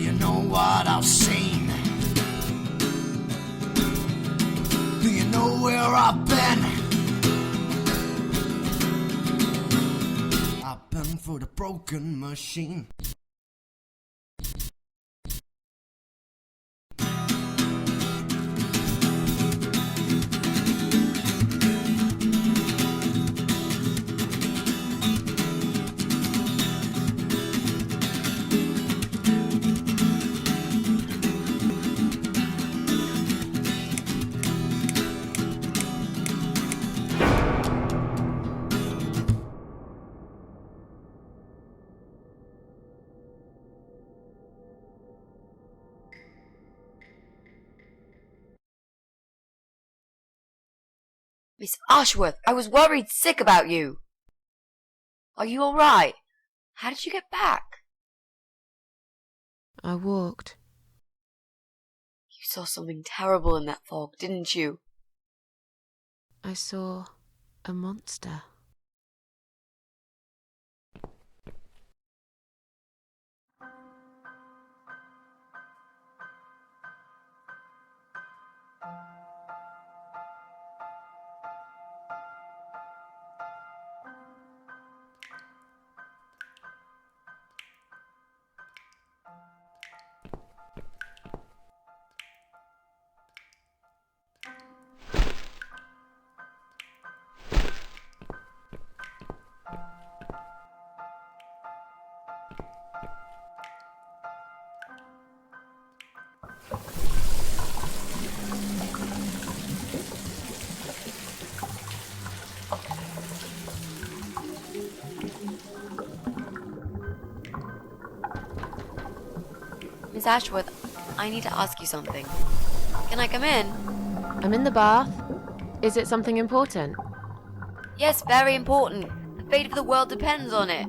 you know what I've seen? Do you know where I've been? I've been through the broken machine. Miss Ashworth, I was worried sick about you. Are you all right? How did you get back? I walked. You saw something terrible in that fog, didn't you? I saw a monster. Miss Ashworth, I need to ask you something. Can I come in? I'm in the bath. Is it something important? Yes, very important. The fate of the world depends on it.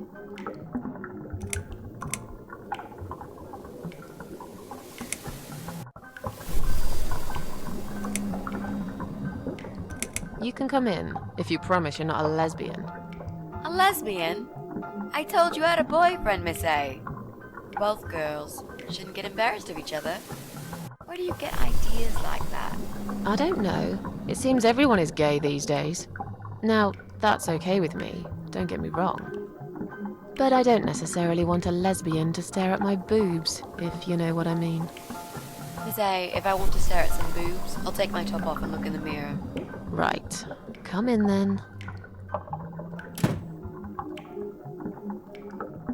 You can come in, if you promise you're not a lesbian. A lesbian? I told you I had a boyfriend, Miss A. Both girls shouldn't get embarrassed of each other. Where do you get ideas like that? I don't know. It seems everyone is gay these days. Now, that's okay with me, don't get me wrong. But I don't necessarily want a lesbian to stare at my boobs, if you know what I mean. Miss A, if I want to stare at some boobs, I'll take my top off and look in the mirror. Right. Come in then.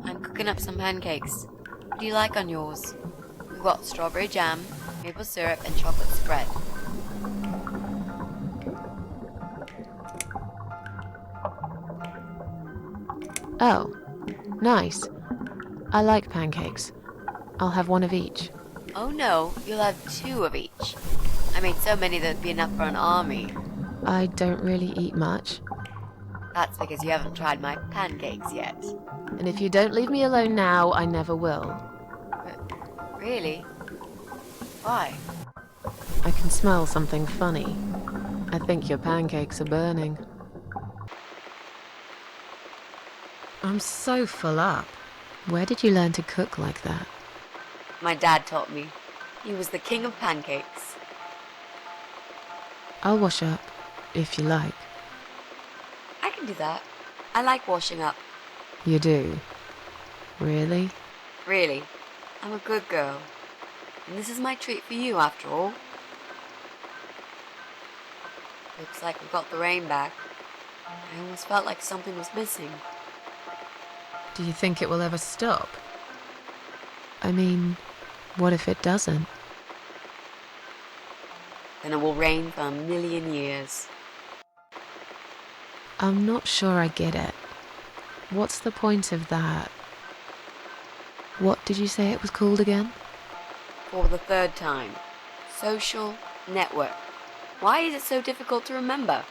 I'm cooking up some pancakes. What do you like on yours? We've got strawberry jam, maple syrup, and chocolate spread. Oh, nice. I like pancakes. I'll have one of each. Oh no, you'll have 2 of each. I made so many that'd be enough for an army. I don't really eat much. That's because you haven't tried my pancakes yet. And if you don't leave me alone now, I never will. Really? Why? I can smell something funny. I think your pancakes are burning. I'm so full up. Where did you learn to cook like that? My dad taught me. He was the king of pancakes. I'll wash up, if you like. I can do that. I like washing up. You do? Really? Really. I'm a good girl. And this is my treat for you, after all. Looks like we got the rain back. I almost felt like something was missing. Do you think it will ever stop? I mean, what if it doesn't? Then it will rain for 1,000,000 years. I'm not sure I get it. What's the point of that? What did you say it was called again? For the 3rd time. Social network. Why is it so difficult to remember?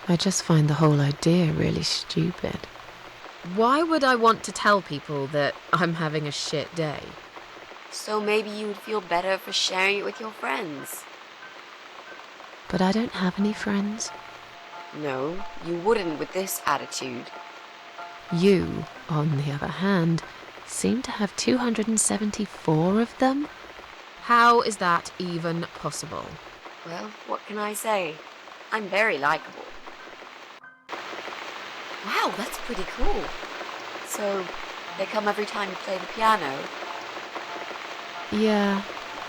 I just find the whole idea really stupid. Why would I want to tell people that I'm having a shit day? So maybe you would feel better for sharing it with your friends. But I don't have any friends. No, you wouldn't with this attitude. You, on the other hand, seem to have 274 of them? How is that even possible? Well, what can I say? I'm very likable. Wow, that's pretty cool. So, they come every time you play the piano? Yeah,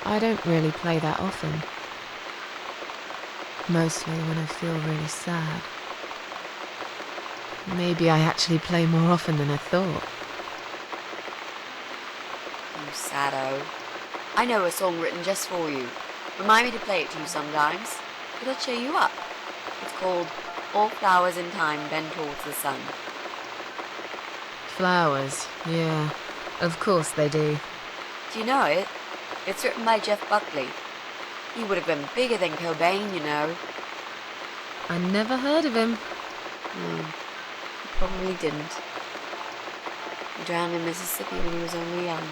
I don't really play that often. Mostly when I feel really sad. Maybe I actually play more often than I thought. You saddo. I know a song written just for you. Remind me to play it to you sometimes. It'll cheer you up. It's called All Flowers in Time Bend Towards the Sun. Flowers, yeah. Of course they do. Do you know it? It's written by Jeff Buckley. He would have been bigger than Cobain, you know. I never heard of him. No, he probably didn't. He drowned in Mississippi when he was only young.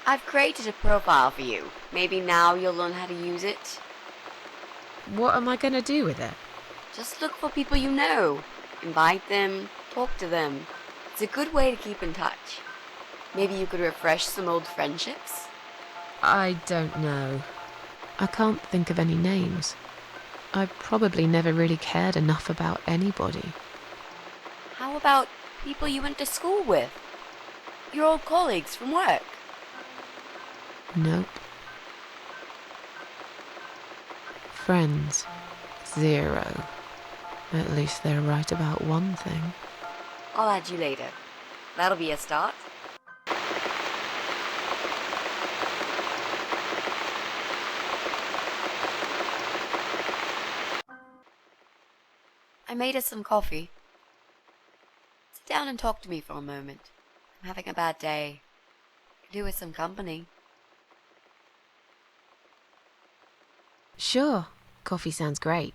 I've created a profile for you. Maybe now you'll learn how to use it. What am I going to do with it? Just look for people you know. Invite them, talk to them. It's a good way to keep in touch. Maybe you could refresh some old friendships? I don't know. I can't think of any names. I probably never really cared enough about anybody. How about people you went to school with? Your old colleagues from work? Nope. Friends. 0. At least they're right about one thing. I'll add you later. That'll be a start. I made us some coffee. Sit down and talk to me for a moment. I'm having a bad day. Could do with some company. Sure. Coffee sounds great.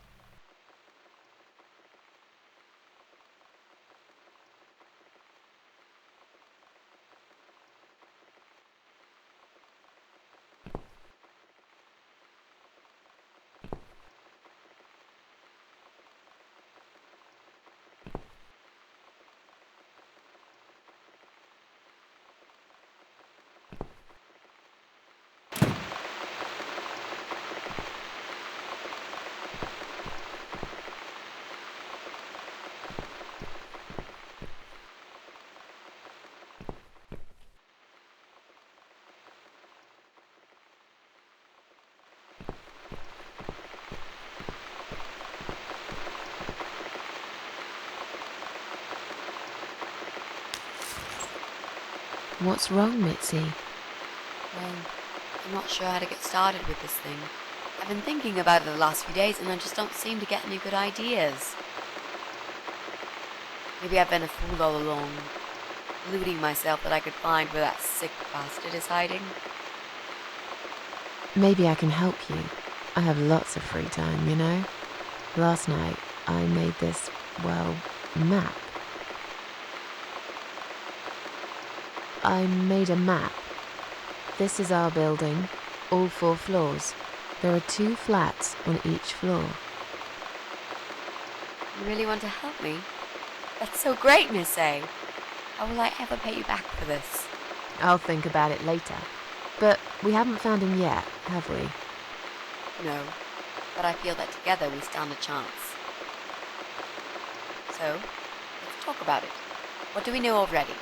What's wrong, Mitzi? Well, I'm not sure how to get started with this thing. I've been thinking about it the last few days and I just don't seem to get any good ideas. Maybe I've been a fool all along, deluding myself that I could find where that sick bastard is hiding. Maybe I can help you. I have lots of free time, you know? Last night, I made this, well, map. I made a map. This is our building, all 4 floors. There are 2 flats on each floor. You really want to help me? That's so great, Miss A. How will I ever pay you back for this? I'll think about it later. But we haven't found him yet, have we? No, but I feel that together we stand a chance. So, let's talk about it. What do we know already?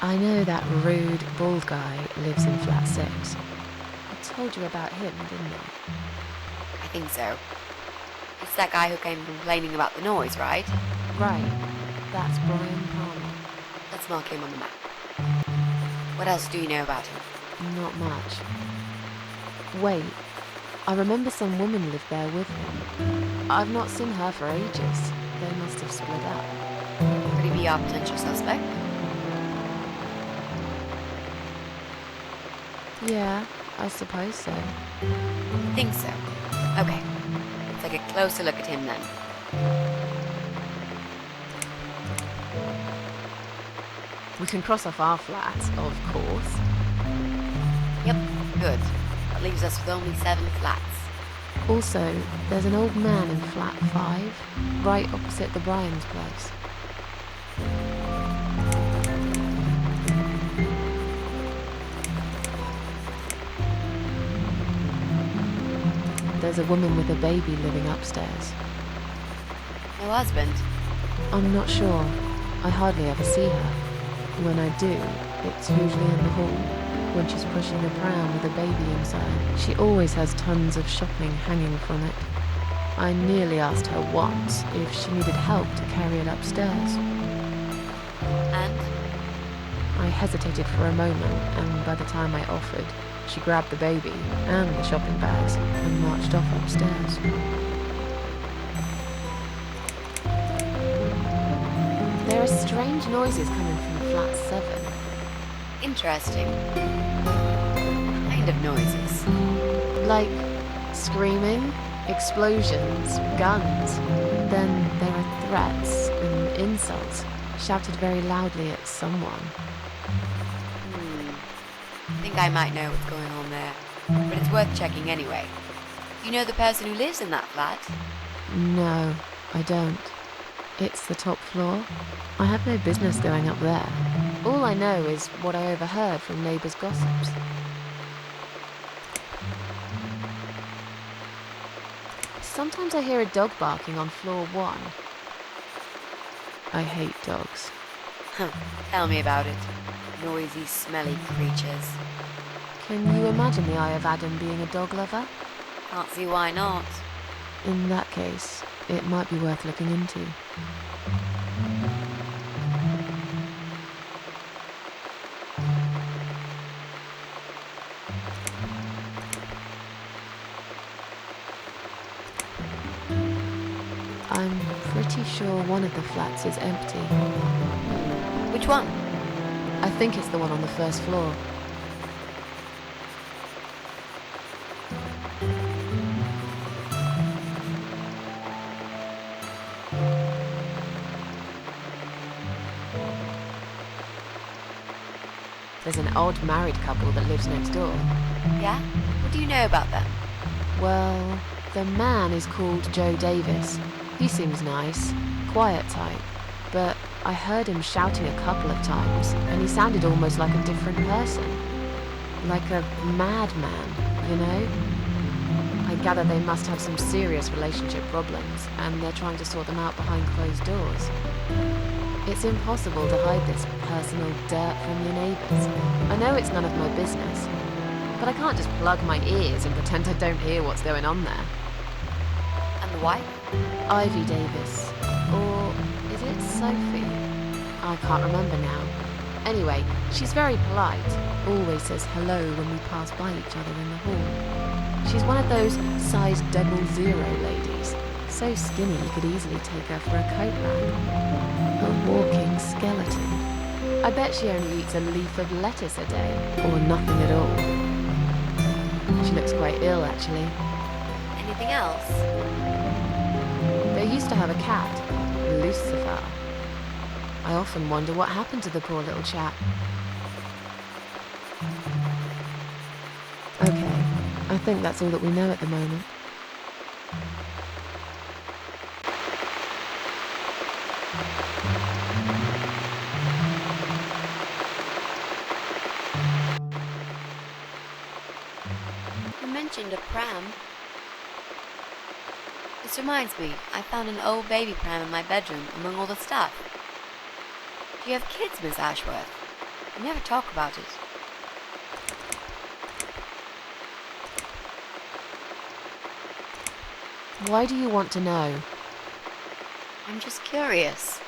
I know that rude, bald guy lives in flat 6. I told you about him, didn't I? I think so. It's that guy who came complaining about the noise, right? Right. That's Brian Palmer. Let's mark him on the map. What else do you know about him? Not much. Wait. I remember some woman lived there with him. I've not seen her for ages. They must have split up. Could he be our potential suspect? Yeah, I suppose so. I think so. Okay, let's take a closer look at him then. We can cross off our flat, of course. Yep, good. That leaves us with only 7 flats. Also, there's an old man in flat 5, right opposite the Bryans' place. There's a woman with a baby living upstairs. No husband? I'm not sure. I hardly ever see her. When I do, it's usually in the hall, when she's pushing a pram with a baby inside. She always has tons of shopping hanging from it. I nearly asked her once if she needed help to carry it upstairs. And? I hesitated for a moment, and by the time I offered, she grabbed the baby and the shopping bags and marched off upstairs. There are strange noises coming from flat 7. Interesting. Kind of noises. Like screaming, explosions, guns. Then there are threats and insults, shouted very loudly at someone. I think I might know what's going on there, but it's worth checking anyway. You know the person who lives in that flat? No, I don't. It's the top floor. I have no business going up there. All I know is what I overheard from neighbours' gossips. Sometimes I hear a dog barking on floor 1. I hate dogs. Tell me about it. Noisy, smelly creatures. Can you imagine the Eye of Adam being a dog lover? Can't see why not. In that case, it might be worth looking into. I'm pretty sure one of the flats is empty. Which one? I think it's the one on the first floor. There's an odd married couple that lives next door. Yeah? What do you know about them? Well, the man is called Joe Davis. He seems nice, quiet type, but I heard him shouting a couple of times, and he sounded almost like a different person. Like a madman, you know? I gather they must have some serious relationship problems, and they're trying to sort them out behind closed doors. It's impossible to hide this personal dirt from your neighbours. I know it's none of my business, but I can't just plug my ears and pretend I don't hear what's going on there. And the wife? Ivy Davis. Or is it Sophie? I can't remember now. Anyway, she's very polite. Always says hello when we pass by each other in the hall. She's one of those size 00 ladies. So skinny you could easily take her for a coat rack. A walking skeleton. I bet she only eats a leaf of lettuce a day, or nothing at all. She looks quite ill, actually. Anything else? They used to have a cat, Lucifer. I often wonder what happened to the poor little chap. Okay, I think that's all that we know at the moment. You mentioned a pram. This reminds me, I found an old baby pram in my bedroom among all the stuff. Do you have kids, Miss Ashworth? You never talk about it. Why do you want to know? I'm just curious.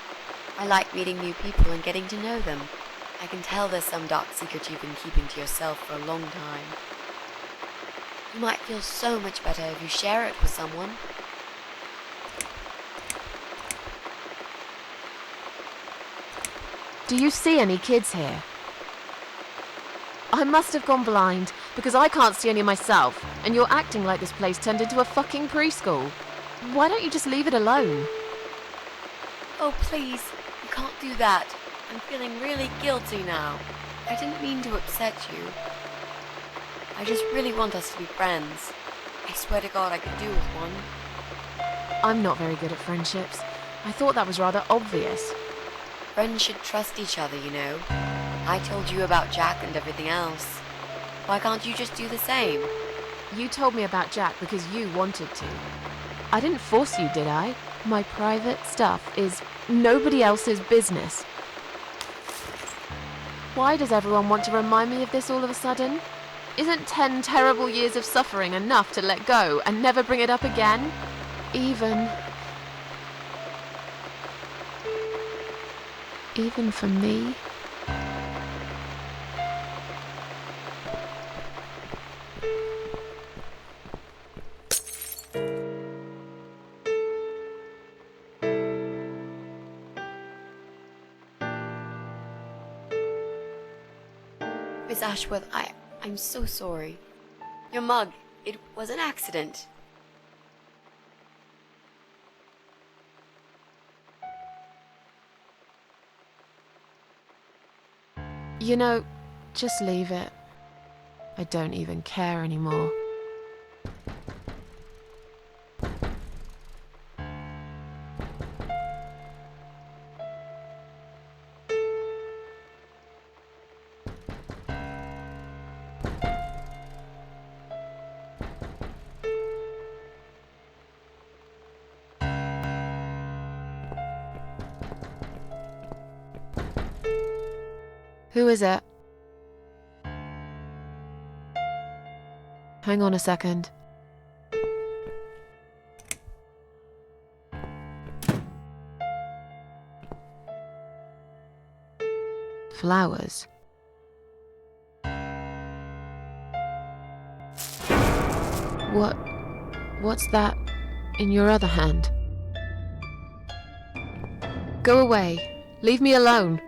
I like meeting new people and getting to know them. I can tell there's some dark secret you've been keeping to yourself for a long time. You might feel so much better if you share it with someone. Do you see any kids here? I must have gone blind, because I can't see any myself, and you're acting like this place turned into a fucking preschool. Why don't you just leave it alone? Oh, please, you can't do that. I'm feeling really guilty now. I didn't mean to upset you. I just really want us to be friends. I swear to God I could do with one. I'm not very good at friendships. I thought that was rather obvious. Friends should trust each other, you know. I told you about Jack and everything else. Why can't you just do the same? You told me about Jack because you wanted to. I didn't force you, did I? My private stuff is nobody else's business. Why does everyone want to remind me of this all of a sudden? Isn't 10 terrible years of suffering enough to let go and never bring it up again? Even for me? Miss Ashworth, I'm so sorry. Your mug, it was an accident. You know, just leave it. I don't even care anymore. Who is it? Hang on a second. Flowers. What's that in your other hand? Go away. Leave me alone.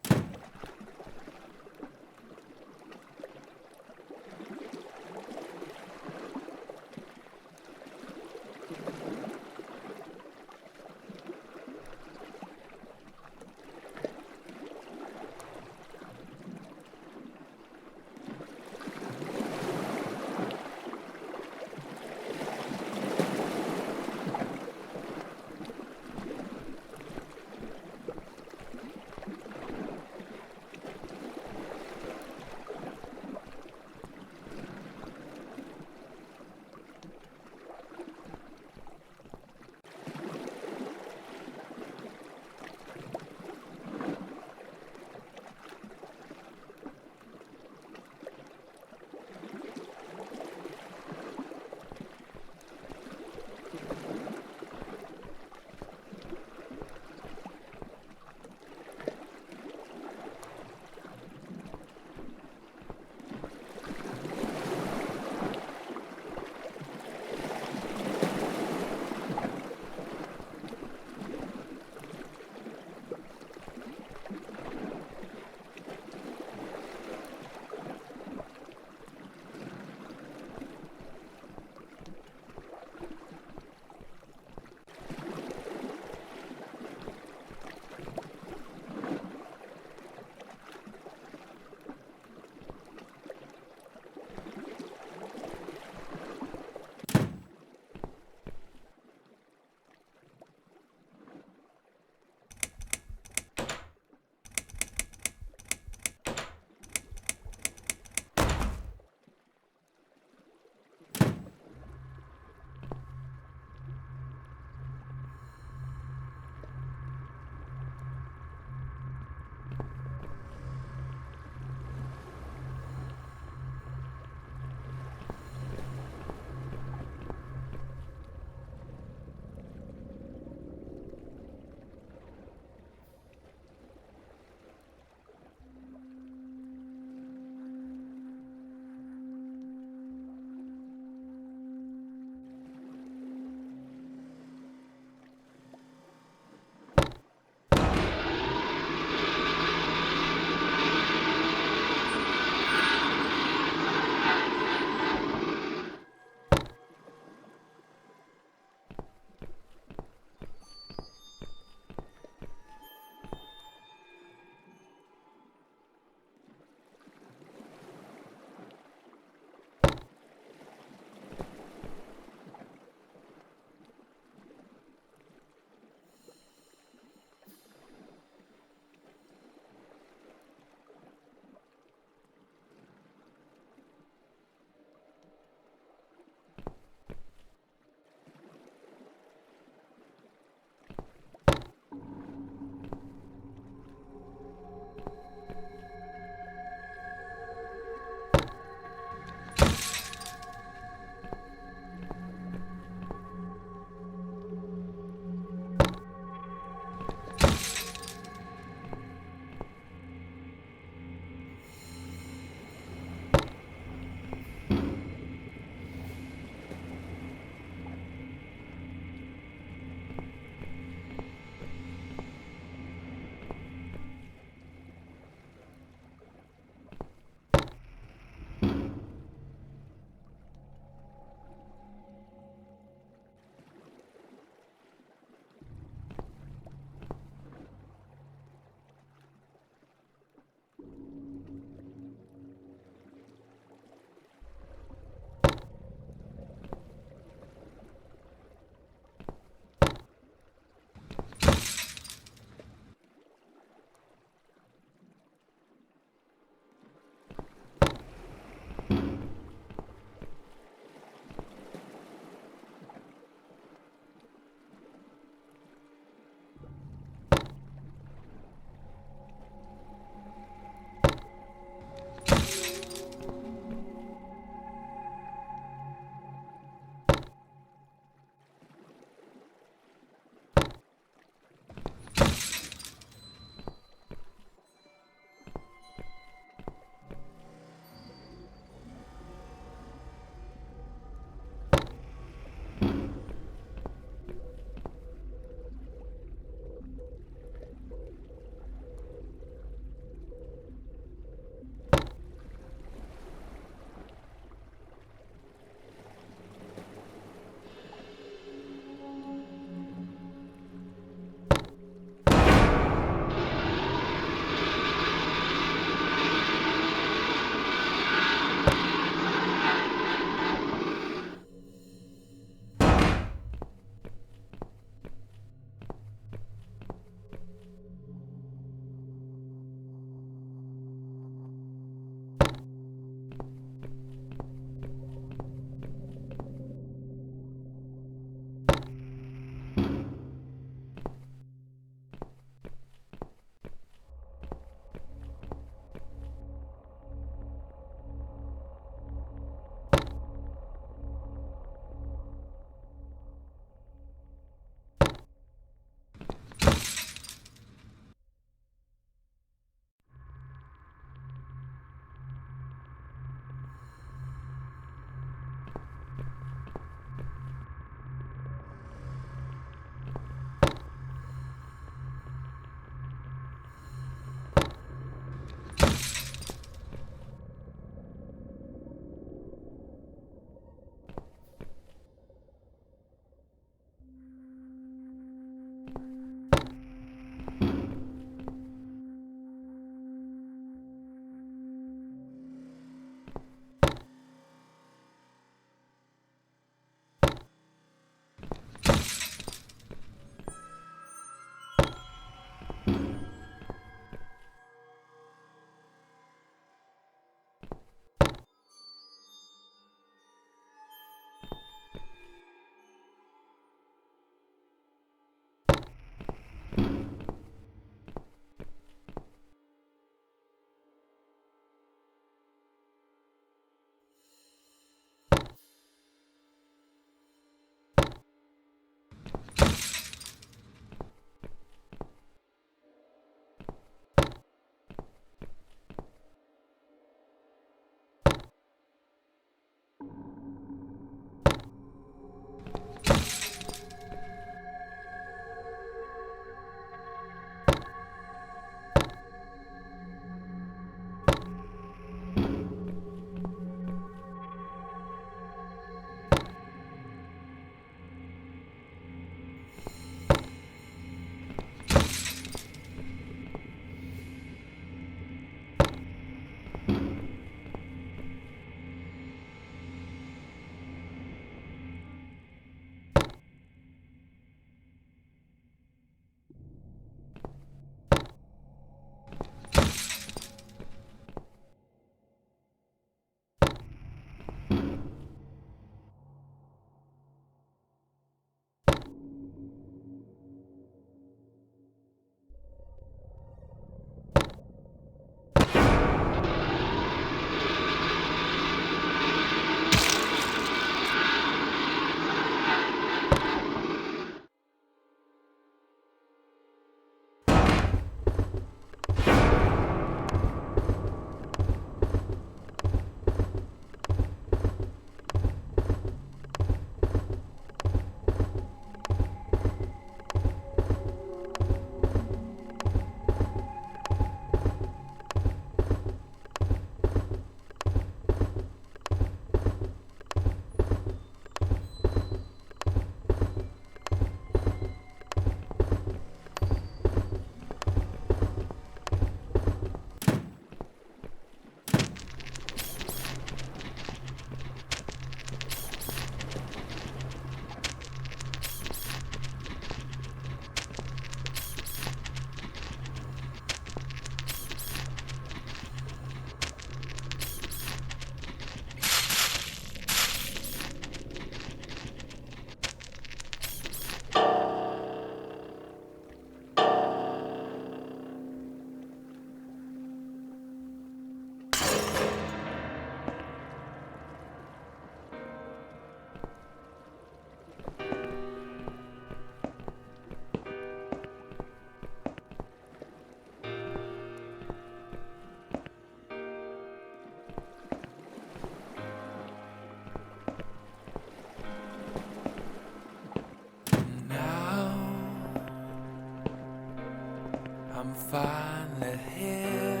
finally here.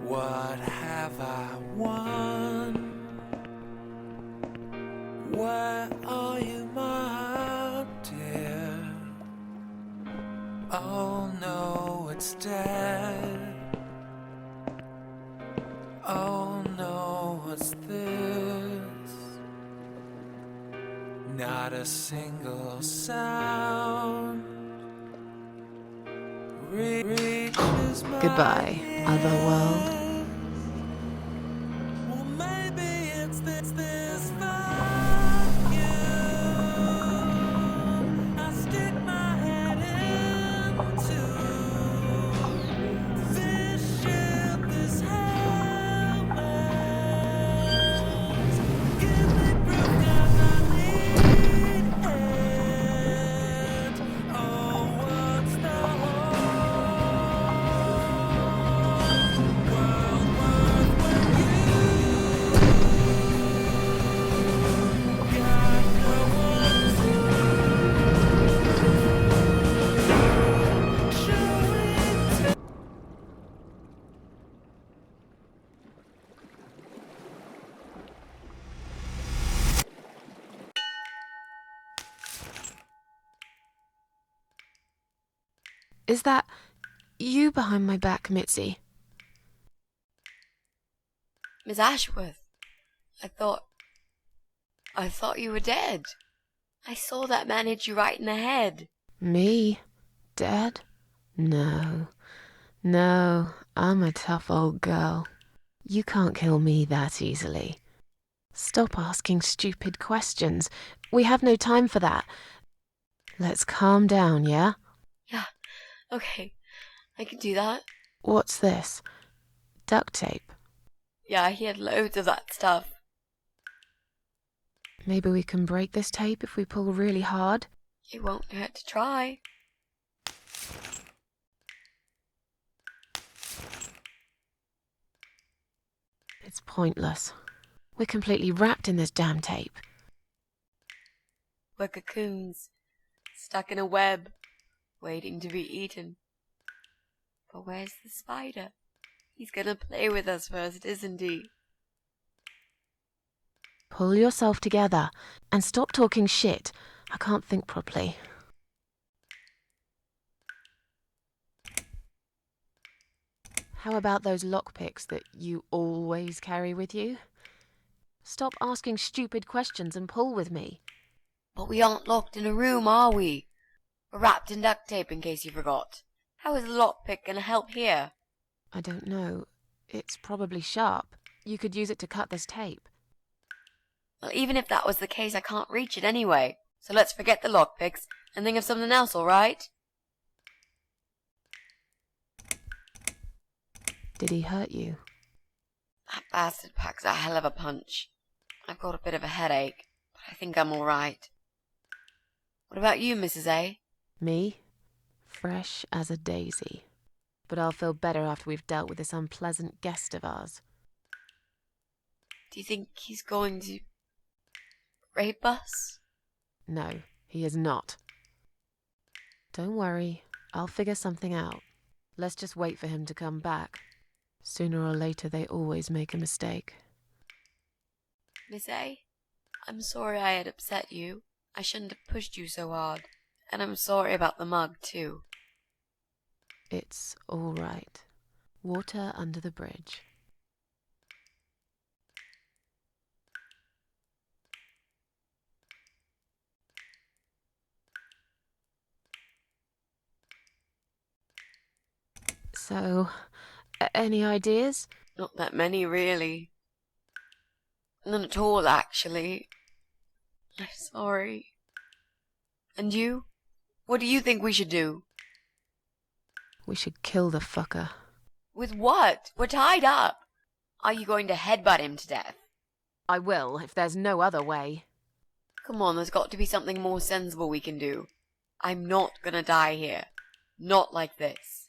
What have I won? Where are you, my dear? Oh no, it's dead. Oh no, what's this? Not a single sound reaches my Goodbye, other world. ears. Well, maybe it's this vacuum. I stick my head into this ship, this helmet. Give me proof 'cause I need it. Oh, what's the whole world worth when you got no one to show it to? Is that you behind my back, Mitzi? Miss Ashworth, I thought you were dead. I saw that man hit you right in the head. Me? Dead? No. No, I'm a tough old girl. You can't kill me that easily. Stop asking stupid questions. We have no time for that. Let's calm down, yeah? Yeah, okay, I can do that. What's this? Duct tape. Yeah, he had loads of that stuff. Maybe we can break this tape if we pull really hard? It won't hurt to try. It's pointless. We're completely wrapped in this damn tape. We're cocoons, stuck in a web, waiting to be eaten. But where's the spider? He's gonna play with us first, isn't he? Pull yourself together and stop talking shit. I can't think properly. How about those lockpicks that you always carry with you? Stop asking stupid questions and pull with me. But we aren't locked in a room, are we? We're wrapped in duct tape in case you forgot. How is the lockpick gonna help here? I don't know. It's probably sharp. You could use it to cut this tape. Well, even if that was the case, I can't reach it anyway. So let's forget the lockpicks and think of something else, alright? Did he hurt you? That bastard packs a hell of a punch. I've got a bit of a headache, but I think I'm alright. What about you, Mrs. A? Me? Fresh as a daisy. But I'll feel better after we've dealt with this unpleasant guest of ours. Do you think he's going to rape us? No, he is not. Don't worry, I'll figure something out. Let's just wait for him to come back. Sooner or later, they always make a mistake. Miss A, I'm sorry I had upset you. I shouldn't have pushed you so hard. And I'm sorry about the mug, too. It's all right. Water under the bridge. So, any ideas? Not that many, really. None at all, actually. I'm sorry. And you? What do you think we should do? We should kill the fucker. With what? We're tied up. Are you going to headbutt him to death? I will, if there's no other way. Come on, there's got to be something more sensible we can do. I'm not gonna die here. Not like this.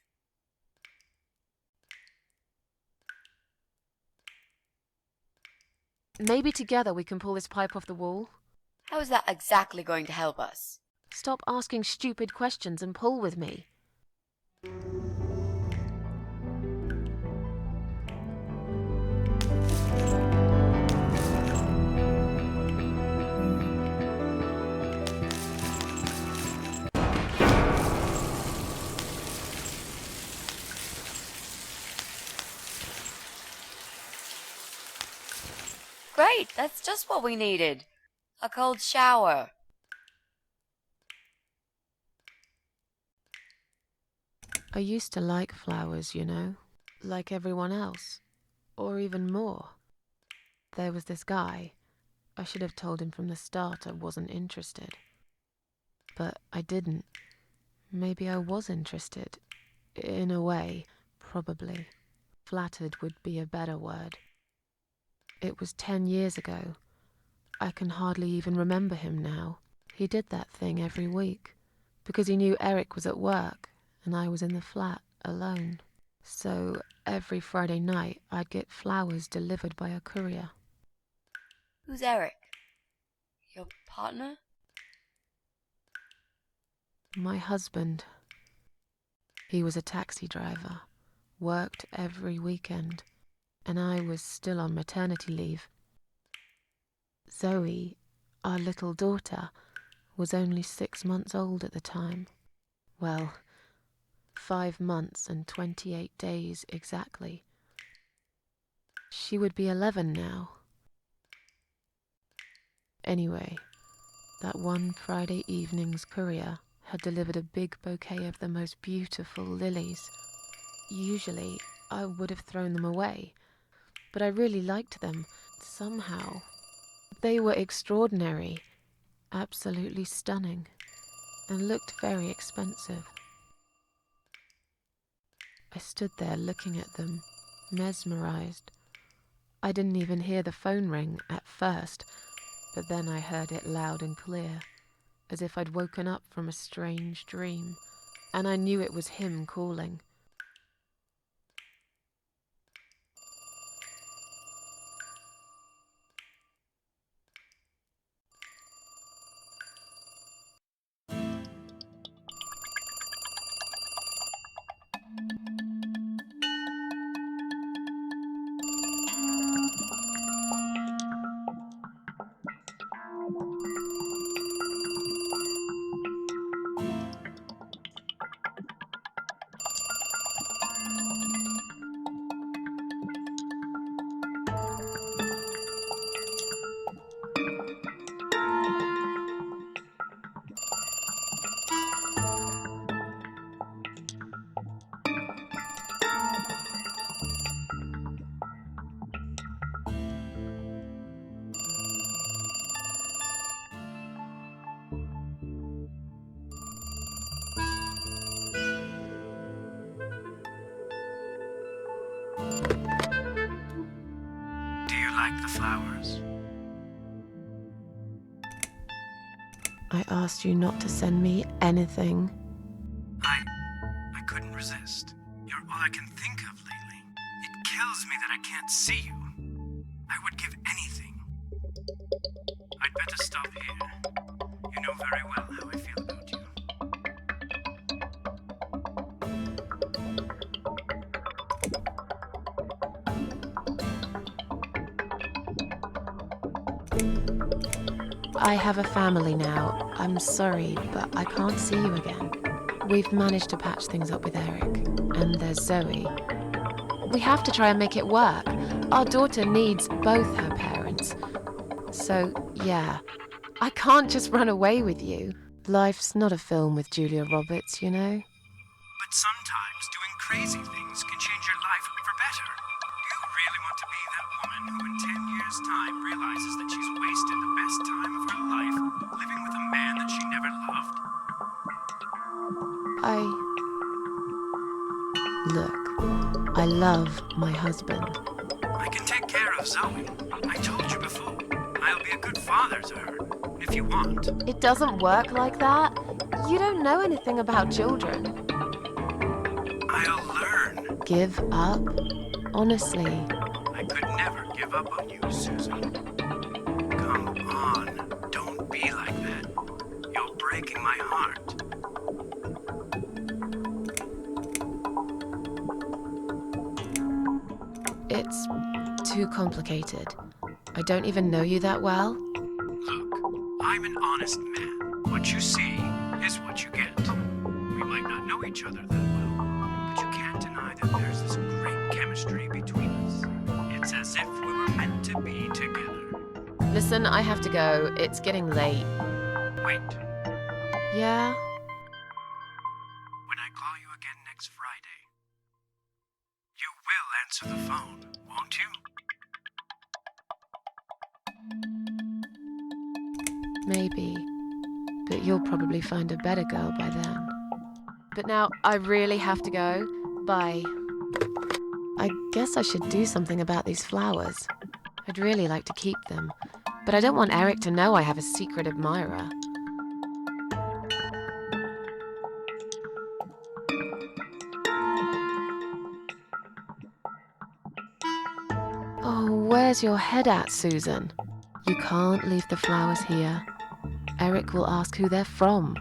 Maybe together we can pull this pipe off the wall? How is that exactly going to help us? Stop asking stupid questions and pull with me. Great, that's just what we needed. A cold shower. I used to like flowers, you know, like everyone else, or even more. There was this guy. I should have told him from the start I wasn't interested. But I didn't. Maybe I was interested. In a way, probably. Flattered would be a better word. It was 10 years ago. I can hardly even remember him now. He did that thing every week, because he knew Eric was at work and I was in the flat alone. So every Friday night I'd get flowers delivered by a courier. Who's Eric? Your partner? My husband. He was a taxi driver, worked every weekend, and I was still on maternity leave. Zoe, our little daughter, was only 6 months old at the time. Well, 5 months and 28 days exactly. She would be 11 now. Anyway, that one Friday evening's courier had delivered a big bouquet of the most beautiful lilies. Usually, I would have thrown them away, but I really liked them, somehow. They were extraordinary, absolutely stunning, and looked very expensive. I stood there looking at them, mesmerized. I didn't even hear the phone ring at first, but then I heard it loud and clear, as if I'd woken up from a strange dream, and I knew it was him calling. Do you like the flowers? I asked you not to send me anything. I couldn't resist. You're all I can think of lately. It kills me that I can't see you. I would give anything. I'd better stop here. You know very well how I feel about you. I have a family now. I'm sorry, but I can't see you again. We've managed to patch things up with Eric, and there's Zoe. We have to try and make it work. Our daughter needs both her parents. So, yeah, I can't just run away with you. Life's not a film with Julia Roberts, you know? But sometimes doing crazy things can change your life for better. Do you really want to be that woman who in 10 years' time realizes that she's wasted the best time of her life living with a man that she never loved? Look, I love my husband. I can take care of Zoe. I told you before. I'll be a good father to her, if you want. It doesn't work like that. You don't know anything about children. I'll learn. Give up? Honestly, I could never give up on you, Susan. Come on, don't be like that. You're breaking my by heart. It's too complicated. I don't even know you that well. Look, I'm an honest man. What you see is what you get. We might not know each other that well, but you can't deny that there's this great chemistry between us. It's as if we were meant to be together. Listen, I have to go. It's getting late. Wait, Yeah? when I call you again next Friday, you will answer the phone, won't you? Maybe. But you'll probably find a better girl by then. But now, I really have to go. Bye. I guess I should do something about these flowers. I'd really like to keep them, but I don't want Eric to know I have a secret admirer. Oh, where's your head at, Susan? You can't leave the flowers here. Eric will ask who they're from.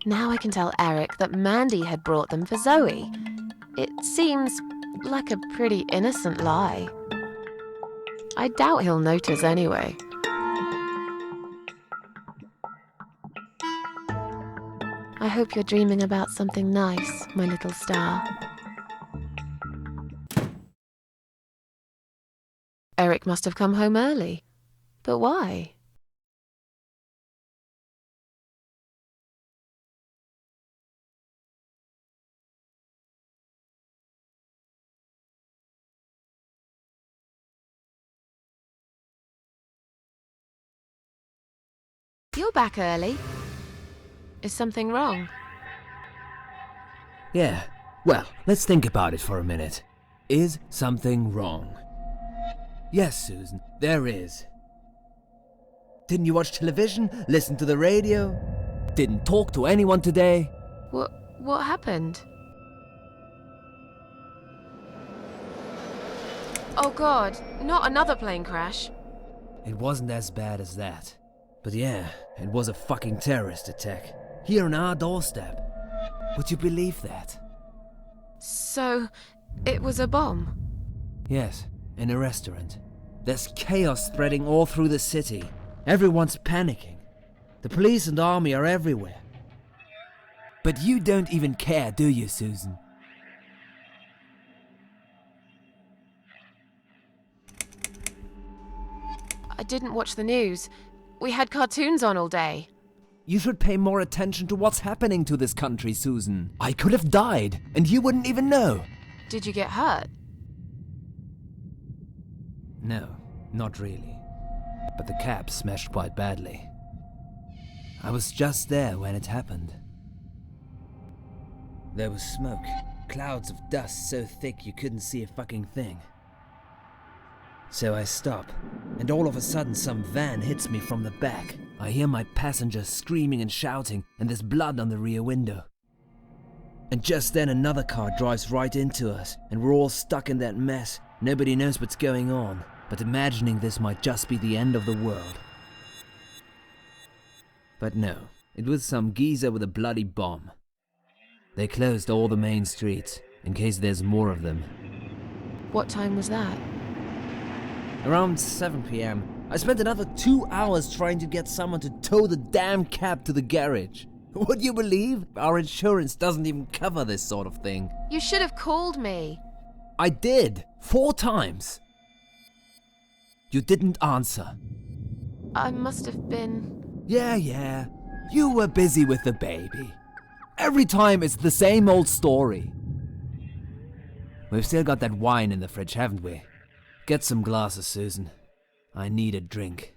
Now I can tell Eric that Mandy had brought them for Zoe. It seems like a pretty innocent lie. I doubt he'll notice anyway. I hope you're dreaming about something nice, my little star. Eric must have come home early. But why? You're back early. Is something wrong? Yeah, well, let's think about it for a minute. Is something wrong? Yes, Susan, there is. Didn't you watch television? Listen to the radio? Didn't talk to anyone today? What happened? Oh god, not another plane crash. It wasn't as bad as that. But yeah, it was a fucking terrorist attack. Here on our doorstep. Would you believe that? So, it was a bomb? Yes, in a restaurant. There's chaos spreading all through the city. Everyone's panicking. The police and army are everywhere. But you don't even care, do you, Susan? I didn't watch the news. We had cartoons on all day. You should pay more attention to what's happening to this country, Susan. I could have died, and you wouldn't even know. Did you get hurt? No, not really. But the cab smashed quite badly. I was just there when it happened. There was smoke, clouds of dust so thick you couldn't see a fucking thing. So I stop, and all of a sudden some van hits me from the back. I hear my passengers screaming and shouting, and there's blood on the rear window. And just then another car drives right into us, and we're all stuck in that mess. Nobody knows what's going on, but imagining this might just be the end of the world. But no, it was some geezer with a bloody bomb. They closed all the main streets, in case there's more of them. What time was that? Around 7 p.m., I spent another 2 hours trying to get someone to tow the damn cab to the garage. Would you believe? Our insurance doesn't even cover this sort of thing. You should have called me. I did, 4 times. You didn't answer. I must have been... Yeah. You were busy with the baby. Every time it's the same old story. We've still got that wine in the fridge, haven't we? Get some glasses, Susan. I need a drink.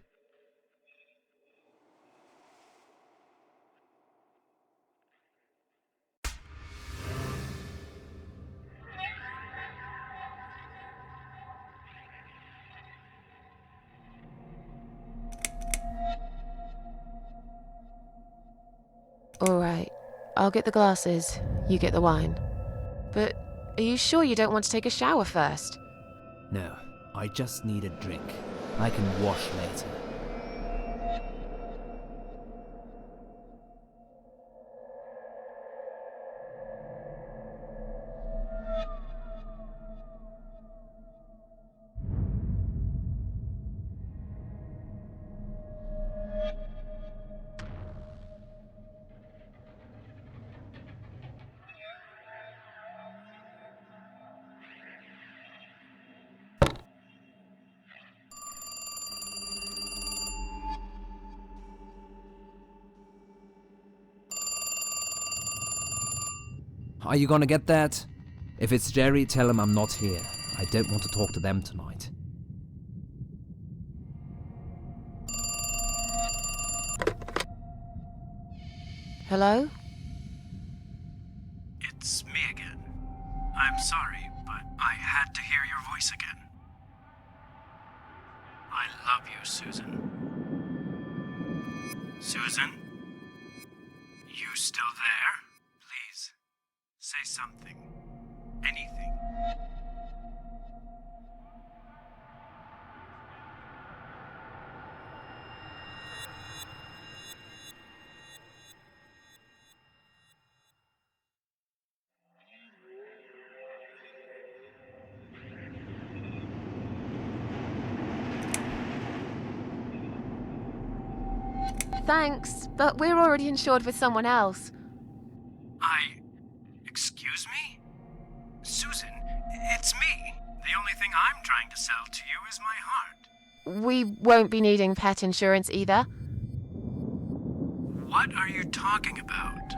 All right, I'll get the glasses, you get the wine. But are you sure you don't want to take a shower first? No, I just need a drink. I can wash later. Are you gonna get that? If it's Jerry, tell him I'm not here. I don't want to talk to them tonight. Hello? It's me again. I'm sorry, but I had to hear your voice again. I love you, Susan. Susan? You still there? Please, say something. Anything. Thanks, but we're already insured with someone else. Excuse me? Susan, it's me. The only thing I'm trying to sell to you is my heart. We won't be needing pet insurance either. What are you talking about?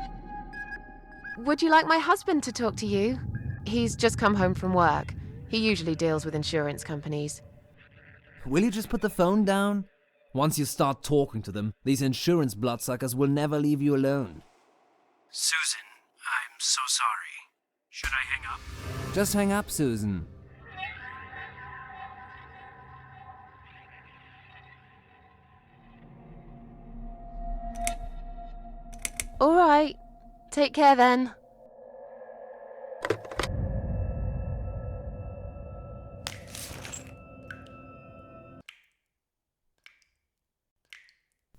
Would you like my husband to talk to you? He's just come home from work. He usually deals with insurance companies. Will you just put the phone down? Once you start talking to them, these insurance bloodsuckers will never leave you alone. Susan, I'm so sorry. Should I hang up? Just hang up, Susan. All right. Take care then.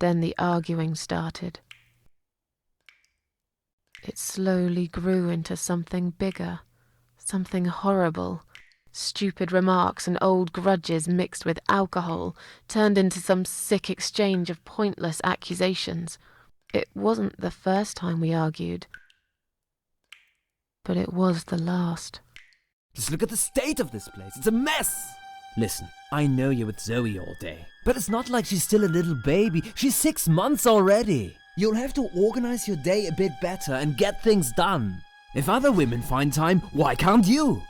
Then the arguing started. It slowly grew into something bigger, something horrible. Stupid remarks and old grudges mixed with alcohol turned into some sick exchange of pointless accusations. It wasn't the first time we argued, but it was the last. Just look at the state of this place. It's a mess. Listen, I know you're with Zoe all day, but it's not like she's still a little baby. She's 6 months already. You'll have to organize your day a bit better and get things done. If other women find time, why can't you?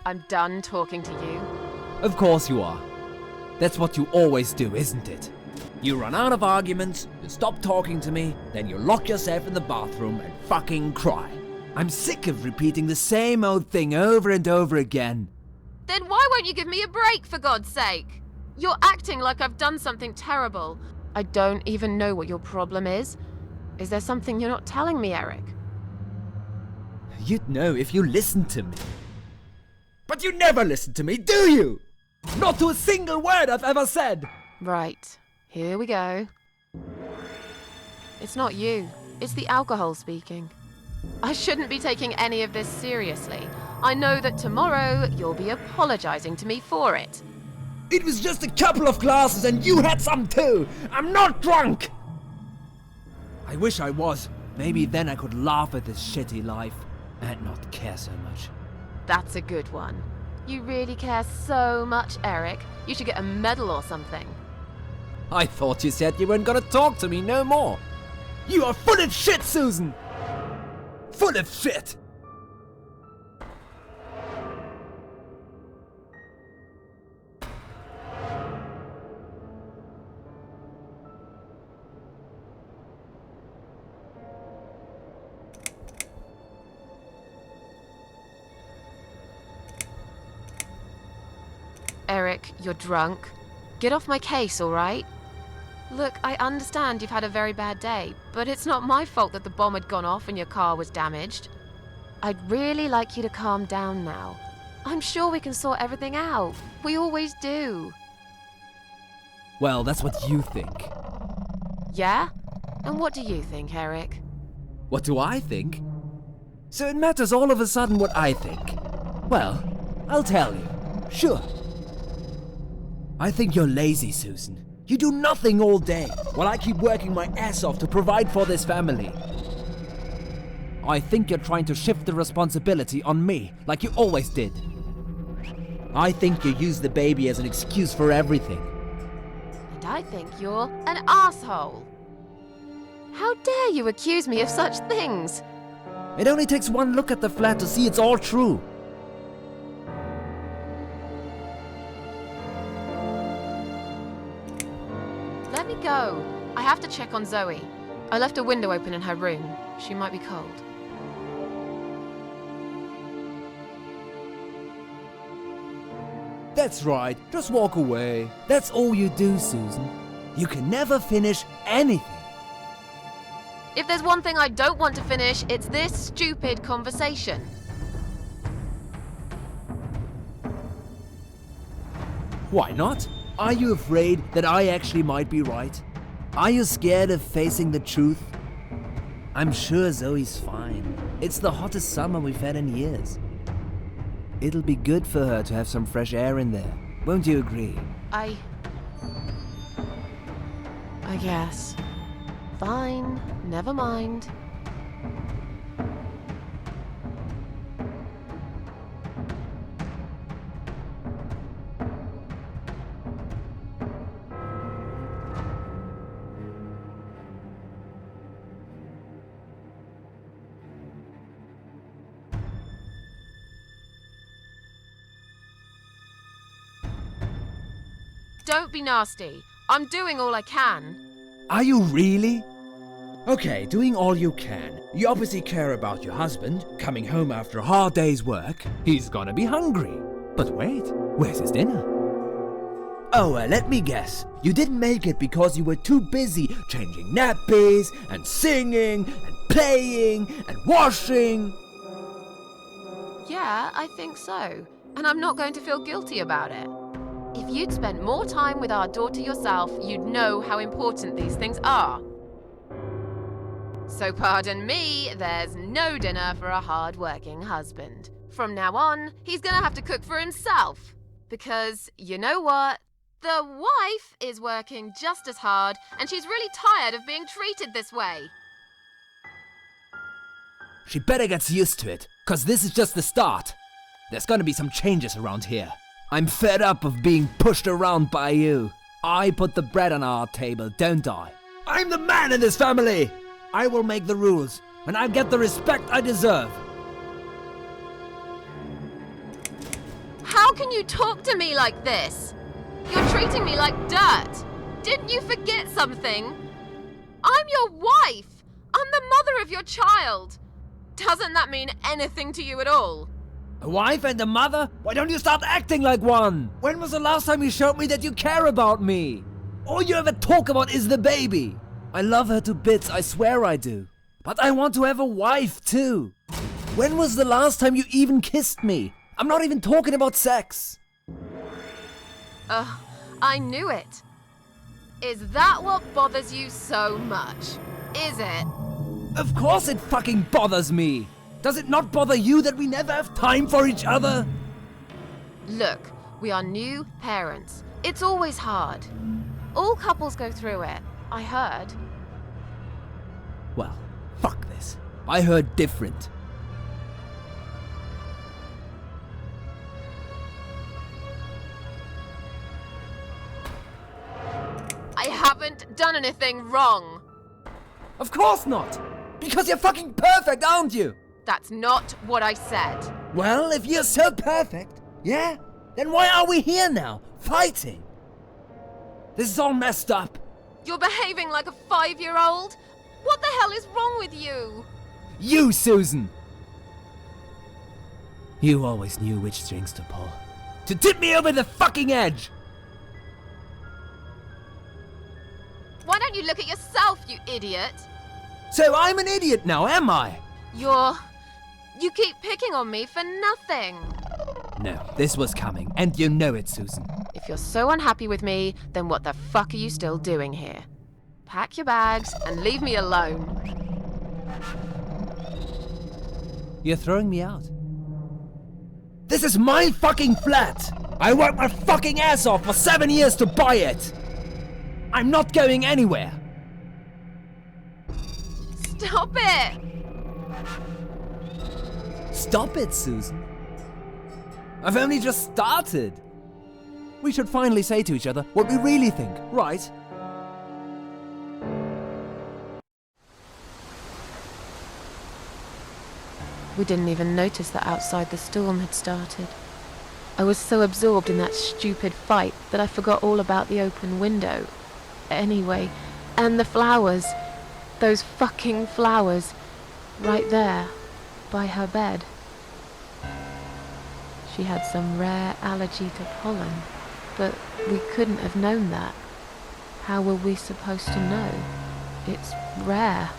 I'm done talking to you. Of course you are. That's what you always do, isn't it? You run out of arguments, you stop talking to me, then you lock yourself in the bathroom and fucking cry. I'm sick of repeating the same old thing over and over again. Then why won't you give me a break, for God's sake? You're acting like I've done something terrible. I don't even know what your problem is. Is there something you're not telling me, Eric? You'd know if you listened to me. But you never listen to me, do you? Not to a single word I've ever said. Right, here we go. It's not you, it's the alcohol speaking. I shouldn't be taking any of this seriously. I know that tomorrow you'll be apologizing to me for it. It was just a couple of glasses and you had some too. I'm not drunk. I wish I was. Maybe then I could laugh at this shitty life and not care so much. That's a good one. You really care so much, Eric. You should get a medal or something. I thought you said you weren't gonna talk to me no more. You are full of shit, Susan. Full of shit. Eric, you're drunk. Get off my case, all right? Look, I understand you've had a very bad day, but it's not my fault that the bomb had gone off and your car was damaged. I'd really like you to calm down now. I'm sure we can sort everything out. We always do. Well, that's what you think. Yeah? And what do you think, Eric? What do I think? So it matters all of a sudden what I think. Well, I'll tell you. Sure. I think you're lazy, Susan. You do nothing all day, while I keep working my ass off to provide for this family. I think you're trying to shift the responsibility on me, like you always did. I think you use the baby as an excuse for everything. And I think you're an asshole. How dare you accuse me of such things? It only takes one look at the flat to see it's all true. Let me go. I have to check on Zoe. I left a window open in her room. She might be cold. That's right, just walk away. That's all you do, Susan. You can never finish anything. If there's one thing I don't want to finish, it's this stupid conversation. Why not? Are you afraid that I actually might be right? Are you scared of facing the truth? I'm sure Zoe's fine. It's the hottest summer we've had in years. It'll be good for her to have some fresh air in there. Won't you agree? I guess. Fine, never mind. Don't be nasty. I'm doing all I can. Are you really? Okay, doing all you can. You obviously care about your husband, coming home after a hard day's work. He's gonna be hungry. But wait, where's his dinner? Oh, let me guess. You didn't make it because you were too busy changing nappies, and singing, and playing, and washing. Yeah, I think so. And I'm not going to feel guilty about it. If you'd spent more time with our daughter yourself, you'd know how important these things are. So pardon me, there's no dinner for a hard-working husband. From now on, he's gonna have to cook for himself. Because, you know what? The wife is working just as hard, and she's really tired of being treated this way. She better get used to it, cause this is just the start. There's gonna be some changes around here. I'm fed up of being pushed around by you. I put the bread on our table, don't I? I'm the man in this family! I will make the rules, and I'll get the respect I deserve. How can you talk to me like this? You're treating me like dirt. Didn't you forget something? I'm your wife. I'm the mother of your child. Doesn't that mean anything to you at all? A wife and a mother? Why don't you start acting like one? When was the last time you showed me that you care about me? All you ever talk about is the baby. I love her to bits, I swear I do. But I want to have a wife too. When was the last time you even kissed me? I'm not even talking about sex. I knew it. Is that what bothers you so much? Is it? Of course it fucking bothers me. Does it not bother you that we never have time for each other? Look, we are new parents. It's always hard. All couples go through it, I heard. Well, fuck this. I heard different. I haven't done anything wrong. Of course not! Because you're fucking perfect, aren't you? That's not what I said. Well, if you're so perfect, yeah? Then why are we here now, fighting? This is all messed up. You're behaving like a 5-year-old? What the hell is wrong with you? You, Susan! You always knew which strings to pull. To tip me over the fucking edge! Why don't you look at yourself, you idiot? So I'm an idiot now, am I? You keep picking on me for nothing. No, this was coming, and you know it, Susan. If you're so unhappy with me, then what the fuck are you still doing here? Pack your bags and leave me alone. You're throwing me out. This is my fucking flat! I worked my fucking ass off for 7 years to buy it! I'm not going anywhere! Stop it! Stop it, Susan. I've only just started. We should finally say to each other what we really think, right? We didn't even notice that outside the storm had started. I was so absorbed in that stupid fight that I forgot all about the open window. Anyway, and the flowers. Those fucking flowers. Right there, by her bed. She had some rare allergy to pollen, but we couldn't have known that. How were we supposed to know? It's rare.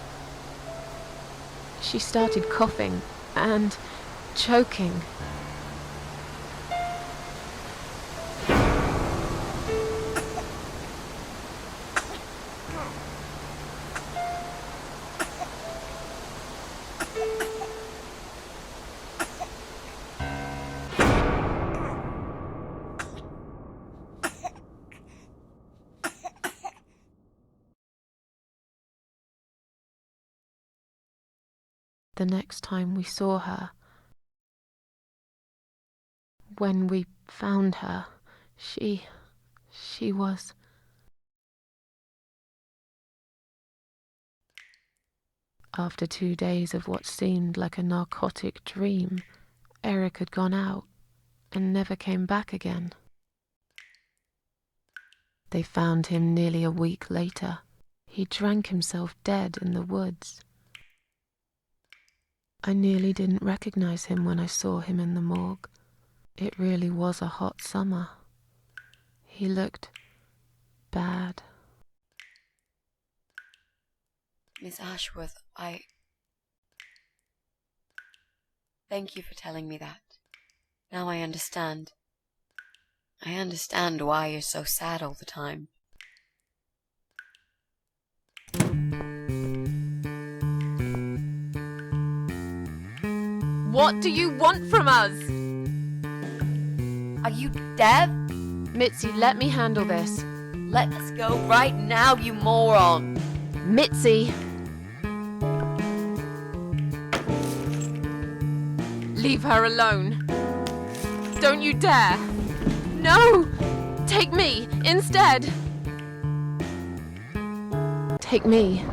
She started coughing and choking. The next time we saw her, when we found her, she was... After 2 days of what seemed like a narcotic dream, Eric had gone out and never came back again. They found him nearly a week later. He drank himself dead in the woods. I nearly didn't recognize him when I saw him in the morgue. It really was a hot summer. He looked bad. Miss Ashworth, Thank you for telling me that. Now I understand. I understand why you're so sad all the time. What do you want from us? Are you deaf? Mitzi, let me handle this. Let us go right now, you moron! Mitzi! Leave her alone. Don't you dare! No! Take me instead! Take me.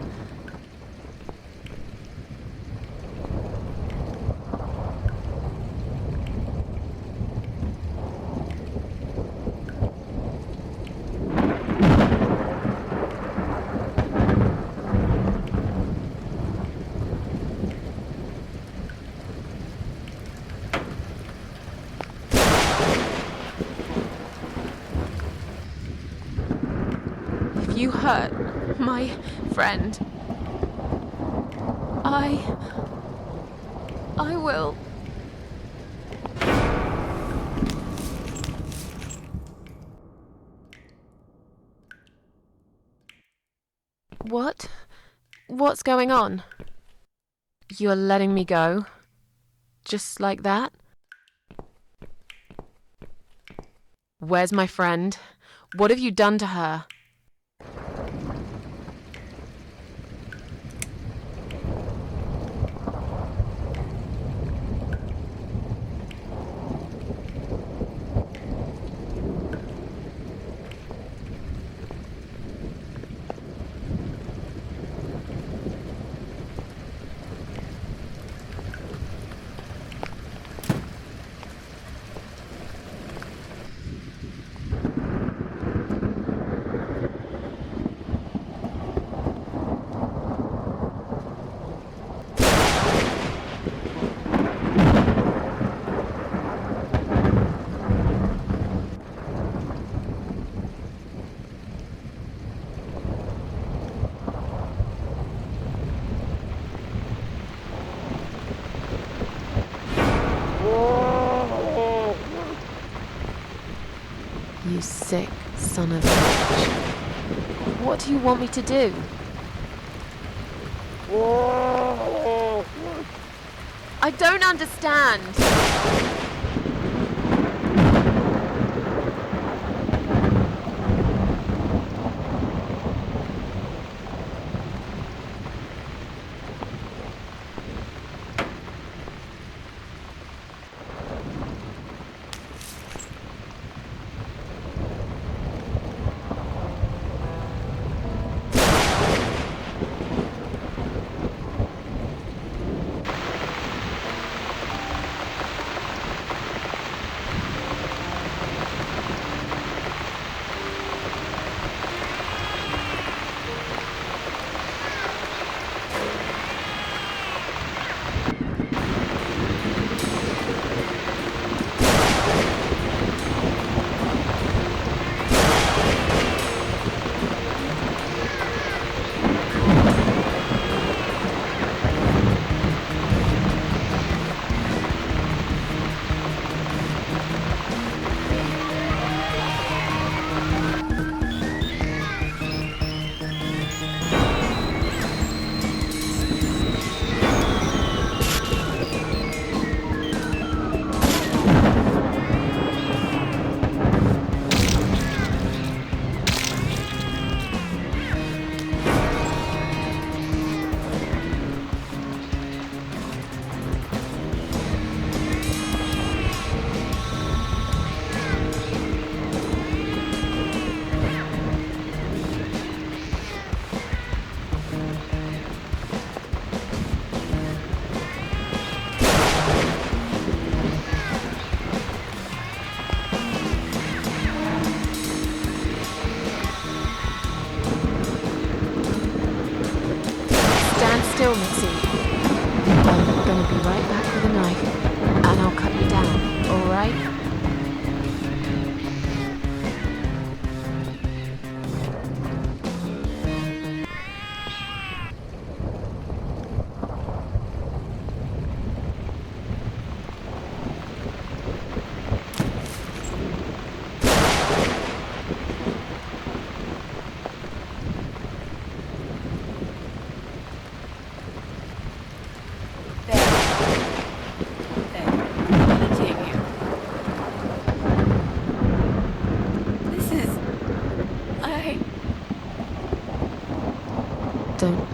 If you hurt my friend, I will. What? What's going on? You're letting me go? Just like that? Where's my friend? What have you done to her? You sick son of a bitch. What do you want me to do? I don't understand.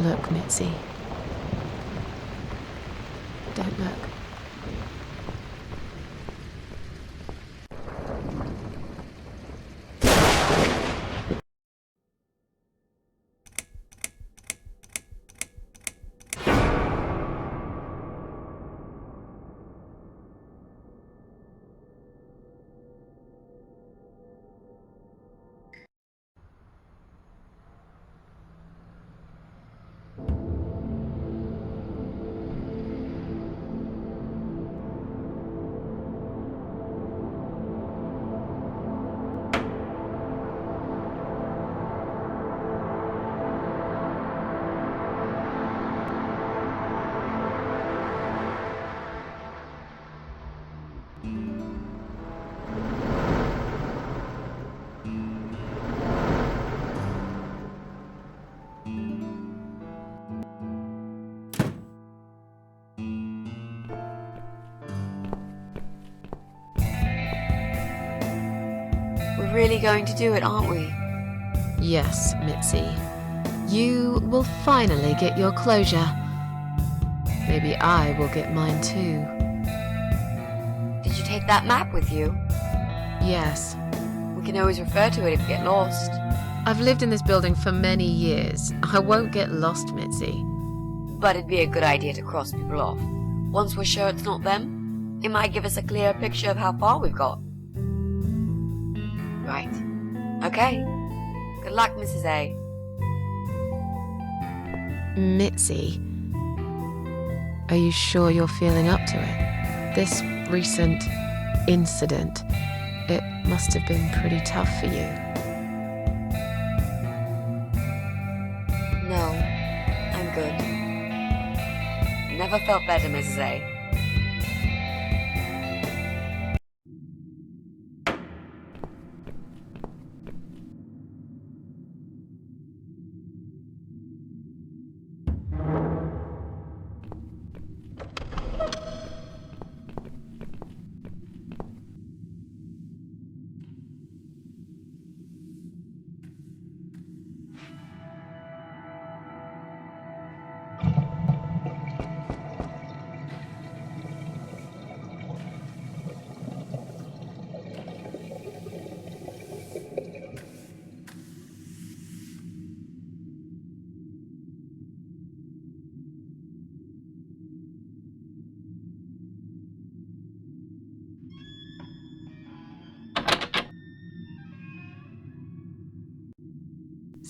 look, Mitzi. Don't look. We're really going to do it, aren't we? Yes, Mitzi. You will finally get your closure. Maybe I will get mine too. Did you take that map with you? Yes. We can always refer to it if you get lost. I've lived in this building for many years. I won't get lost, Mitzi. But it'd be a good idea to cross people off. Once we're sure it's not them, it might give us a clearer picture of how far we've got. Right. Okay. Good luck, Mrs. A. Mitzi, are you sure you're feeling up to it? This recent incident, it must have been pretty tough for you. No, I'm good. Never felt better, Mrs. A.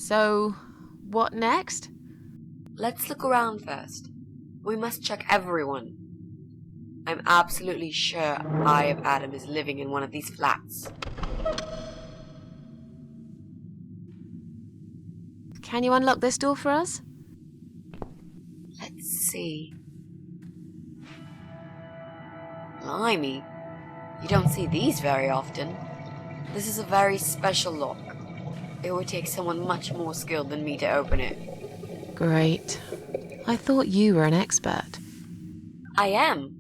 So, what next? Let's look around first. We must check everyone. I'm absolutely sure Eye of Adam is living in one of these flats. Can you unlock this door for us? Let's see. Blimey, you don't see these very often. This is a very special lock. It would take someone much more skilled than me to open it. Great. I thought you were an expert. I am,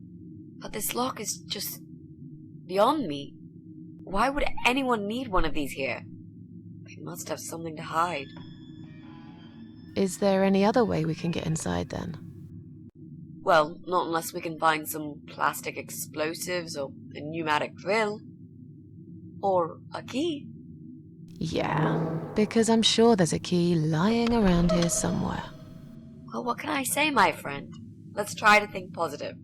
but this lock is just beyond me. Why would anyone need one of these here? They must have something to hide. Is there any other way we can get inside then? Well, not unless we can find some plastic explosives or a pneumatic drill. Or a key. Yeah, because I'm sure there's a key lying around here somewhere. Well, what can I say, my friend? Let's try to think positive.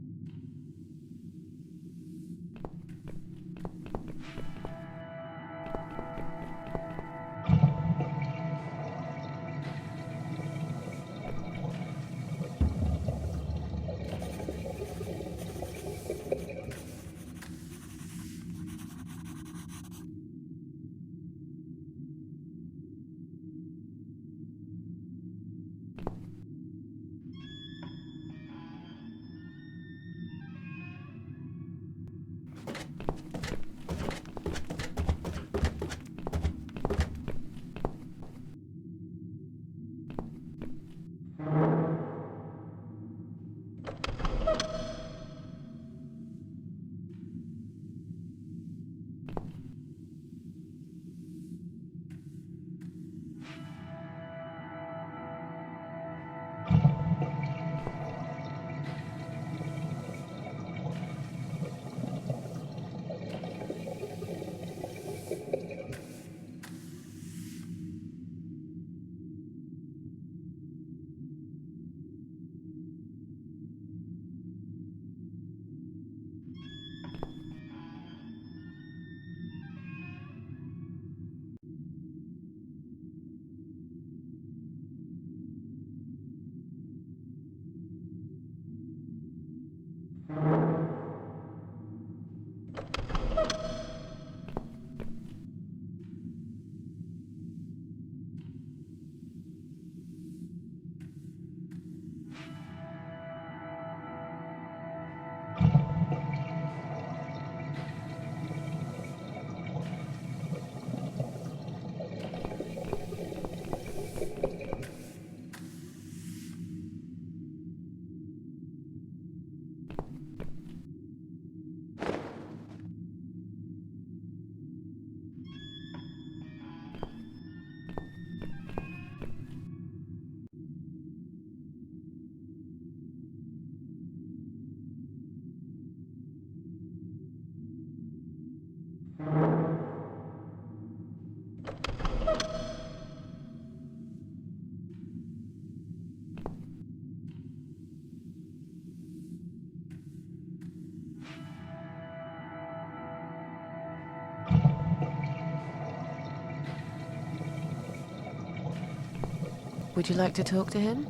Would you like to talk to him?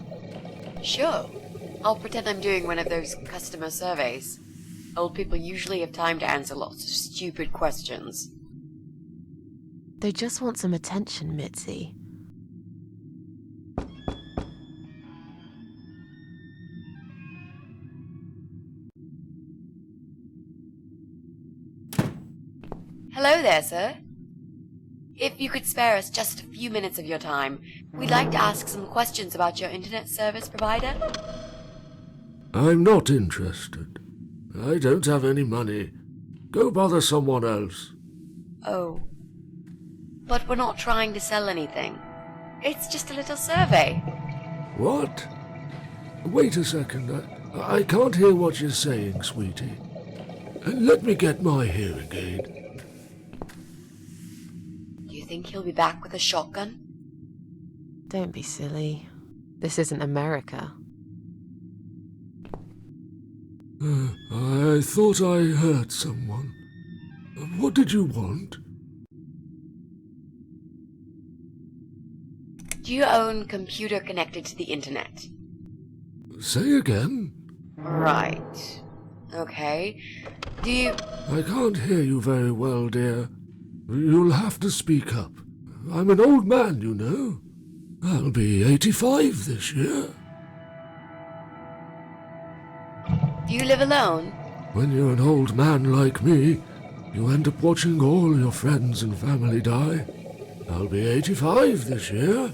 Sure. I'll pretend I'm doing one of those customer surveys. Old people usually have time to answer lots of stupid questions. They just want some attention, Mitzi. Hello there, sir. If you could spare us just a few minutes of your time, we'd like to ask some questions about your internet service provider. I'm not interested. I don't have any money. Go bother someone else. Oh. But we're not trying to sell anything. It's just a little survey. What? Wait a second. I can't hear what you're saying, sweetie. Let me get my hearing aid. Do you think he'll be back with a shotgun? Don't be silly. This isn't America. I thought I heard someone. What did you want? Do you own computer connected to the internet? Say again? Right. Okay. Do you... I can't hear you very well, dear. You'll have to speak up. I'm an old man, you know. I'll be 85 this year. Do you live alone? When you're an old man like me, you end up watching all your friends and family die. I'll be 85 this year,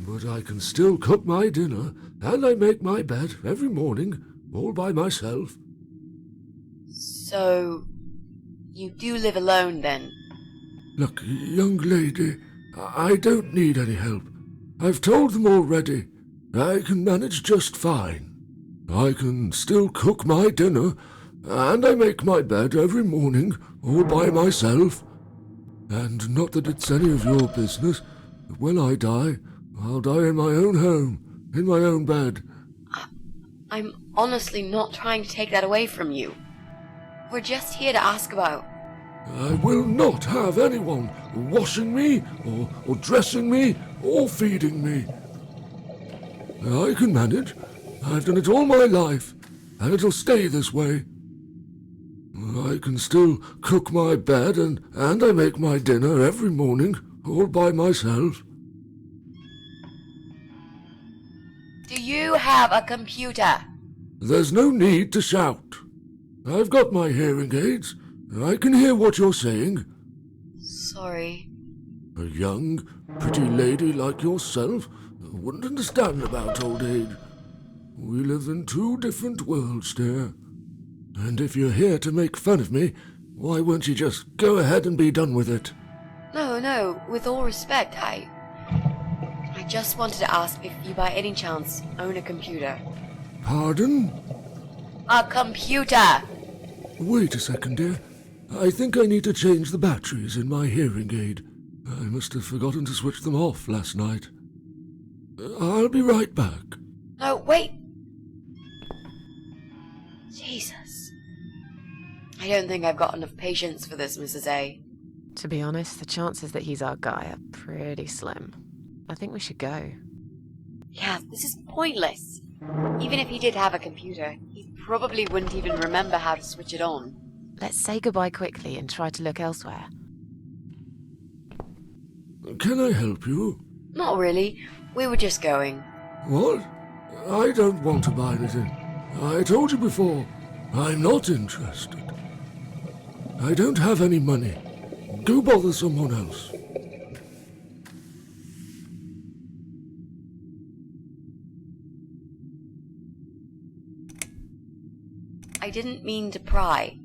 but I can still cook my dinner, and I make my bed every morning, all by myself. So... you do live alone, then? Look, young lady, I don't need any help. I've told them already. I can manage just fine. I can still cook my dinner, and I make my bed every morning, all by myself. And not that it's any of your business, but when I die, I'll die in my own home, in my own bed. I'm honestly not trying to take that away from you. We're just here to ask about... I will not have anyone washing me, or dressing me, or feeding me. I can manage. I've done it all my life, and it'll stay this way. I can still cook my bed, and I make my dinner every morning, all by myself. Do you have a computer? There's no need to shout. I've got my hearing aids. I can hear what you're saying. Sorry. A young, pretty lady like yourself wouldn't understand about old age. We live in two different worlds, dear. And if you're here to make fun of me, why won't you just go ahead and be done with it? No, with all respect, I just wanted to ask if you by any chance own a computer. Pardon? A computer! Wait a second, dear. I think I need to change the batteries in my hearing aid. I must have forgotten to switch them off last night. I'll be right back. No, wait! Jesus. I don't think I've got enough patience for this, Mrs. A. To be honest, the chances that he's our guy are pretty slim. I think we should go. Yeah, this is pointless. Even if he did have a computer, he probably wouldn't even remember how to switch it on. Let's say goodbye quickly and try to look elsewhere. Can I help you? Not really. We were just going. What? I don't want to buy anything. I told you before, I'm not interested. I don't have any money. Go bother someone else. I didn't mean to pry.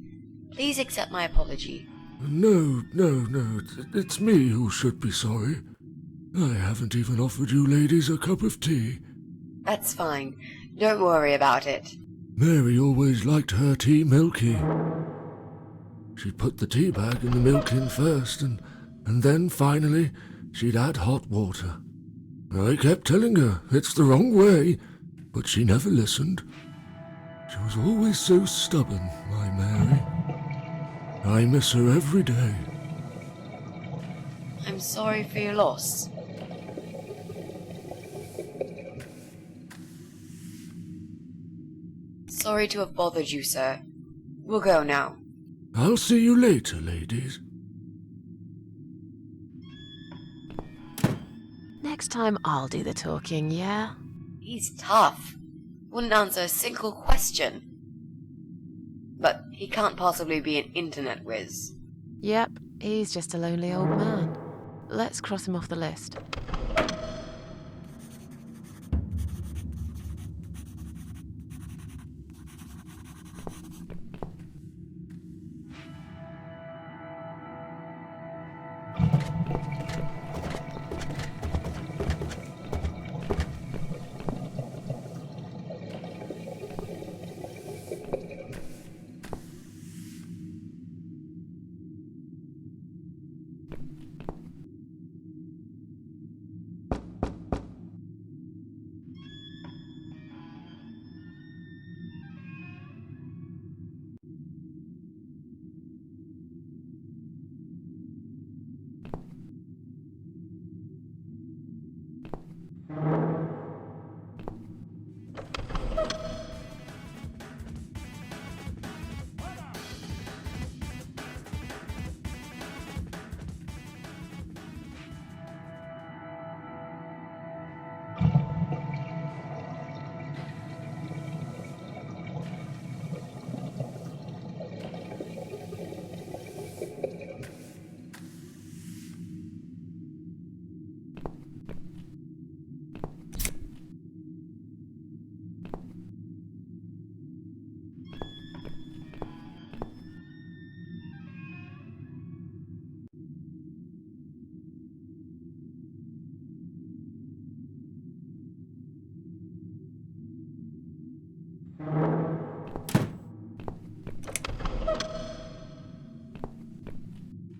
Please accept my apology. No. It's me who should be sorry. I haven't even offered you ladies a cup of tea. That's fine. Don't worry about it. Mary always liked her tea milky. She'd put the tea bag and the milk in first, and then finally she'd add hot water. I kept telling her it's the wrong way, but she never listened. She was always so stubborn, my Mary. I miss her every day. I'm sorry for your loss. Sorry to have bothered you, sir. We'll go now. I'll see you later, ladies. Next time I'll do the talking, yeah? He's tough. Wouldn't answer a single question. But he can't possibly be an internet whiz. Yep, he's just a lonely old man. Let's cross him off the list.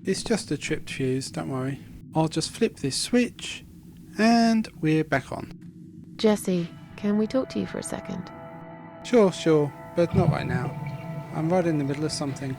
It's just a tripped fuse, don't worry. I'll just flip this switch, and we're back on. Jesse, can we talk to you for a second? Sure, but not right now. I'm right in the middle of something.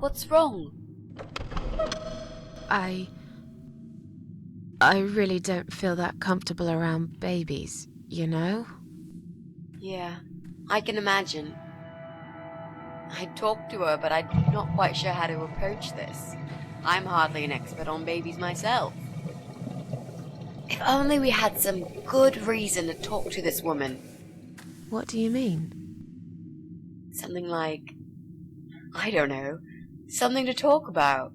What's wrong? I really don't feel that comfortable around babies, you know? Yeah, I can imagine. I talked to her, but I'm not quite sure how to approach this. I'm hardly an expert on babies myself. If only we had some good reason to talk to this woman. What do you mean? Something like, I don't know, something to talk about.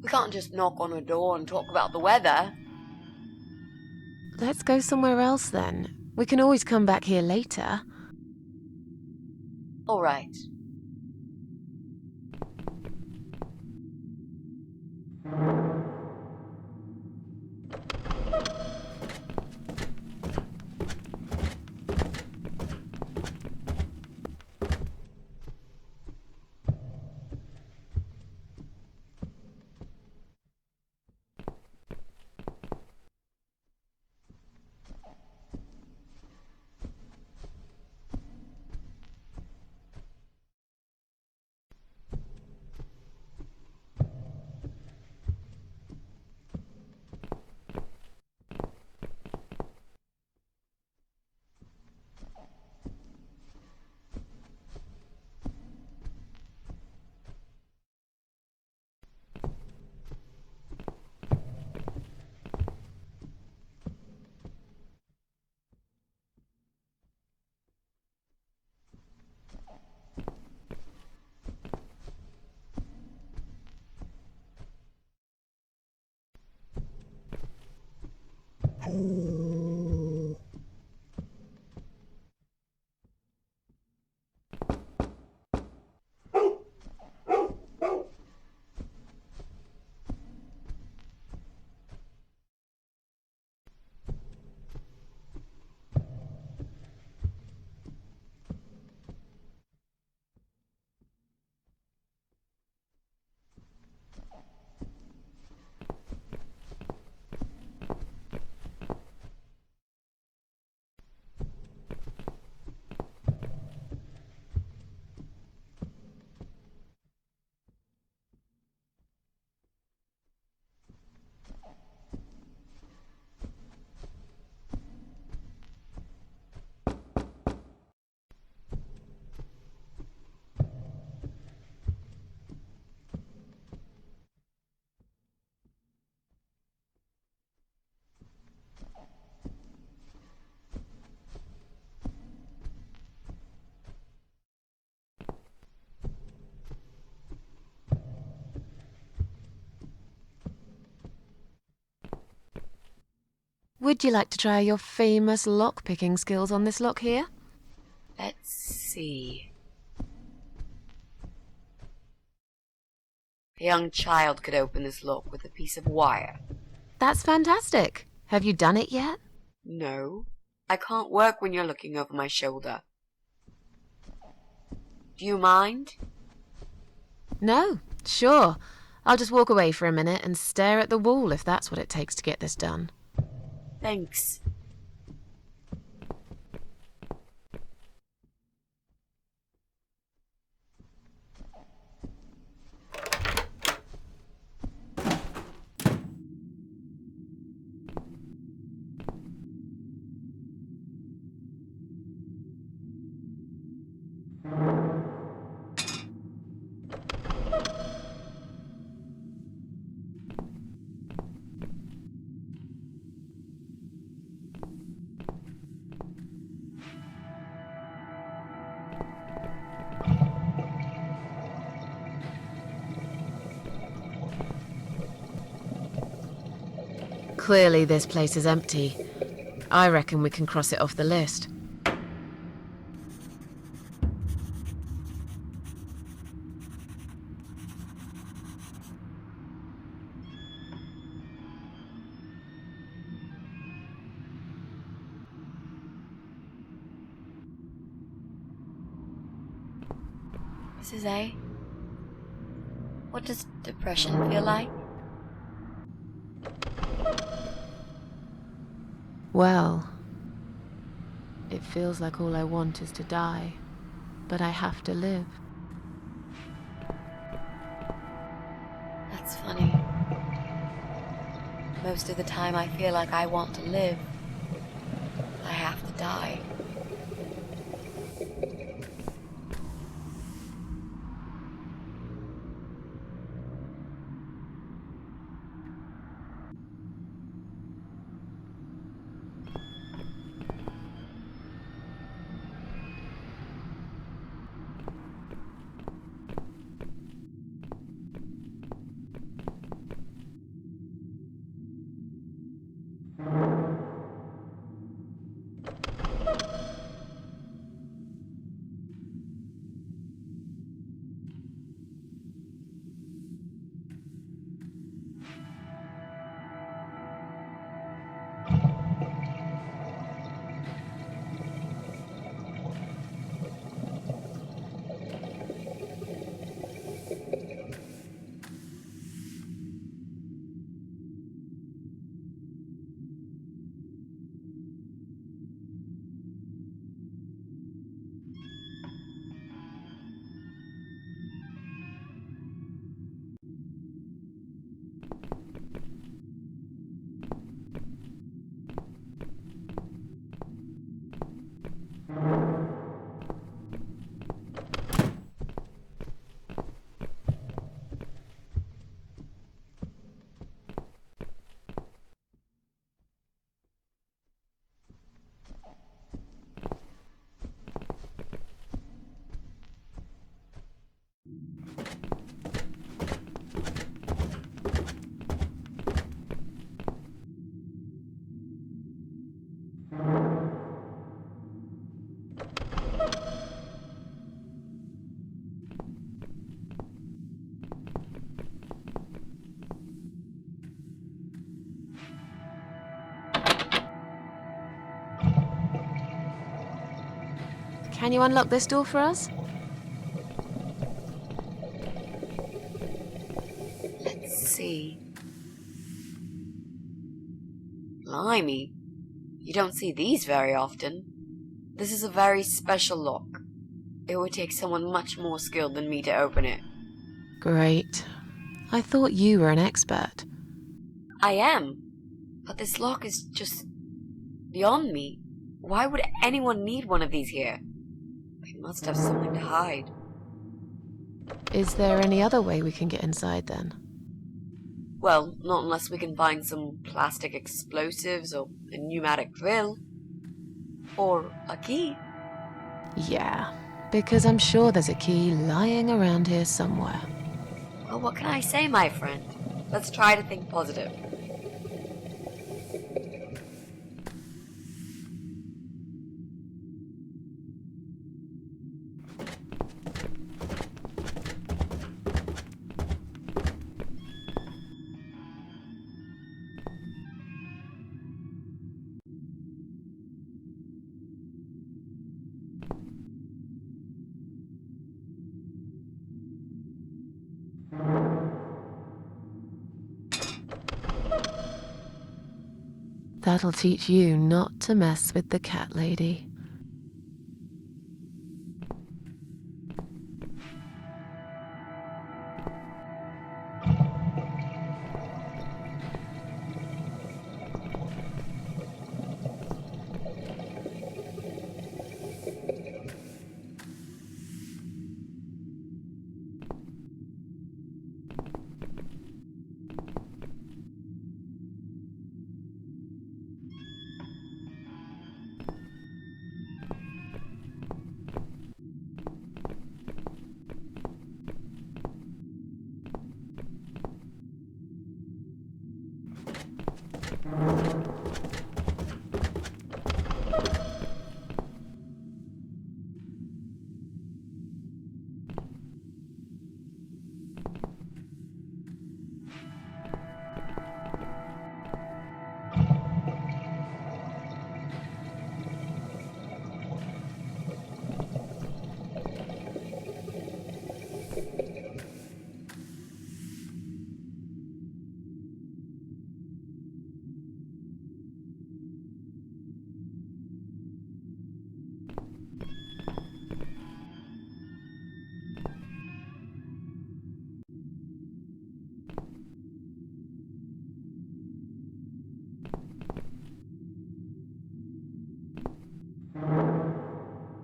We can't just knock on her door and talk about the weather. Let's go somewhere else then. We can always come back here later. All right. Would you like to try your famous lock-picking skills on this lock here? Let's see. A young child could open this lock with a piece of wire. That's fantastic. Have you done it yet? No, I can't work when you're looking over my shoulder. Do you mind? No, sure. I'll just walk away for a minute and stare at the wall if that's what it takes to get this done. Thanks. Clearly this place is empty. I reckon we can cross it off the list. Mrs. A, what does depression feel like? Well, it feels like all I want is to die, but I have to live. That's funny. Most of the time I feel like I want to live. I have to die. Can you unlock this door for us? Let's see. Blimey. You don't see these very often. This is a very special lock. It would take someone much more skilled than me to open it. Great. I thought you were an expert. I am. But this lock is just beyond me. Why would anyone need one of these here? They must have something to hide. Is there any other way we can get inside then? Well, not unless we can find some plastic explosives or a pneumatic drill. Or a key. Yeah, because I'm sure there's a key lying around here somewhere. Well, what can I say, my friend? Let's try to think positive. That'll teach you not to mess with the cat lady.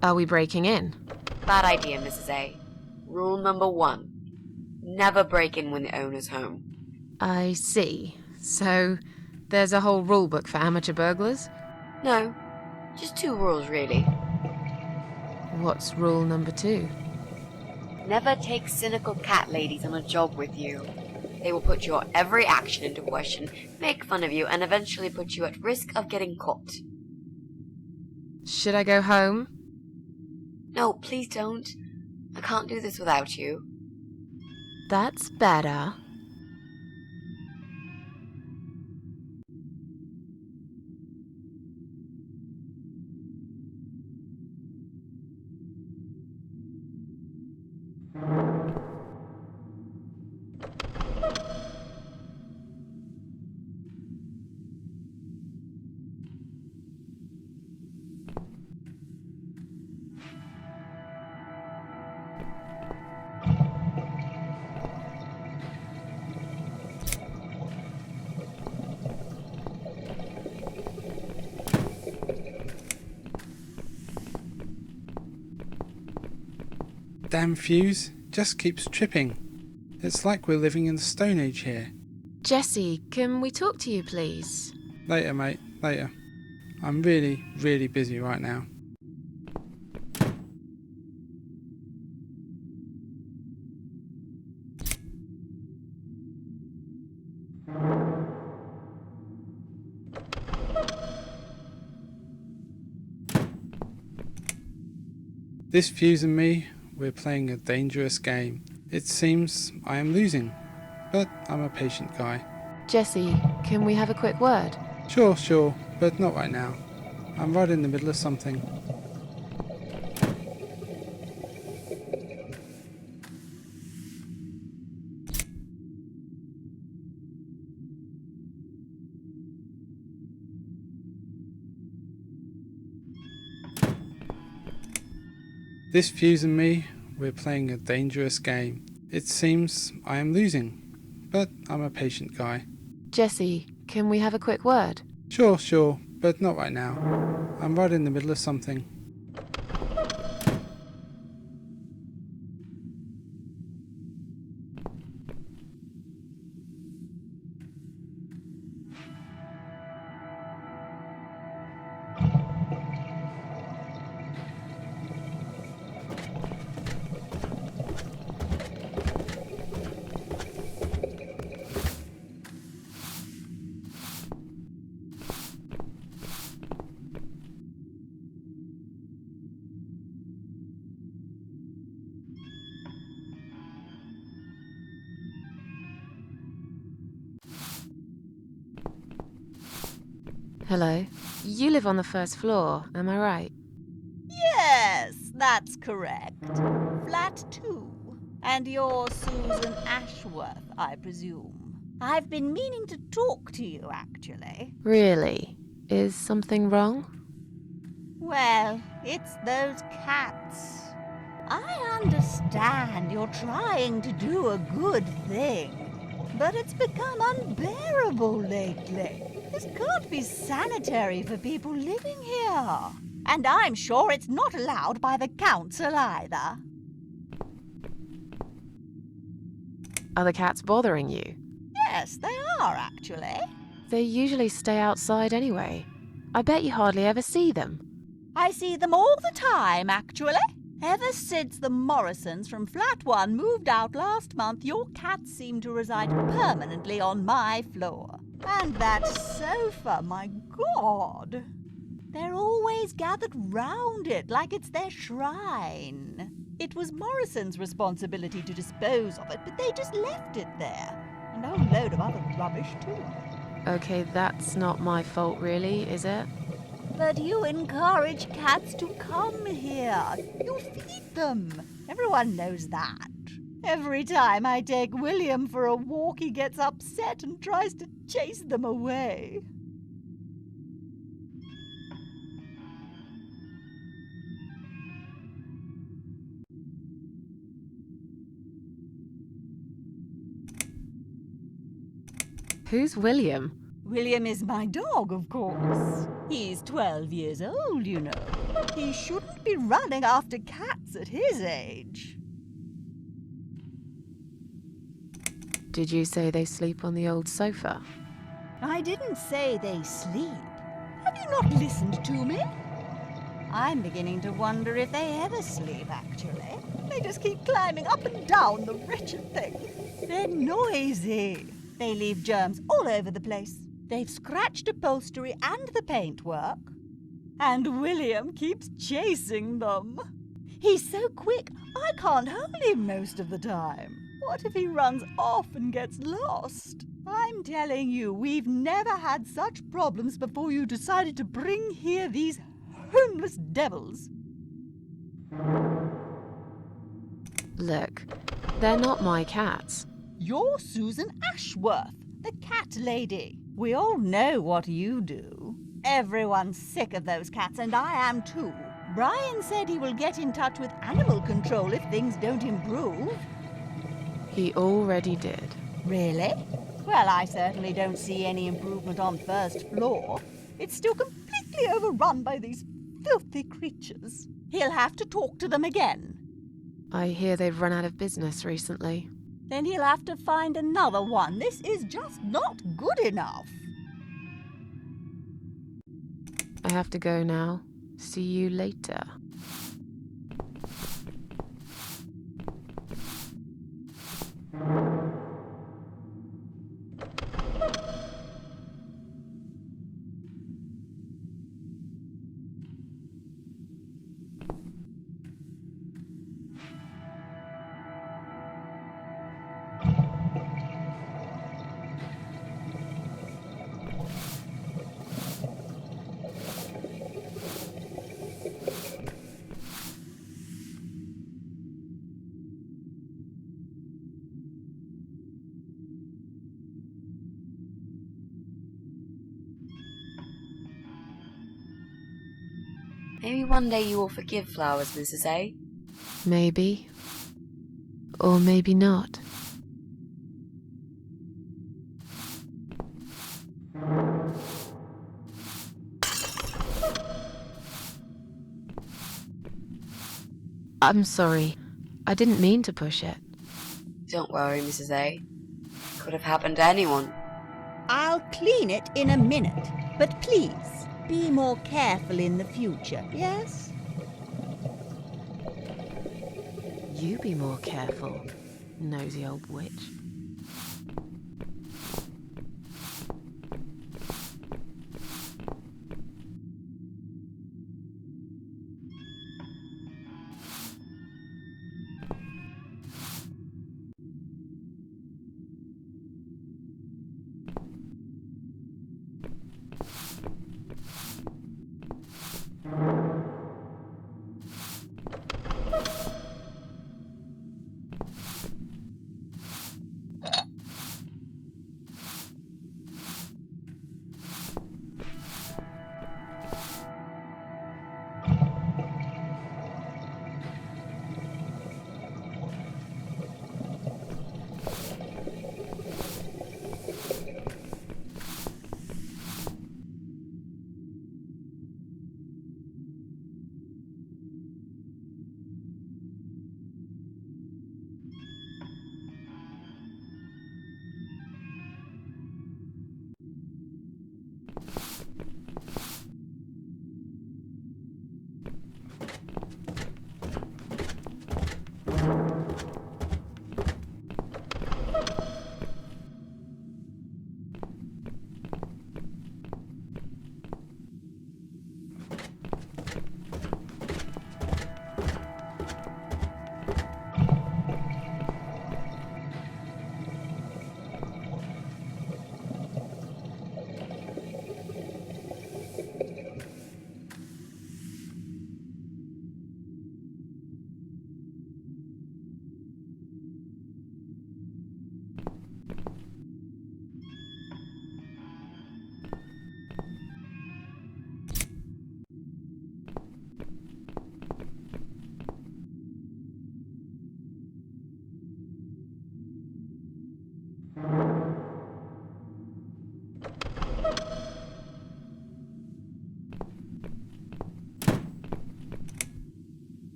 Are we breaking in? Bad idea, Mrs. A. Rule number 1. Never break in when the owner's home. I see. So, there's a whole rule book for amateur burglars? No, just 2 rules really. What's rule number 2? Never take cynical cat ladies on a job with you. They will put your every action into question, make fun of you, and eventually put you at risk of getting caught. Should I go home? No, please don't. I can't do this without you. That's better. Damn fuse just keeps tripping. It's like we're living in the Stone Age here. Jesse, can we talk to you, please? Later, mate, later. I'm really, really busy right now. This fuse and me, we're playing a dangerous game. It seems I am losing, but I'm a patient guy. Jesse, can we have a quick word? Sure, but not right now. I'm right in the middle of something. This fuse and me, we're playing a dangerous game. It seems I am losing, but I'm a patient guy. Jesse, can we have a quick word? Sure, but not right now. I'm right in the middle of something. Hello. You live on the first floor, am I right? Yes, that's correct. Flat 2. And you're Susan Ashworth, I presume. I've been meaning to talk to you, actually. Really? Is something wrong? Well, it's those cats. I understand you're trying to do a good thing, but it's become unbearable lately. This can't be sanitary for people living here. And I'm sure it's not allowed by the council either. Are the cats bothering you? Yes, they are actually. They usually stay outside anyway. I bet you hardly ever see them. I see them all the time, actually. Ever since the Morrisons from Flat 1 moved out last month, your cats seem to reside permanently on my floor. And that sofa, my God! They're always gathered round it like it's their shrine. It was Morrison's responsibility to dispose of it, but they just left it there. And a whole load of other rubbish, too. Okay, that's not my fault really, is it? But you encourage cats to come here. You feed them. Everyone knows that. Every time I take William for a walk, he gets upset and tries to chase them away. Who's William? William is my dog, of course. He's 12 years old, you know. He shouldn't be running after cats at his age. Did you say they sleep on the old sofa? I didn't say they sleep. Have you not listened to me? I'm beginning to wonder if they ever sleep, actually. They just keep climbing up and down the wretched thing. They're noisy. They leave germs all over the place. They've scratched upholstery and the paintwork. And William keeps chasing them. He's so quick, I can't hold him most of the time. What if he runs off and gets lost? I'm telling you, we've never had such problems before you decided to bring here these homeless devils. Look, they're not my cats. You're Susan Ashworth, the cat lady. We all know what you do. Everyone's sick of those cats, and I am too. Brian said he will get in touch with animal control if things don't improve. He already did. Really? Well, I certainly don't see any improvement on first floor. It's still completely overrun by these filthy creatures. He'll have to talk to them again. I hear they've run out of business recently. Then he'll have to find another one. This is just not good enough. I have to go now. See you later. Maybe one day you will forgive flowers, Mrs. A. Maybe. Or maybe not. I'm sorry. I didn't mean to push it. Don't worry, Mrs. A. Could have happened to anyone. I'll clean it in a minute, but please, be more careful in the future, yes? You be more careful, nosy old witch.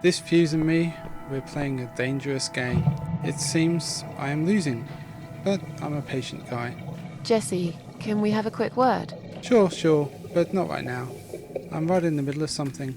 This fuse and me, we're playing a dangerous game. It seems I am losing, but I'm a patient guy. Jesse, can we have a quick word? Sure, but not right now. I'm right in the middle of something.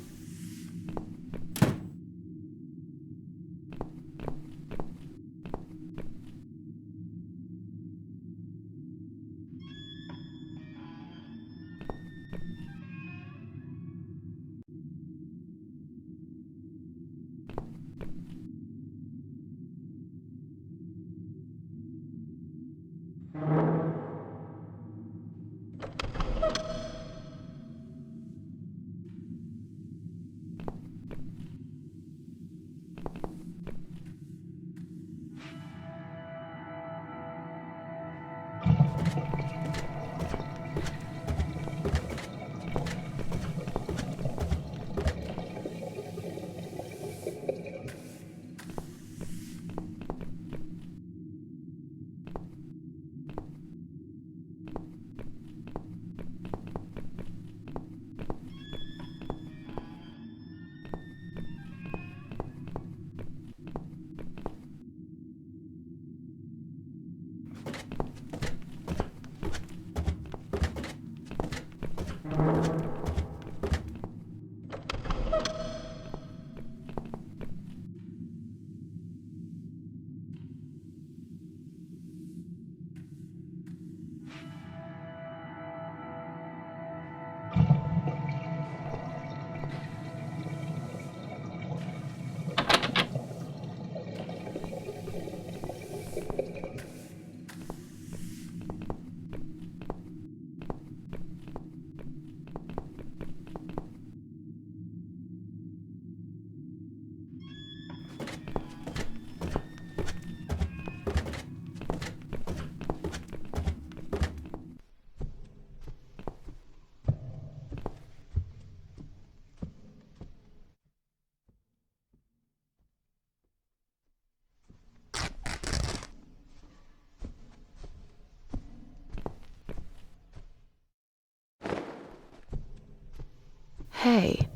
Hey,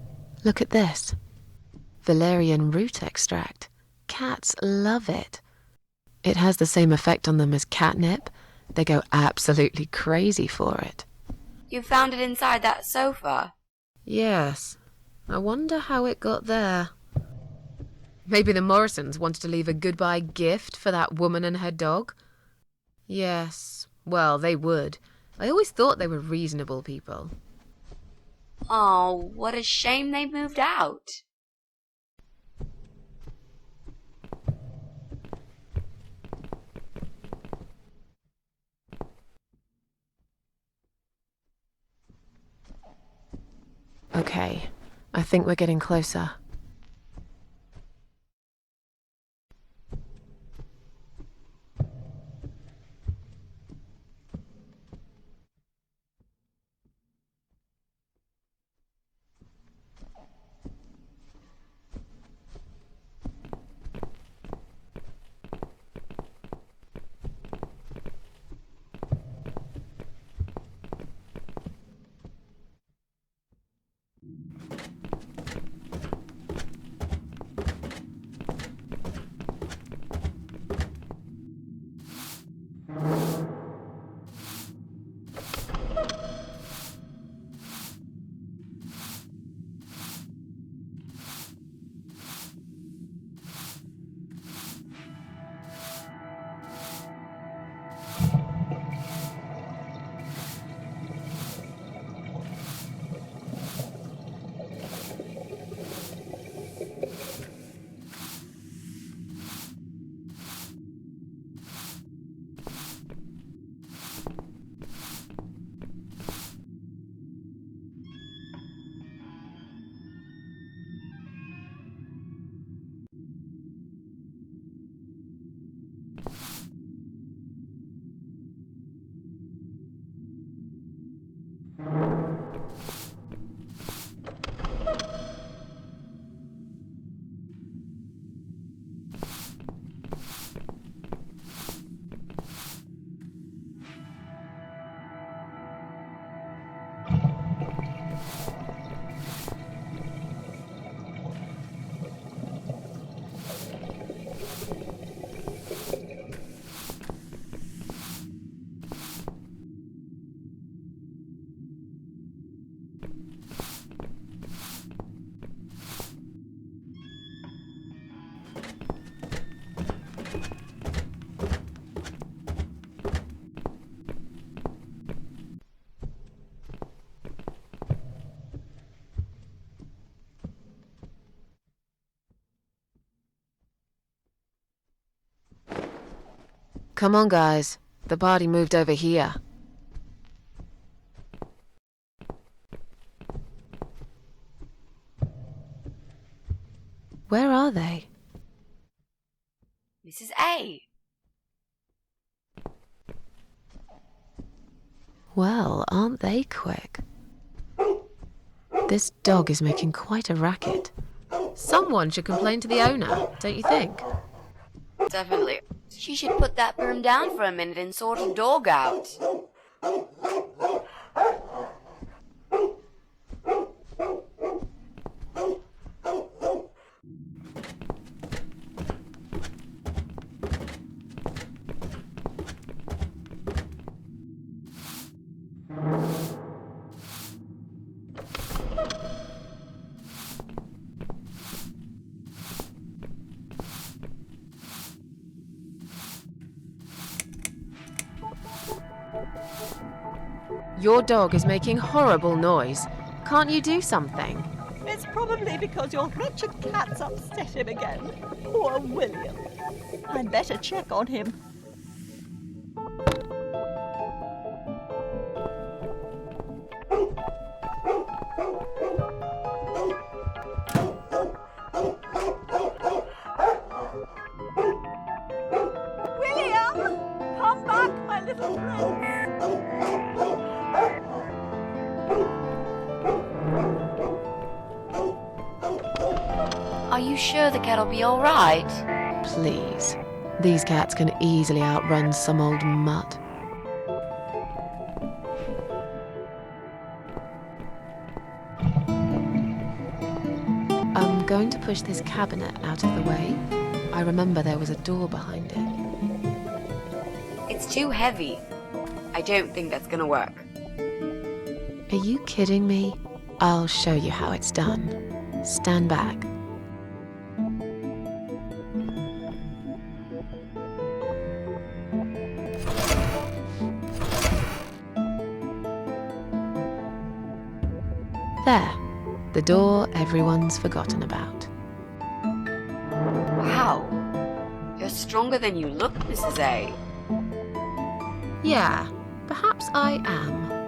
look at this. Valerian root extract. Cats love it. It has the same effect on them as catnip. They go absolutely crazy for it. You found it inside that sofa? Yes. I wonder how it got there. Maybe the Morrisons wanted to leave a goodbye gift for that woman and her dog? Yes. Well, they would. I always thought they were reasonable people. Oh, what a shame they moved out. Okay, I think we're getting closer. Come on, guys. The party moved over here. Where are they? Mrs. A. Well, aren't they quick? This dog is making quite a racket. Someone should complain to the owner, don't you think? Definitely. She should put that broom down for a minute and sort a dog out. Your dog is making horrible noise. Can't you do something? It's probably because your wretched cat's upset him again. Poor William. I'd better check on him. William! Come back, my little prince! Are you sure the cat'll be all right? Please. These cats can easily outrun some old mutt. I'm going to push this cabinet out of the way. I remember there was a door behind it. It's too heavy. I don't think that's gonna work. Are you kidding me? I'll show you how it's done. Stand back. There. The door everyone's forgotten about. Wow. You're stronger than you look, Mrs. A. Yeah, perhaps I am.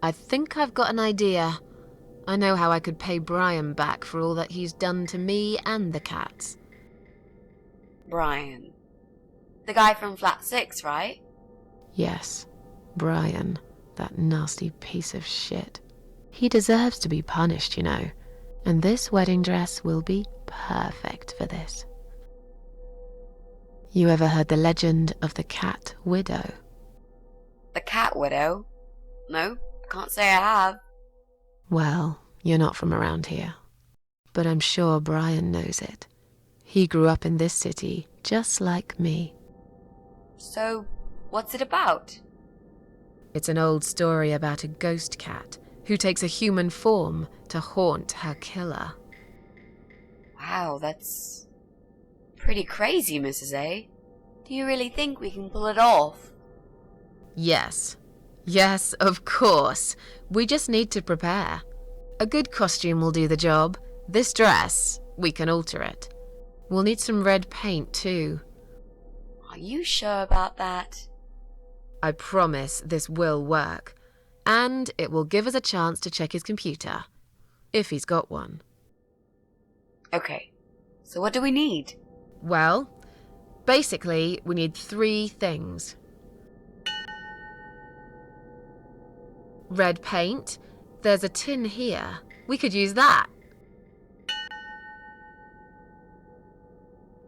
I think I've got an idea. I know how I could pay Brian back for all that he's done to me and the cats. Brian. The guy from Flat 6, right? Yes, Brian, that nasty piece of shit. He deserves to be punished, you know, and this wedding dress will be perfect for this. You ever heard the legend of the cat widow? The cat widow? No, can't say I have. Well, you're not from around here. but I'm sure Brian knows it. He grew up in this city, just like me. So, what's it about? It's an old story about a ghost cat who takes a human form to haunt her killer. Wow, that's pretty crazy, Mrs. A. Do you really think we can pull it off? Yes. Yes, of course. We just need to prepare. A good costume will do the job. This dress, we can alter it. We'll need some red paint too. Are you sure about that? I promise this will work. And it will give us a chance to check his computer. If he's got one. Okay, so what do we need? Well, basically, we need 3 things. Red paint. There's a tin here. We could use that.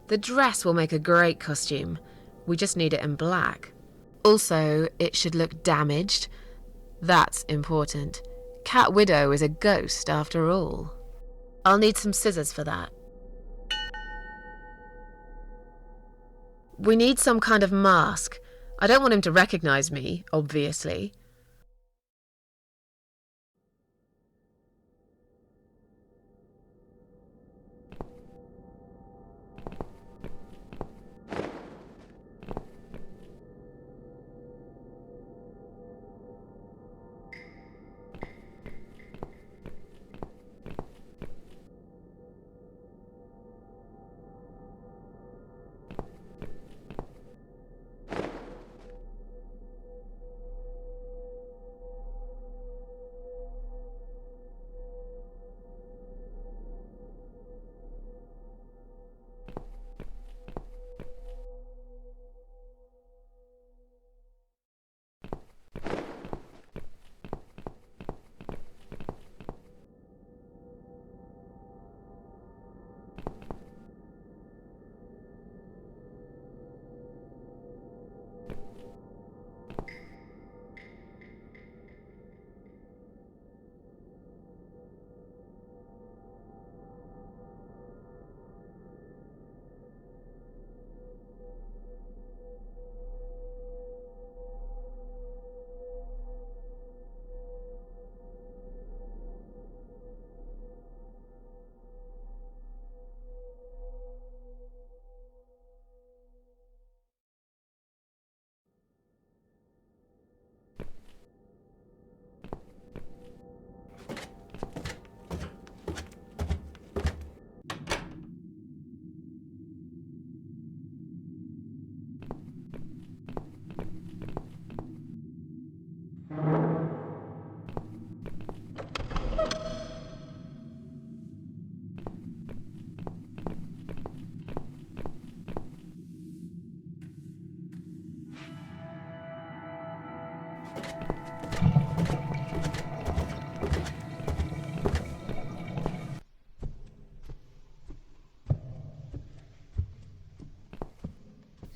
The dress will make a great costume. We just need it in black. Also, it should look damaged. That's important. Cat Widow is a ghost after all. I'll need some scissors for that. We need some kind of mask. I don't want him to recognize me, obviously.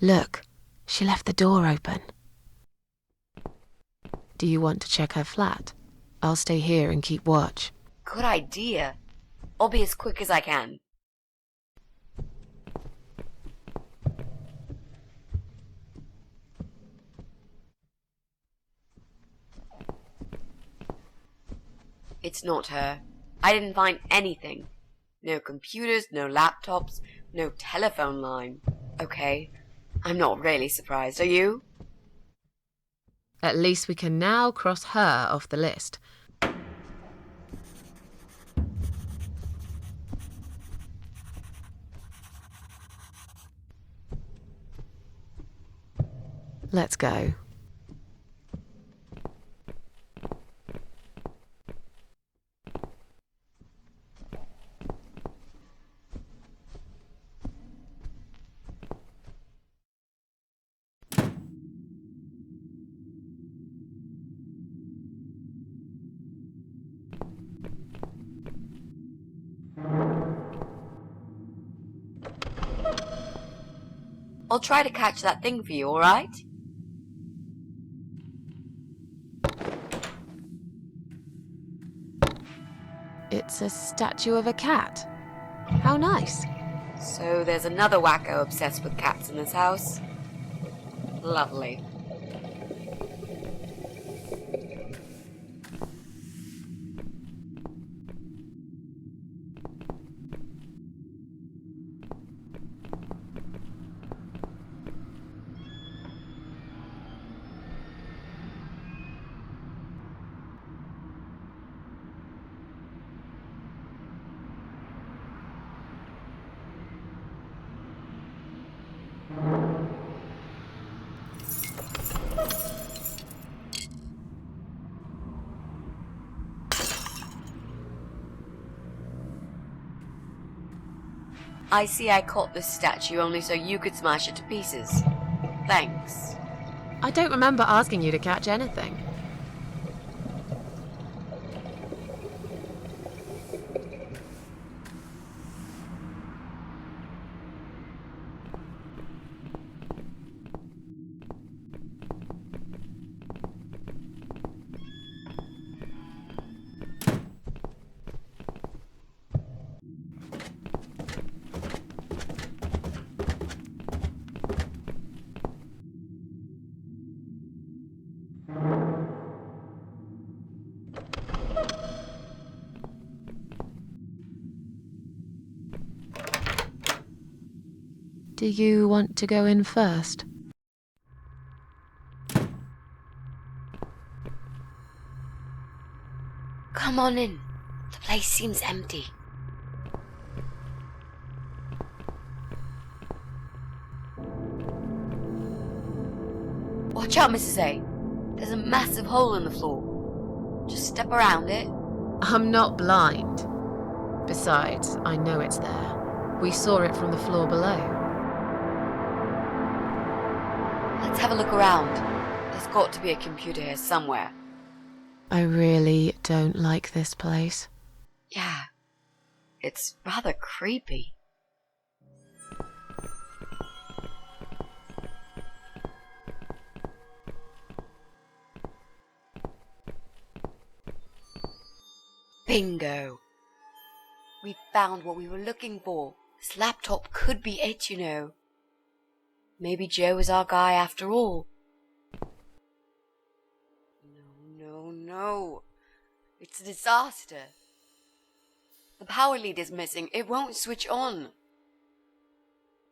Look, she left the door open. Do you want to check her flat? I'll stay here and keep watch. Good idea. I'll be as quick as I can. It's not her. I didn't find anything. No computers, no laptops, no telephone line. Okay, I'm not really surprised, are you? At least we can now cross her off the list. Let's go. I'll try to catch that thing for you, alright? It's a statue of a cat. How nice. So there's another wacko obsessed with cats in this house. Lovely. I see I caught this statue only so you could smash it to pieces. Thanks. I don't remember asking you to catch anything. Do you want to go in first? Come on in. The place seems empty. Watch out, Mrs. A. There's a massive hole in the floor. Just step around it. I'm not blind. Besides, I know it's there. We saw it from the floor below. Let's have a look around. There's got to be a computer here somewhere. I really don't like this place. Yeah. It's rather creepy. Bingo. We found what we were looking for. This laptop could be it, you know. Maybe Joe is our guy after all. No. It's a disaster. The power lead is missing. It won't switch on.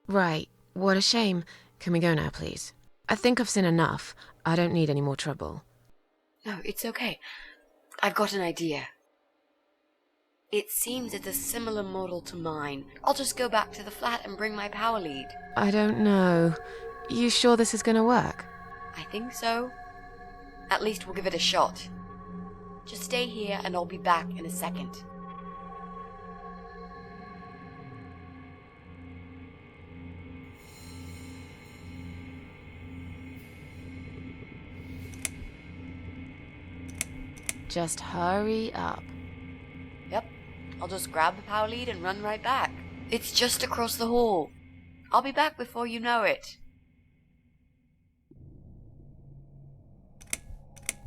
Right, what a shame. Can we go now, please? I think I've seen enough. I don't need any more trouble. No, it's okay. I've got an idea. It seems it's a similar model to mine. I'll just go back to the flat and bring my power lead. I don't know. You sure this is gonna work? I think so. At least we'll give it a shot. Just stay here and I'll be back in a second. Just hurry up. Yep, I'll just grab the power lead and run right back. It's just across the hall. I'll be back before you know it.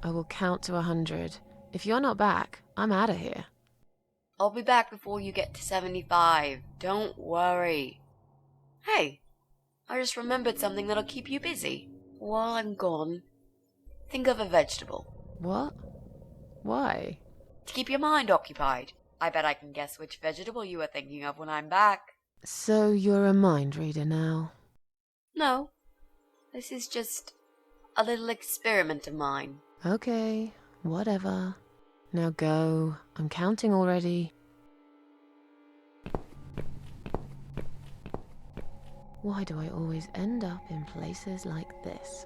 I will count to 100. If you're not back, I'm out of here. I'll be back before you get to 75. Don't worry. Hey, I just remembered something that'll keep you busy. While I'm gone, think of a vegetable. What? Why? To keep your mind occupied. I bet I can guess which vegetable you were thinking of when I'm back. So you're a mind reader now? No, this is just a little experiment of mine. Okay, whatever. Now go. I'm counting already. Why do I always end up in places like this?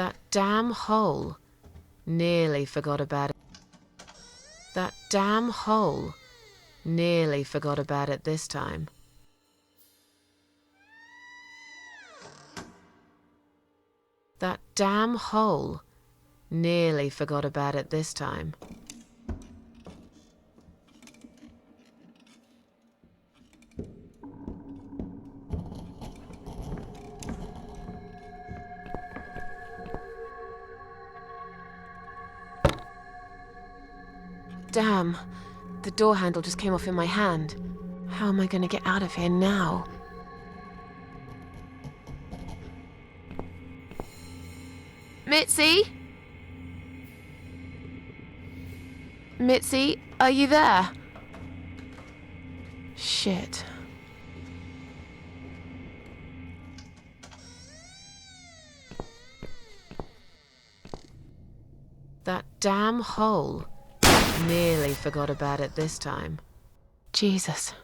That damn hole. Nearly forgot about it. That damn hole. Nearly forgot about it this time. That damn hole. Nearly forgot about it this time. Damn, the door handle just came off in my hand. How am I going to get out of here now? Mitzi? Mitzi, are you there? Shit. That damn hole. Nearly forgot about it this time. Jesus.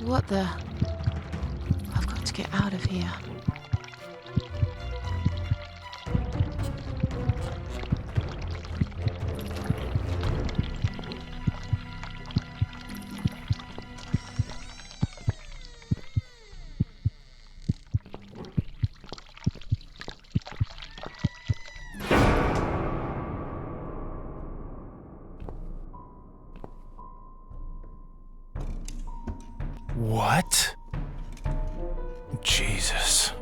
What the? I've got to get out of here. What? Jesus.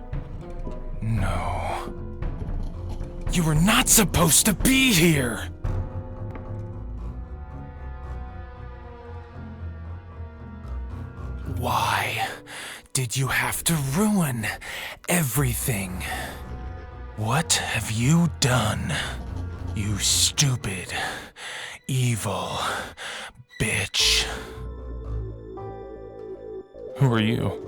No. You were not supposed to be here! Why did you have to ruin everything? What have you done? You stupid, evil bitch. Who are you?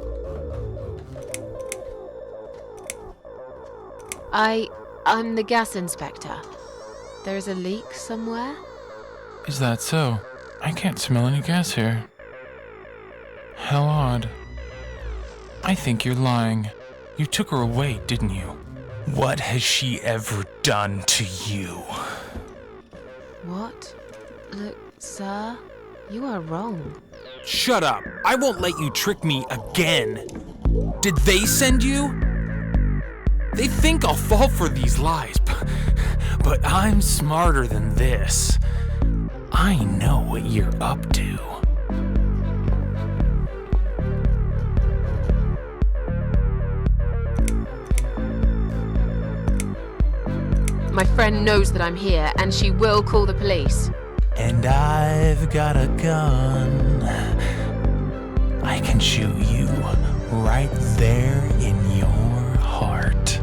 I'm the gas inspector. There's a leak somewhere? Is that so? I can't smell any gas here. How odd. I think you're lying. You took her away, didn't you? What has she ever done to you? What? Look, sir, you are wrong. Shut up! I won't let you trick me again! Did they send you? They think I'll fall for these lies, but I'm smarter than this. I know what you're up to. My friend knows that I'm here, and she will call the police. And I've got a gun. I can shoot you right there in your heart.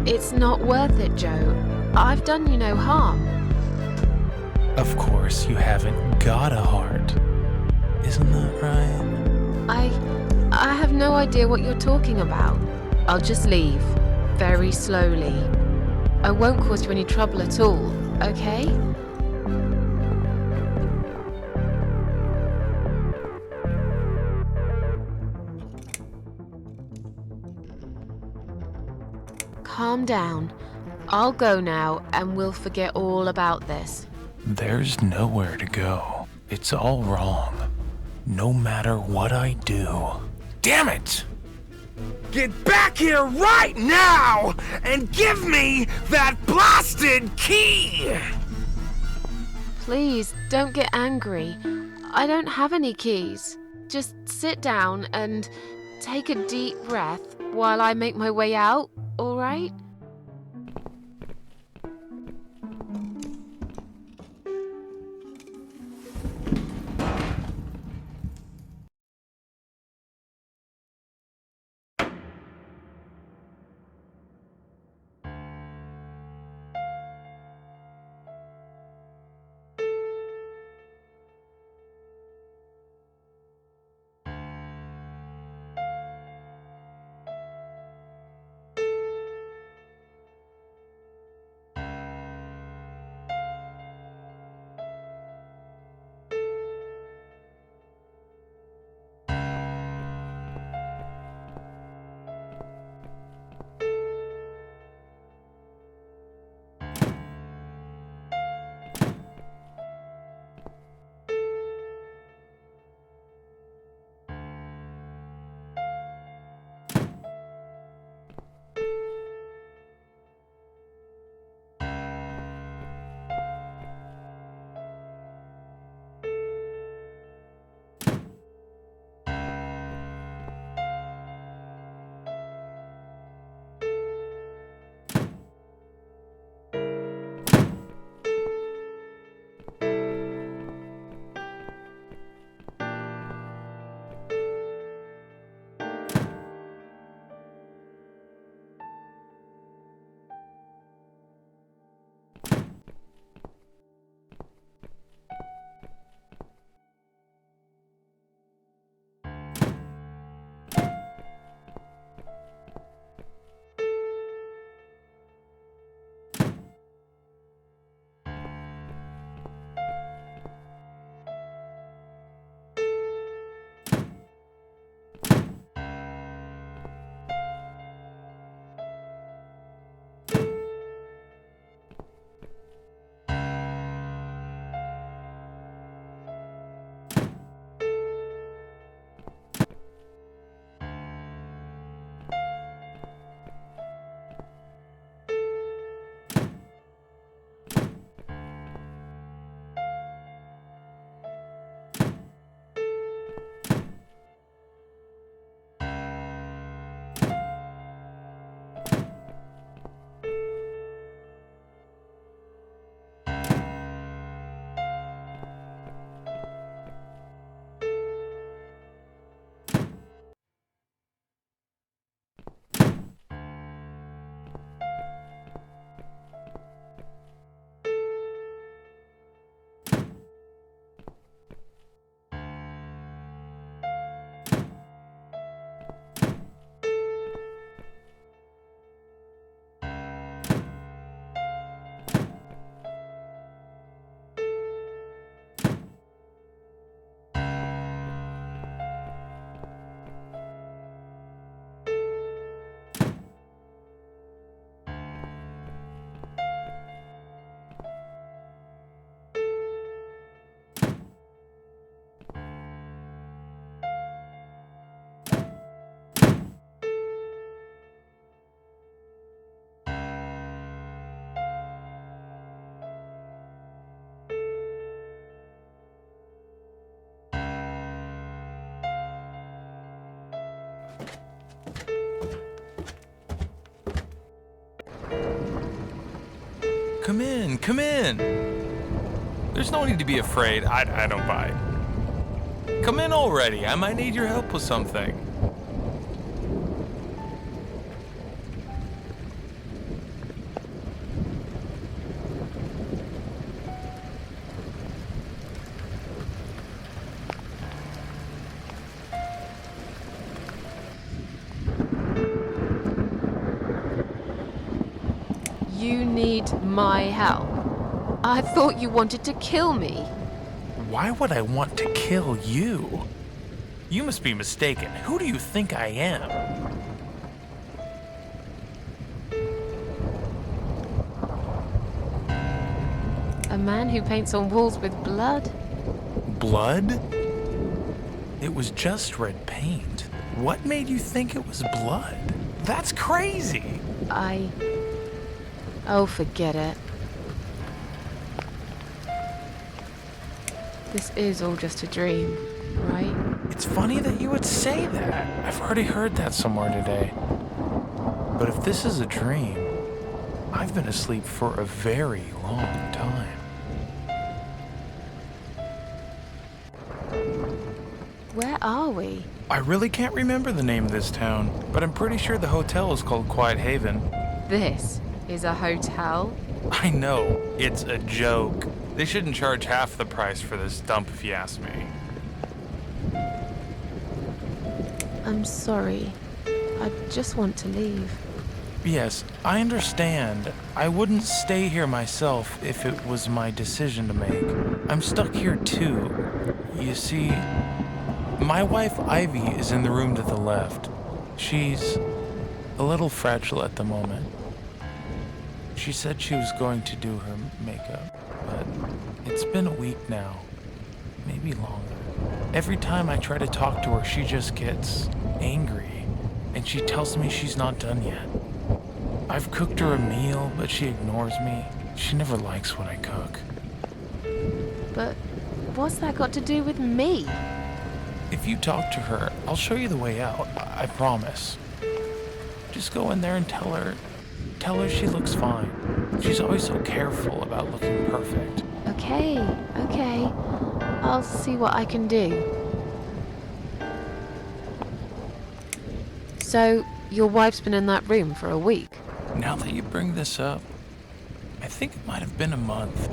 It's not worth it, Joe. I've done you no harm. Of course, you haven't got a heart. Isn't that right? I have no idea what you're talking about. I'll just leave. Very slowly. I won't cause you any trouble at all, okay? calm down. I'll go now, and we'll forget all about this. There's nowhere to go. It's all wrong. No matter what I do. Damn it! Get back here right now and give me that blasted key! Please, don't get angry. I don't have any keys. Just sit down and take a deep breath while I make my way out, all right? Come in, come in. There's no need to be afraid. I don't bite. Come in already. I might need your help with something. You need my help. I thought you wanted to kill me. Why would I want to kill you? You must be mistaken. Who do you think I am? man who paints on walls with blood? Blood? It was just red paint. What made you think it was blood? That's crazy. Oh, forget it. This is all just a dream, right? It's funny that you would say that. I've already heard that somewhere today. But if this is a dream, I've been asleep for a very long time. Where are we? I really can't remember the name of this town, but I'm pretty sure the hotel is called Quiet Haven. This is a hotel? I know, it's a joke. They shouldn't charge half the price for this dump if you ask me. I'm sorry. I just want to leave. Yes, I understand. I wouldn't stay here myself if it was my decision to make. I'm stuck here too. You see, my wife Ivy is in the room to the left. She's a little fragile at the moment. She said she was going to do her makeup, but it's been a week now, maybe longer. Every time I try to talk to her, she just gets angry, and she tells me she's not done yet. I've cooked her a meal, but she ignores me. She never likes when I cook. But what's that got to do with me? If you talk to her, I'll show you the way out, I promise. Just go in there and tell her she looks fine. She's always so careful about looking perfect. Okay. I'll see what I can do. So, your wife's been in that room for a week? Now that you bring this up, I think it might have been a month.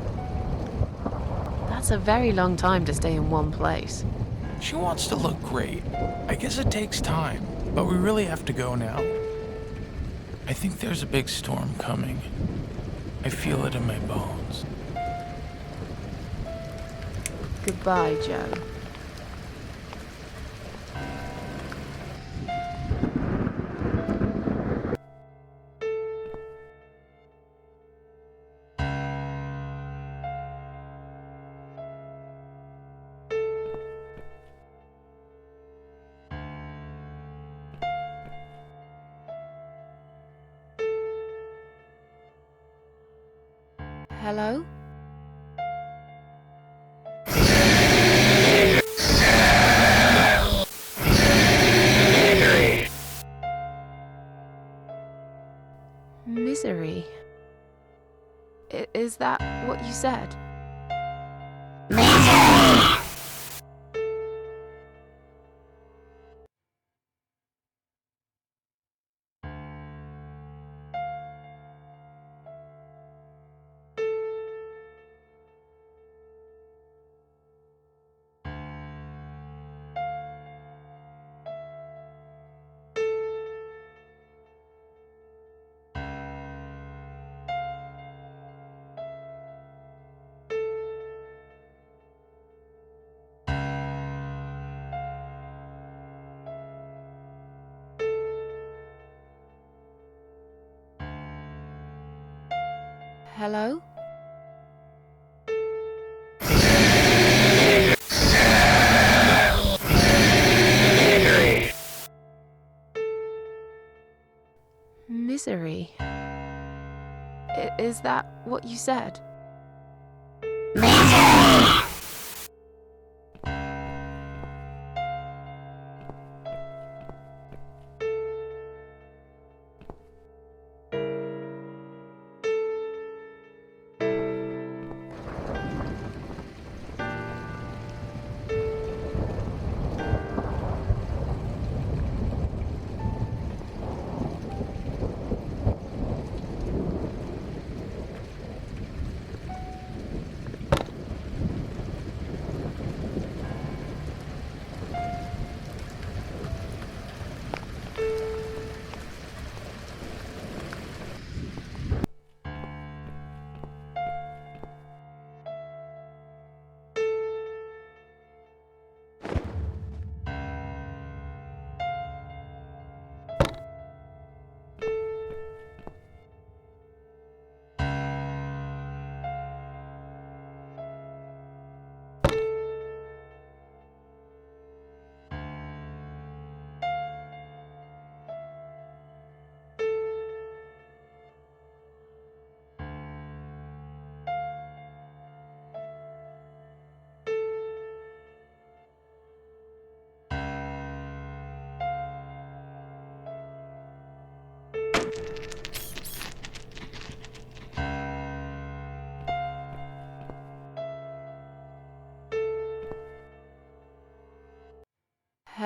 That's a very long time to stay in one place. She wants to look great. I guess it takes time, but we really have to go now. I think there's a big storm coming. I feel it in my bones. Goodbye, Joe. Hello? Misery. Is that what you said? Hello? Misery. Is that what you said?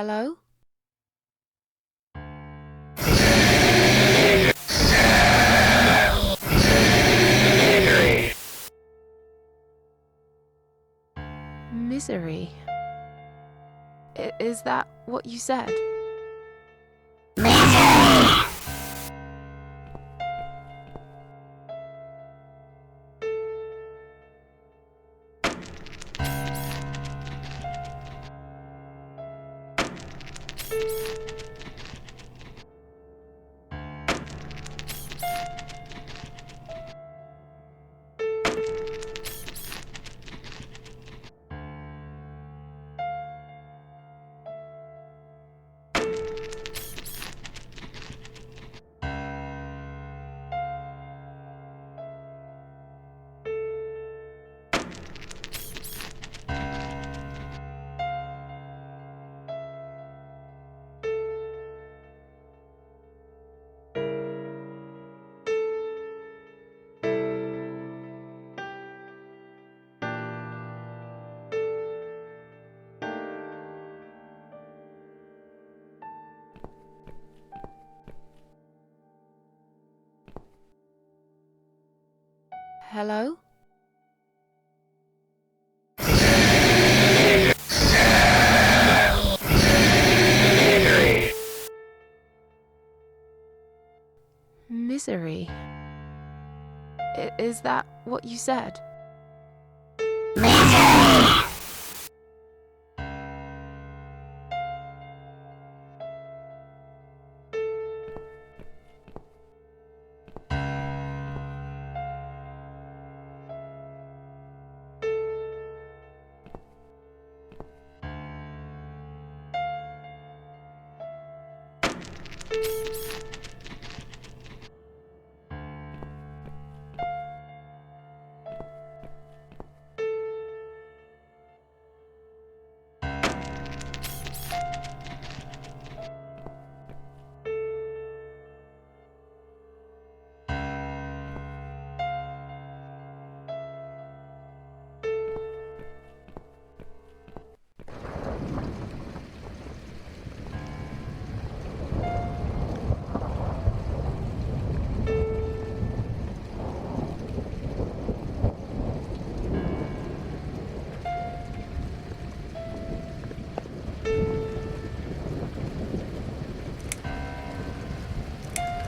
Hello? Misery. Is that what you said? Hello? Misery. Is that what you said?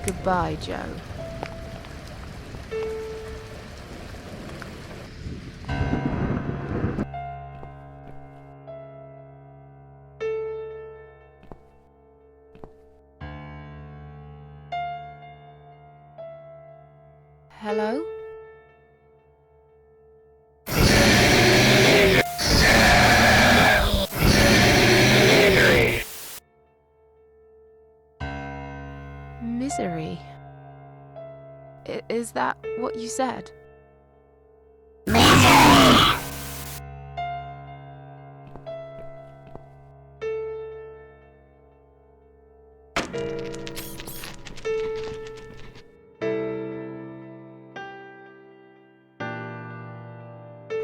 Goodbye, Joe. Hello? Misery. Is that what you said?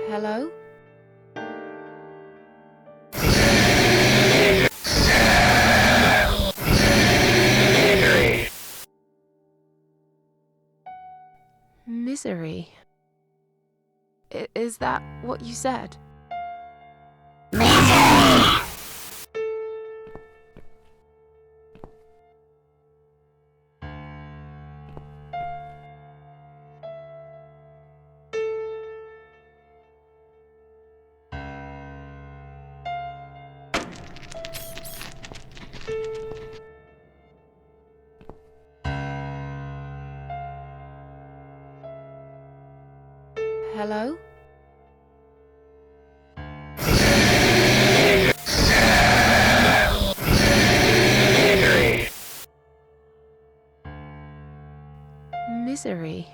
Hello? Misery. Is that what you said? Hello? Misery.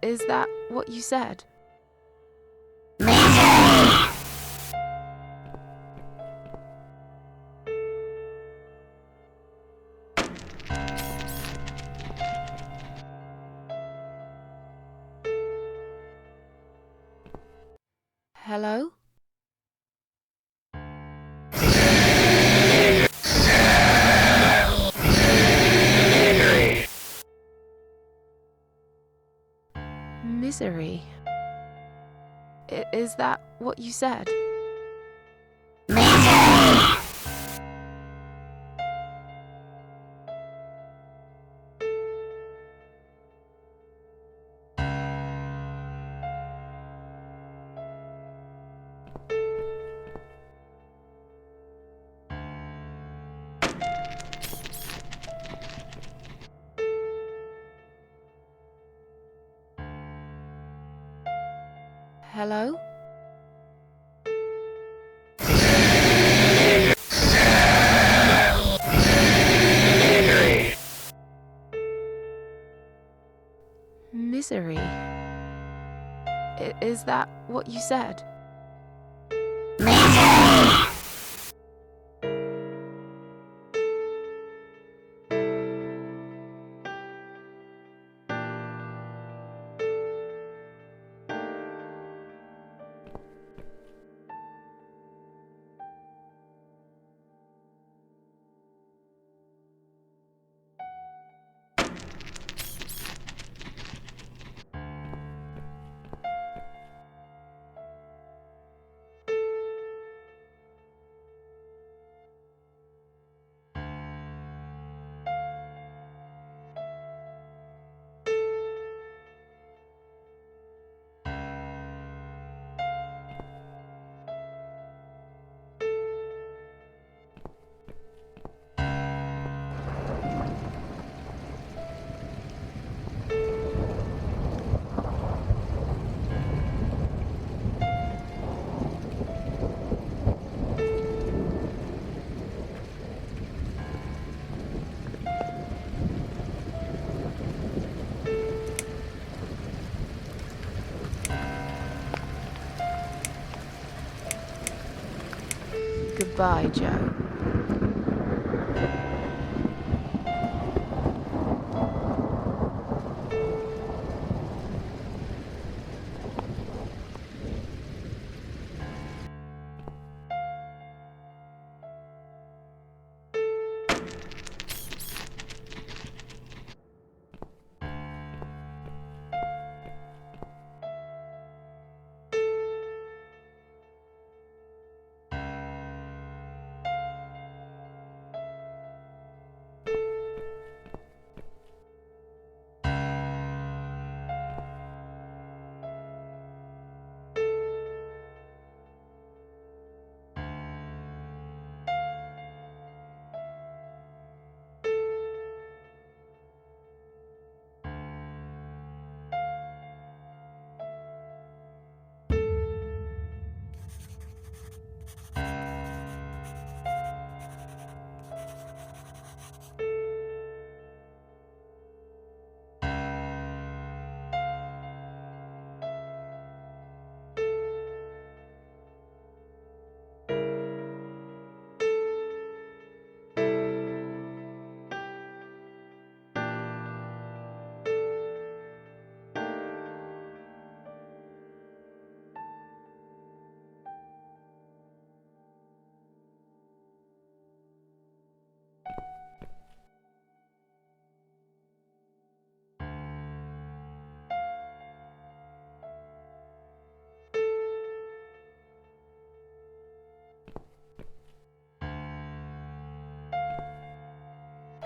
Is that what you said? Hello? Misery. Is that what you said? Hello? Misery. Is that what you said? Goodbye, Joe.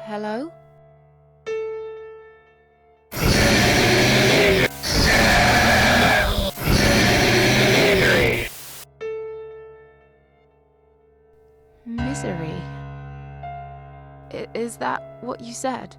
Hello? Misery. Is that what you said?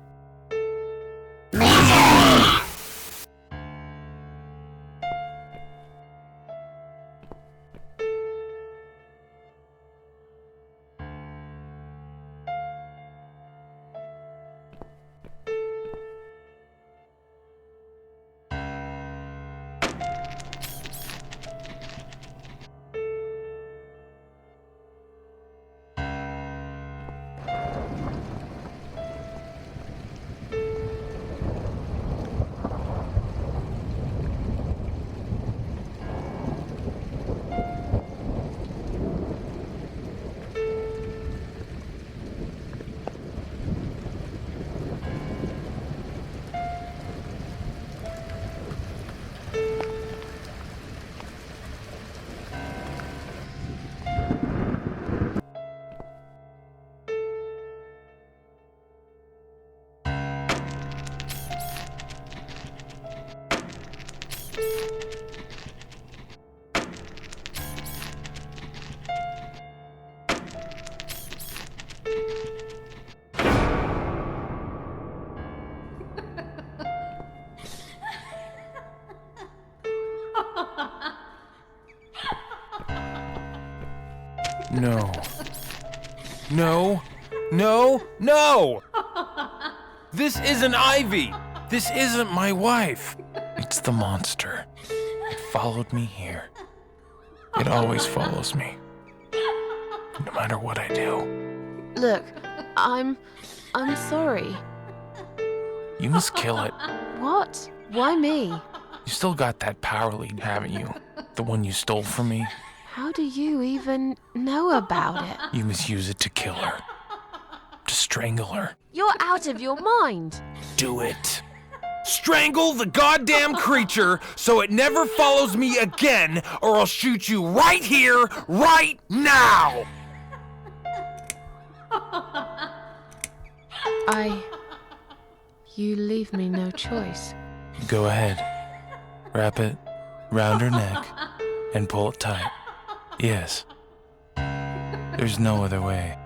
No. No. No. No! This isn't Ivy! This isn't my wife! It's the monster. It followed me here. It always follows me. No matter what I do. Look, I'm sorry. You must kill it. What? Why me? You still got that power lead, haven't you? The one you stole from me? How do you even know about it? You must use it to kill her. To strangle her. You're out of your mind. Do it. Strangle the goddamn creature so it never follows me again, or I'll shoot you right here, right now! You leave me no choice. Go ahead. Wrap it round her neck and pull it tight. Yes. There's no other way.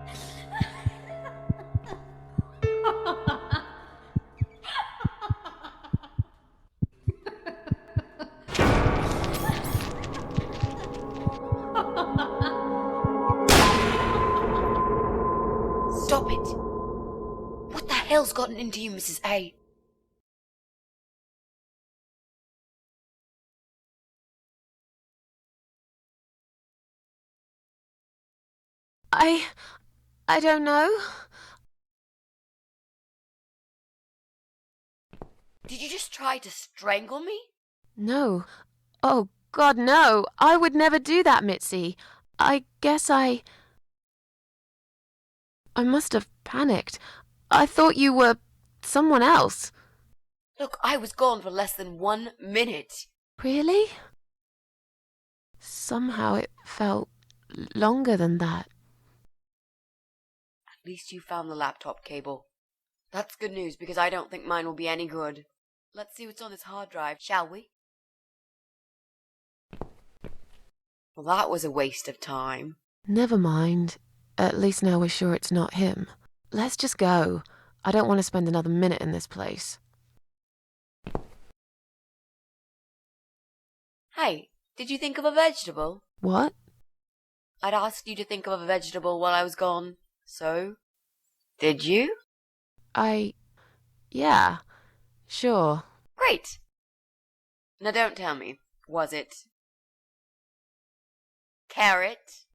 Stop it! What the hell's gotten into you, Mrs. A? I don't know. Did you just try to strangle me? No. Oh, God, no. I would never do that, Mitzi. I guess I must have panicked. I thought you were someone else. Look, I was gone for less than 1 minute. Really? Somehow it felt longer than that. At least you found the laptop cable. That's good news because I don't think mine will be any good. Let's see what's on this hard drive, shall we? Well, that was a waste of time. Never mind. At least now we're sure it's not him. Let's just go. I don't want to spend another minute in this place. Hey, did you think of a vegetable? What? I'd asked you to think of a vegetable while I was gone. So? Did you? Yeah, sure. Great. Now don't tell me. Was it carrot?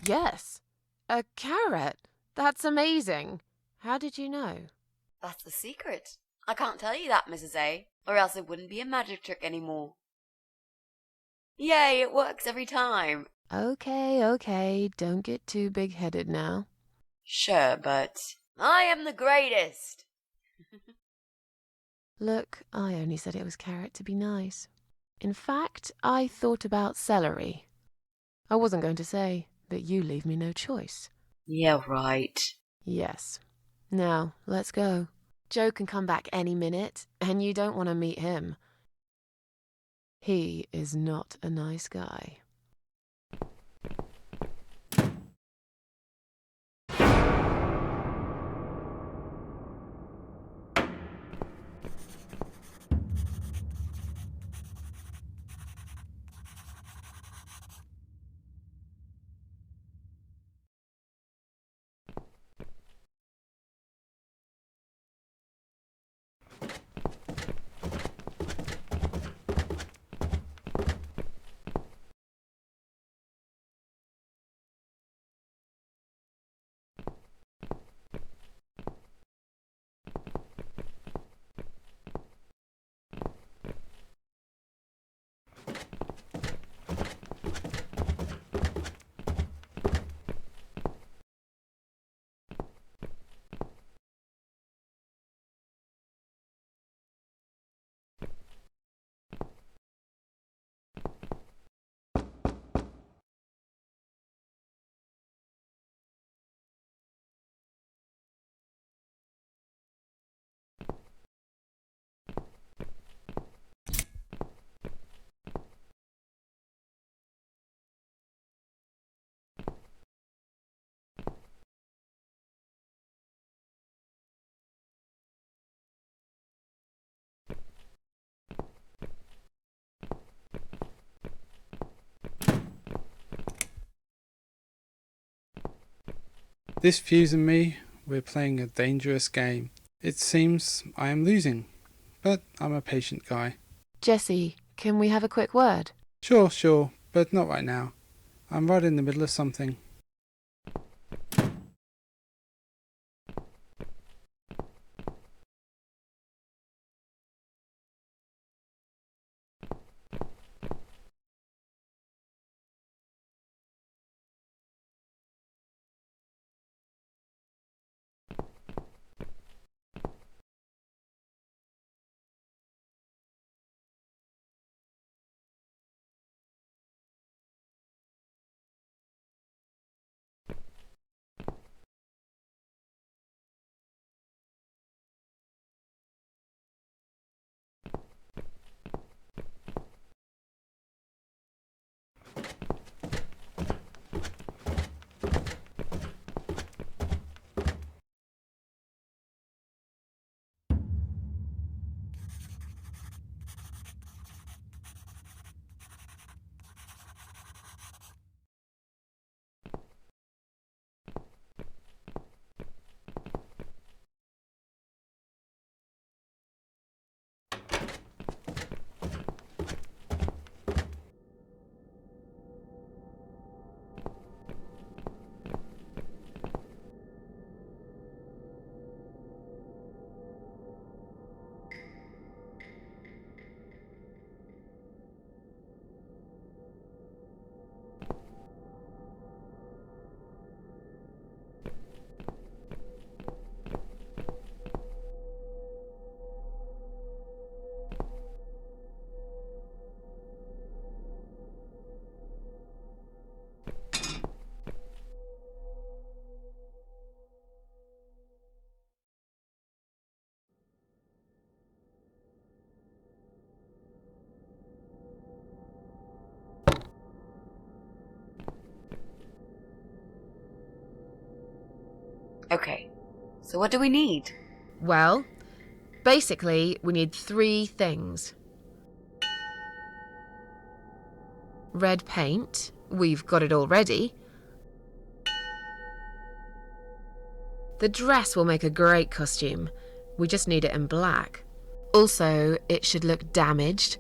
Yes. A carrot. That's amazing. How did you know? That's the secret. I can't tell you that, Mrs. A, or else it wouldn't be a magic trick anymore. Yay, it works every time. Okay. Don't get too big-headed now. Sure, but I am the greatest. Look, I only said it was carrot to be nice. In fact, I thought about celery. I wasn't going to say, but you leave me no choice. Yeah, right. Yes. Now, let's go. Joe can come back any minute, and you don't want to meet him. He is not a nice guy. This fuse and me, we're playing a dangerous game. It seems I am losing, but I'm a patient guy. Jesse, can we have a quick word? Sure, but not right now. I'm right in the middle of something. Okay, so what do we need? Well, basically, we need 3 things. Red paint. We've got it already. The dress will make a great costume. We just need it in black. Also, it should look damaged.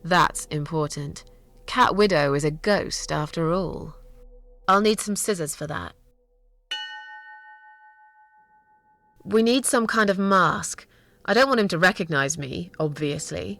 That's important. Cat Widow is a ghost after all. I'll need some scissors for that. We need some kind of mask. I don't want him to recognize me, obviously.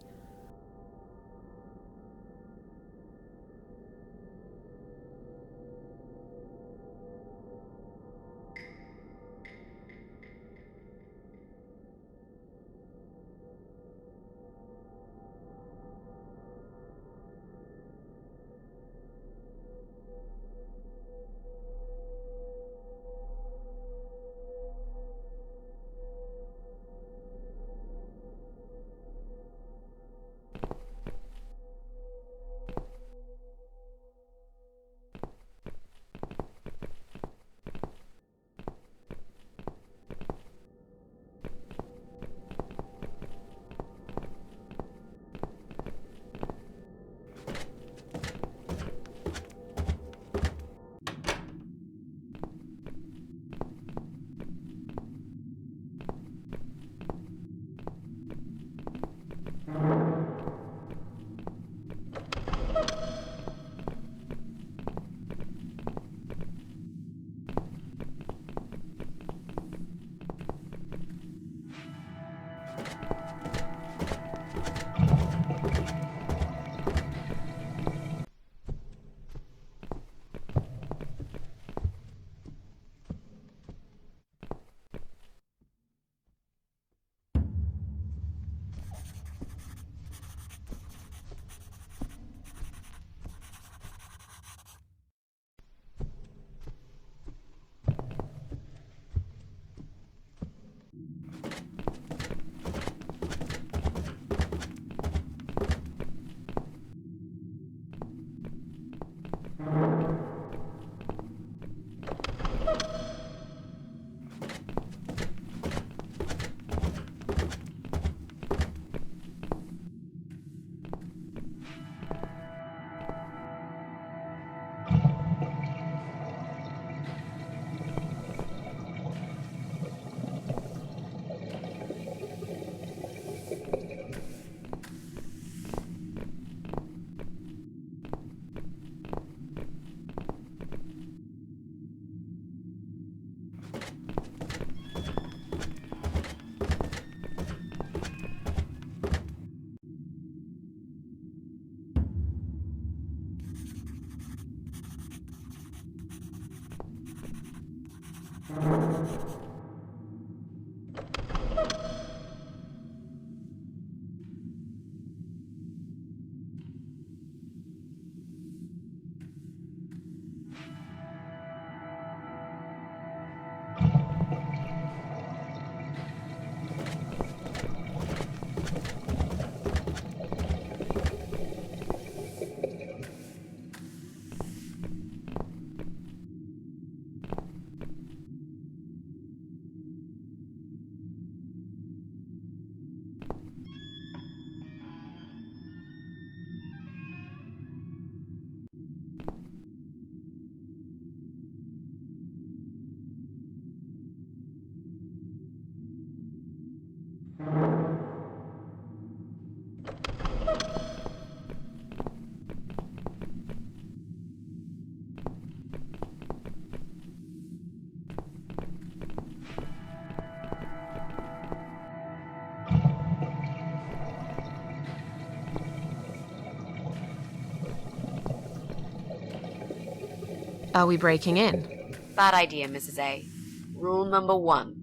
Are we breaking in? Bad idea, Mrs. A. Rule number 1.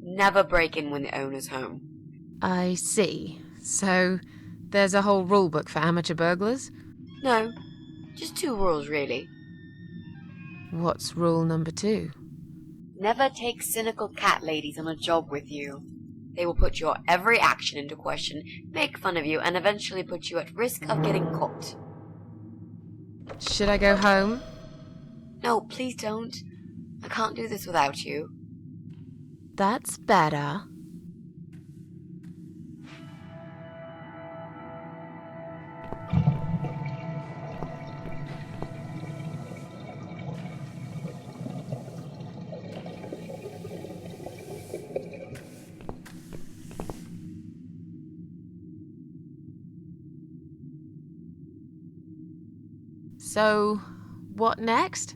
Never break in when the owner's home. I see. So, there's a whole rule book for amateur burglars? No, just 2 rules really. What's rule number 2? Never take cynical cat ladies on a job with you. They will put your every action into question, make fun of you, and eventually put you at risk of getting caught. Should I go home? No, please don't. I can't do this without you. That's better. So, what next?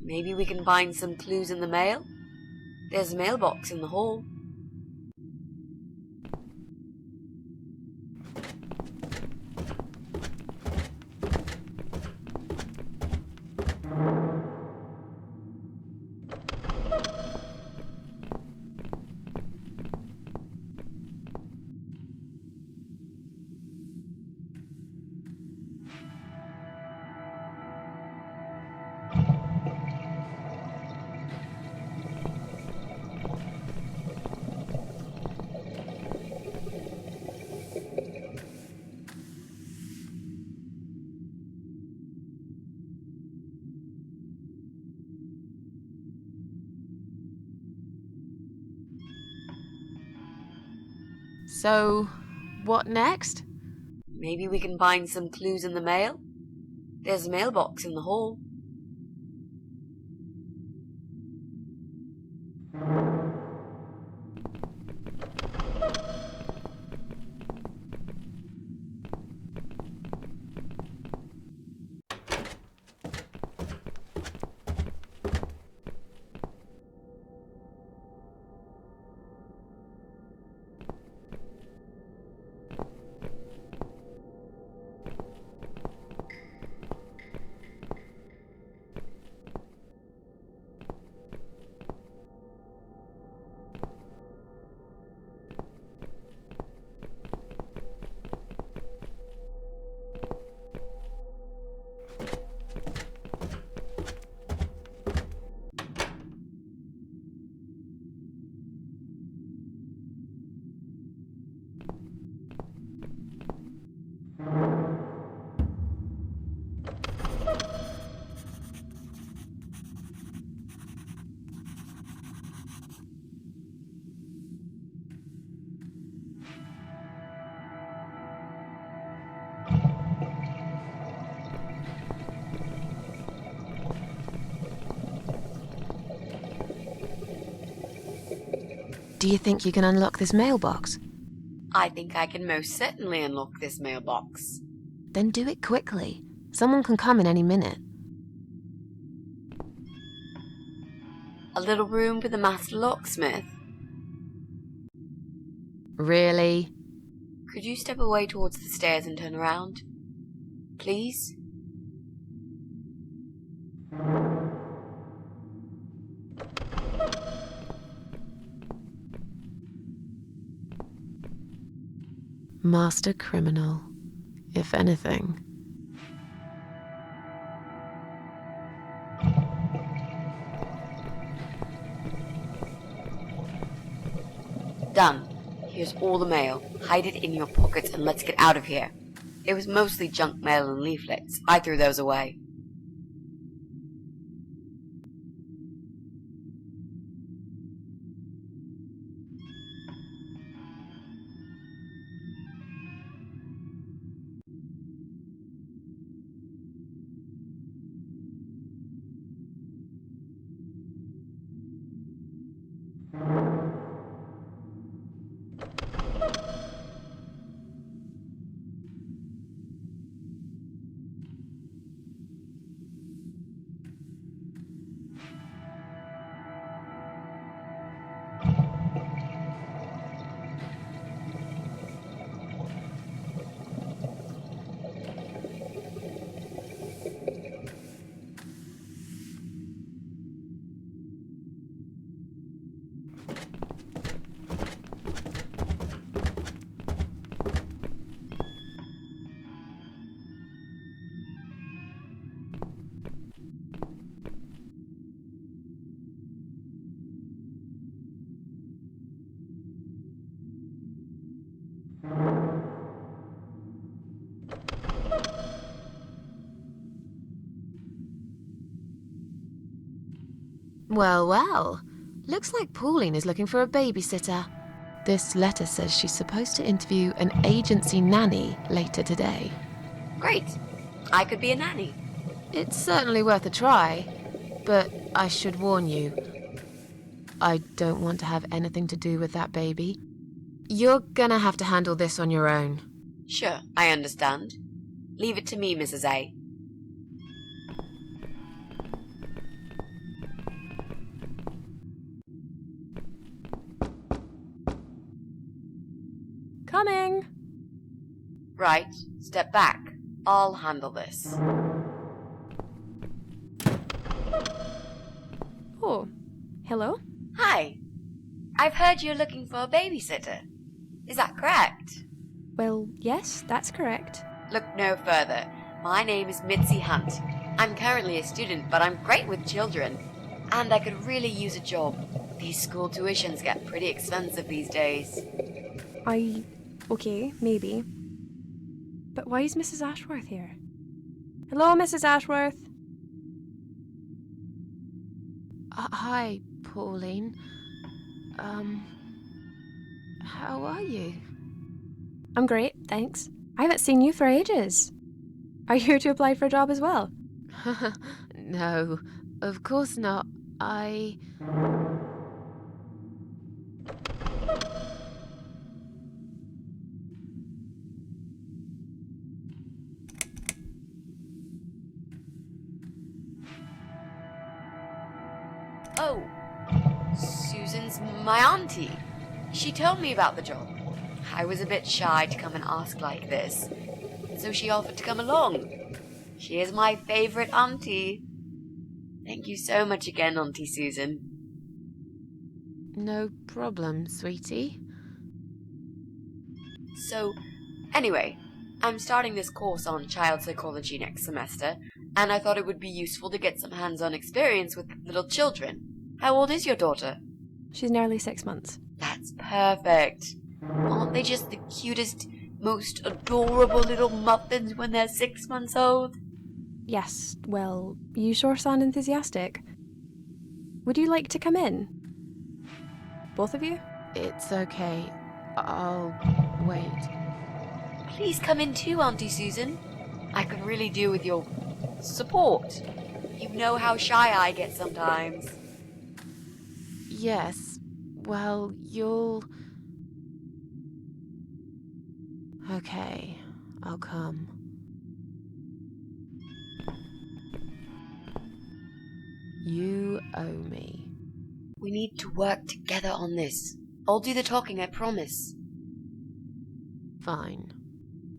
Maybe we can find some clues in the mail? There's a mailbox in the hall. So, what next? Maybe we can find some clues in the mail? There's a mailbox in the hall. Do you think you can unlock this mailbox? I think I can most certainly unlock this mailbox. Then do it quickly. Someone can come in any minute. A little room for the master locksmith. Really? Could you step away towards the stairs and turn around? Please? Master criminal, if anything. Done. Here's all the mail. Hide it in your pockets and let's get out of here. It was mostly junk mail and leaflets. I threw those away. Well, well. Looks like Pauline is looking for a babysitter. This letter says she's supposed to interview an agency nanny later today. Great. I could be a nanny. It's certainly worth a try, but I should warn you, I don't want to have anything to do with that baby. You're gonna have to handle this on your own. Sure, I understand. Leave it to me, Mrs. A. Coming! Right, step back. I'll handle this. Oh, hello? Hi. I've heard you're looking for a babysitter. Is that correct? Well, yes, that's correct. Look no further. My name is Mitzi Hunt. I'm currently a student, but I'm great with children. And I could really use a job. These school tuitions get pretty expensive these days. Okay, maybe. But why is Mrs. Ashworth here? Hello, Mrs. Ashworth? Hi, Pauline. How are you? I'm great, thanks. I haven't seen you for ages. Are you here to apply for a job as well? No, of course not. Oh, Susan's my auntie. She told me about the job. I was a bit shy to come and ask like this, so she offered to come along. She is my favorite auntie. Thank you so much again, Auntie Susan. No problem, sweetie. So, anyway, I'm starting this course on child psychology next semester, and I thought it would be useful to get some hands-on experience with little children. How old is your daughter? She's nearly 6 months. That's perfect. Aren't they just the cutest, most adorable little muffins when they're 6 months old? Yes, well, you sure sound enthusiastic. Would you like to come in? Both of you? It's okay. I'll wait. Please come in too, Auntie Susan. I could really do with your support. You know how shy I get sometimes. Yes, well, you'll... Okay, I'll come. You owe me. We need to work together on this. I'll do the talking, I promise. Fine.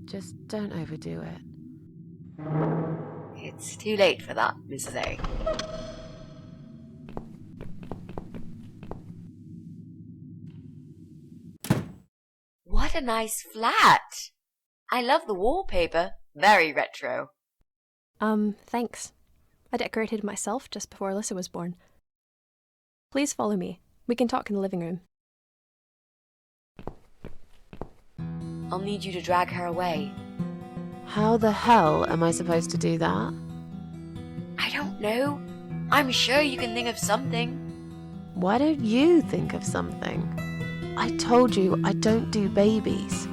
Just don't overdo it. It's too late for that, Mrs. A. What a nice flat! I love the wallpaper. Very retro. Thanks. I decorated it myself just before Alyssa was born. Please follow me. We can talk in the living room. I'll need you to drag her away. How the hell am I supposed to do that? I don't know. I'm sure you can think of something. Why don't you think of something? I told you I don't do babies.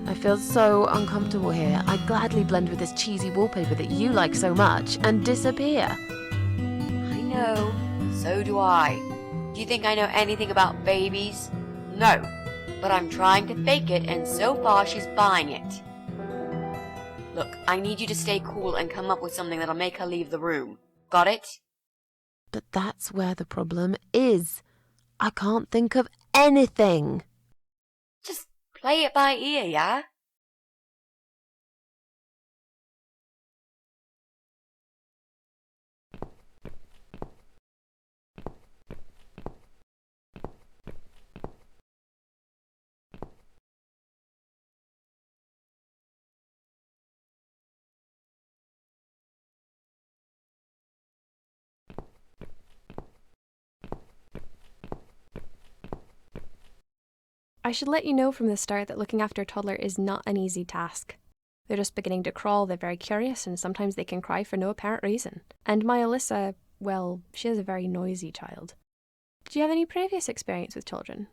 I feel so uncomfortable here. I'd gladly blend with this cheesy wallpaper that you like so much and disappear. I know. So do I. Do you think I know anything about babies? No. But I'm trying to fake it, and so far she's buying it. Look, I need you to stay cool and come up with something that'll make her leave the room. Got it? But that's where the problem is. I can't think of anything. Just play it by ear, yeah? I should let you know from the start that looking after a toddler is not an easy task. They're just beginning to crawl, they're very curious, and sometimes they can cry for no apparent reason. And my Alyssa, well, she is a very noisy child. Did you have any previous experience with children?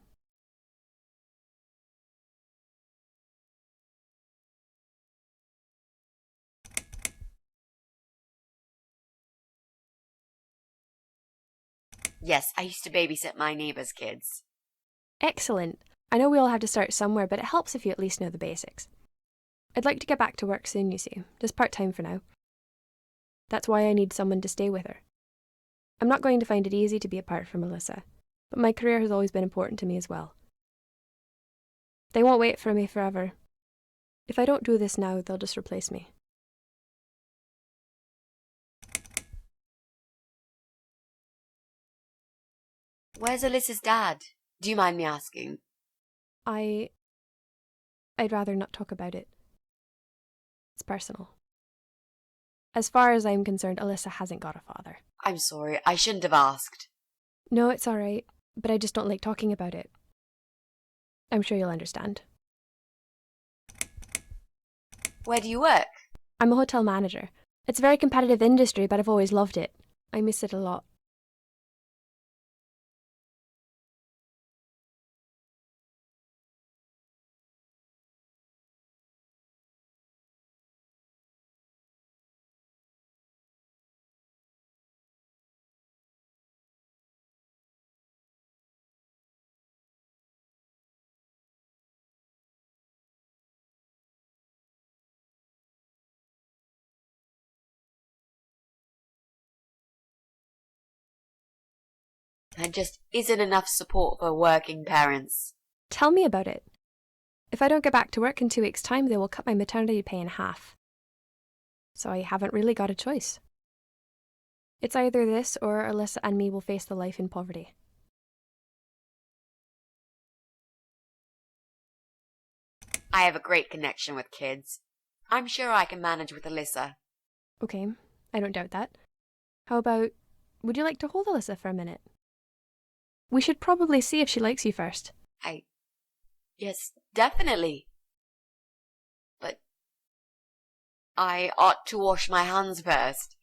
Yes, I used to babysit my neighbour's kids. Excellent. I know we all have to start somewhere, but it helps if you at least know the basics. I'd like to get back to work soon, you see, just part-time for now. That's why I need someone to stay with her. I'm not going to find it easy to be apart from Alyssa, but my career has always been important to me as well. They won't wait for me forever. If I don't do this now, they'll just replace me. Where's Alyssa's dad? Do you mind me asking? I'd rather not talk about it. It's personal. As far as I'm concerned, Alyssa hasn't got a father. I'm sorry, I shouldn't have asked. No, it's alright, but I just don't like talking about it. I'm sure you'll understand. Where do you work? I'm a hotel manager. It's a very competitive industry, but I've always loved it. I miss it a lot. There just isn't enough support for working parents. Tell me about it. If I don't get back to work in 2 weeks' time, they will cut my maternity pay in half. So I haven't really got a choice. It's either this or Alyssa and me will face the life in poverty. I have a great connection with kids. I'm sure I can manage with Alyssa. Okay, I don't doubt that. How about, would you like to hold Alyssa for a minute? We should probably see if she likes you first. Yes, definitely. But I ought to wash my hands first.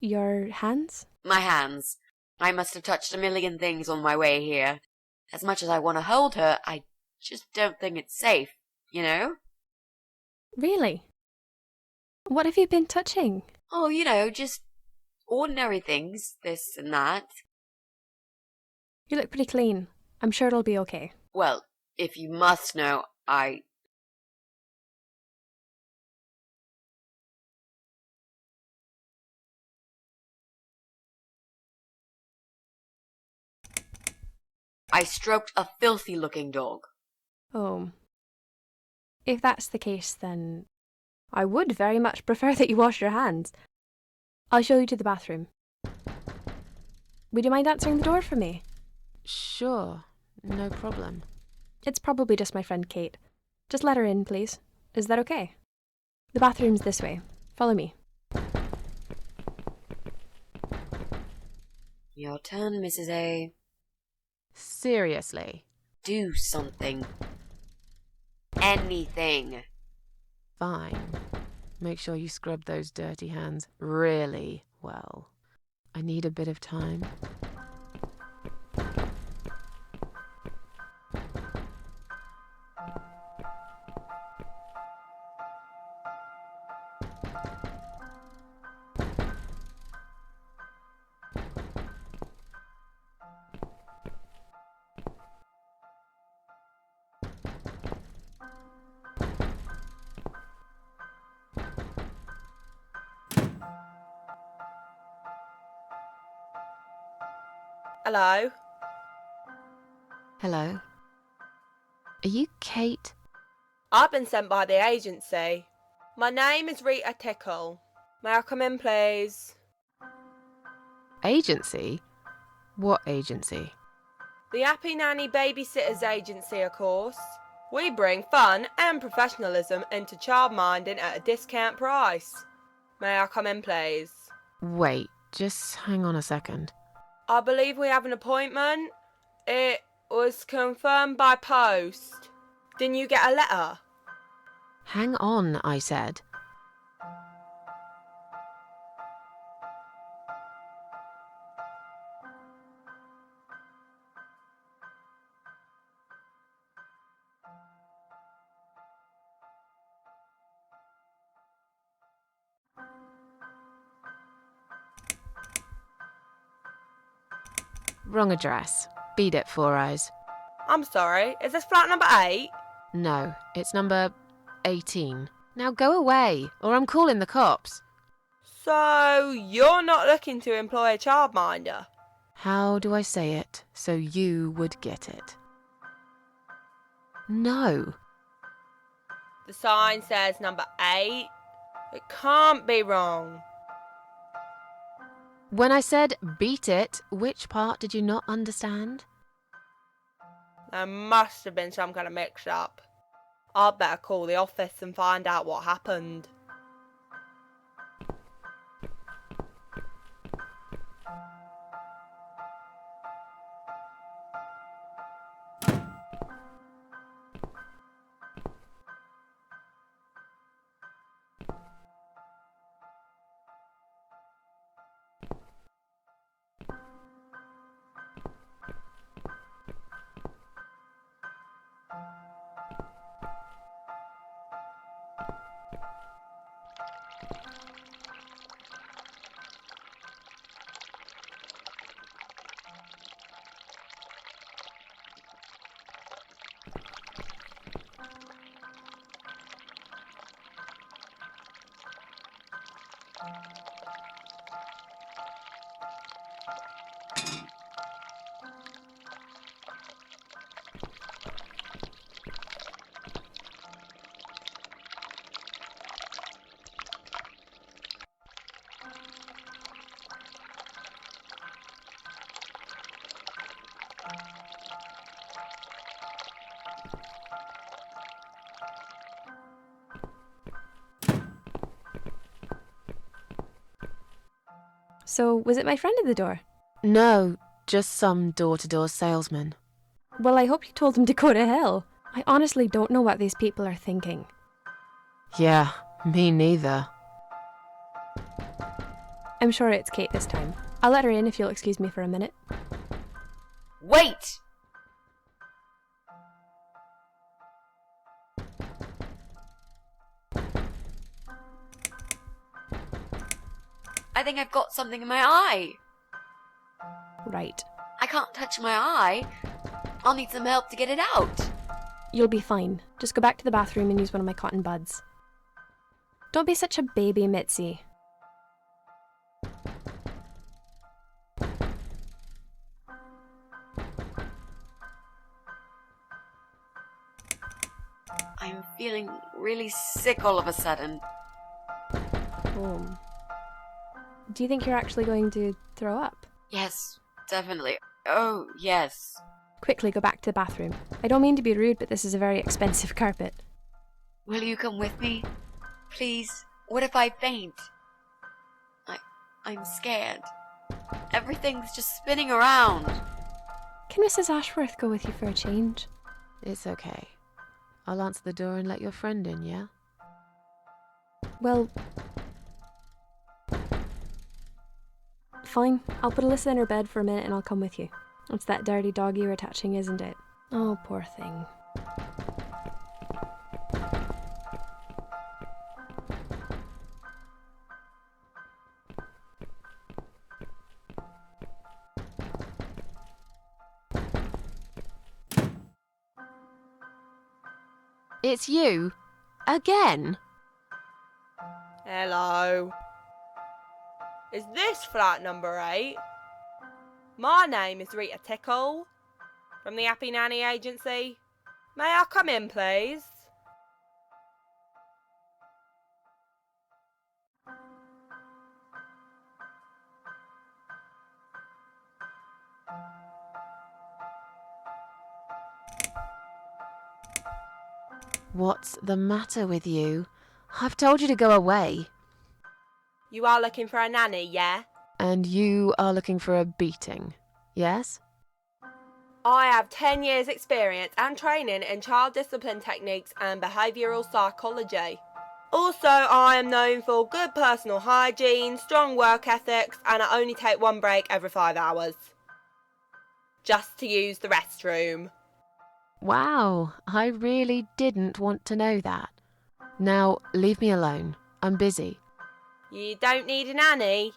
Your hands? My hands. I must have touched a million things on my way here. As much as I want to hold her, I just don't think it's safe, you know? Really? What have you been touching? Oh, just ordinary things, this and that. You look pretty clean. I'm sure it'll be okay. Well, if you must know, I stroked a filthy-looking dog. Oh. If that's the case, then I would very much prefer that you wash your hands. I'll show you to the bathroom. Would you mind answering the door for me? Sure, no problem. It's probably just my friend Kate. Just let her in, please. Is that okay? The bathroom's this way. Follow me. Your turn, Mrs. A. Seriously. Do something. Anything. Fine. Make sure you scrub those dirty hands really well. I need a bit of time. Hello? Hello? Are you Kate? I've been sent by the agency. My name is Rita Tickle. May I come in, please? Agency? What agency? The Happy Nanny Babysitters Agency, of course. We bring fun and professionalism into childminding at a discount price. May I come in, please? Wait, just hang on a second. I believe we have an appointment. It was confirmed by post. Didn't you get a letter? Hang on, I said. Wrong address. Beat it, Four Eyes. I'm sorry, is this flat number 8? No, it's number 18. Now go away, or I'm calling the cops. So, you're not looking to employ a childminder? How do I say it so you would get it? No. The sign says number 8. It can't be wrong. When I said beat it, which part did you not understand? There must have been some kind of mix-up. I'd better call the office and find out what happened. So, was it my friend at the door? No, just some door-to-door salesman. Well, I hope you told him to go to hell. I honestly don't know what these people are thinking. Yeah, me neither. I'm sure it's Kate this time. I'll let her in if you'll excuse me for a minute. Wait! I think I've got something in my eye. Right. I can't touch my eye. I'll need some help to get it out. You'll be fine. Just go back to the bathroom and use one of my cotton buds. Don't be such a baby, Mitzi. I'm feeling really sick all of a sudden. Oh. Do you think you're actually going to throw up? Yes, definitely. Oh, yes. Quickly go back to the bathroom. I don't mean to be rude, but this is a very expensive carpet. Will you come with me? Please? What if I faint? I'm scared. Everything's just spinning around. Can Mrs. Ashworth go with you for a change? It's okay. I'll answer the door and let your friend in, yeah? Well... Fine. I'll put Alyssa in her bed for a minute and I'll come with you. It's that dirty dog you were touching, isn't it? Oh, poor thing. It's you? Again? Hello. Is this flat number 8? My name is Rita Tickle, from the Happy Nanny Agency. May I come in, please? What's the matter with you? I've told you to go away. You are looking for a nanny, yeah? And you are looking for a beating, yes? I have 10 years experience and training in child discipline techniques and behavioural psychology. Also, I am known for good personal hygiene, strong work ethics, and I only take one break every 5 hours. Just to use the restroom. Wow, I really didn't want to know that. Now, leave me alone. I'm busy. You don't need a nanny?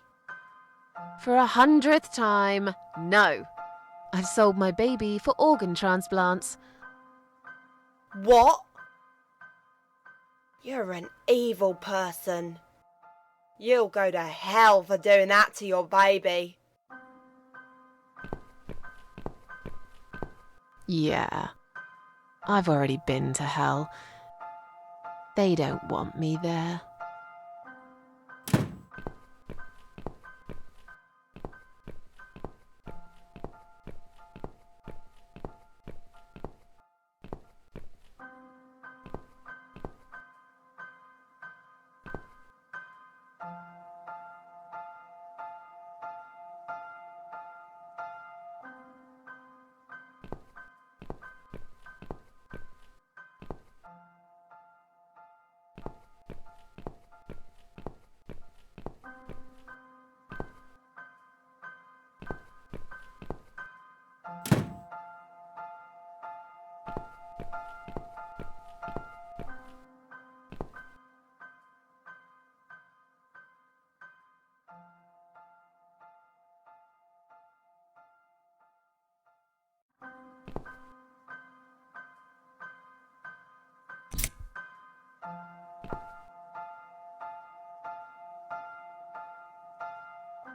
For 100th time, no. I've sold my baby for organ transplants. What? You're an evil person. You'll go to hell for doing that to your baby. Yeah, I've already been to hell. They don't want me there.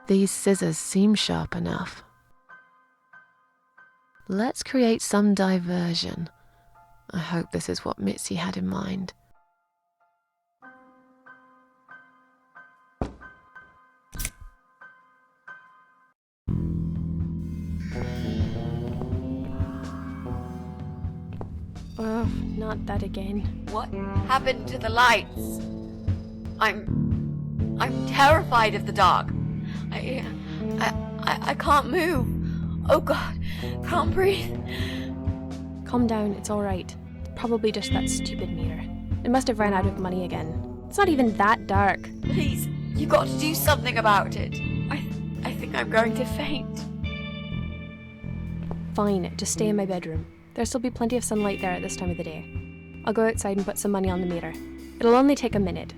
These scissors seem sharp enough. Let's create some diversion. I hope this is what Mitzi had in mind. Oh, not that again. What happened to the lights? I'm terrified of the dark. I can't move. Oh God, can't breathe. Calm down, it's alright. Probably just that stupid meter. It must have ran out of money again. It's not even that dark. Please, you got to do something about it. I think I'm going to faint. Fine, just stay in my bedroom. There'll still be plenty of sunlight there at this time of the day. I'll go outside and put some money on the meter. It'll only take a minute.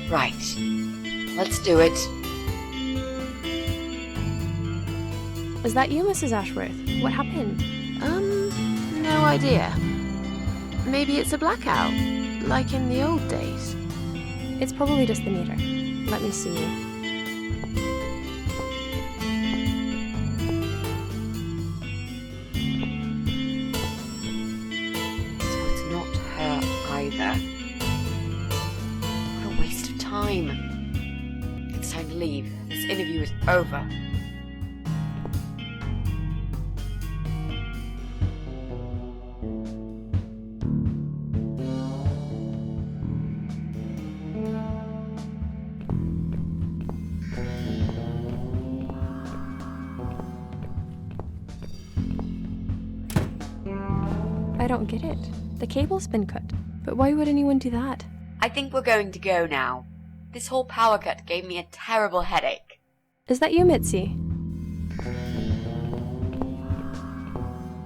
Right. Let's do it. Is that you, Mrs. Ashworth? What happened? No idea. Maybe it's a blackout, like in the old days. It's probably just the meter. Let me see. So it's not her either. What a waste of time. It's time to leave. This interview is over. I don't get it. The cable's been cut. But why would anyone do that? I think we're going to go now. This whole power cut gave me a terrible headache. Is that you, Mitzi?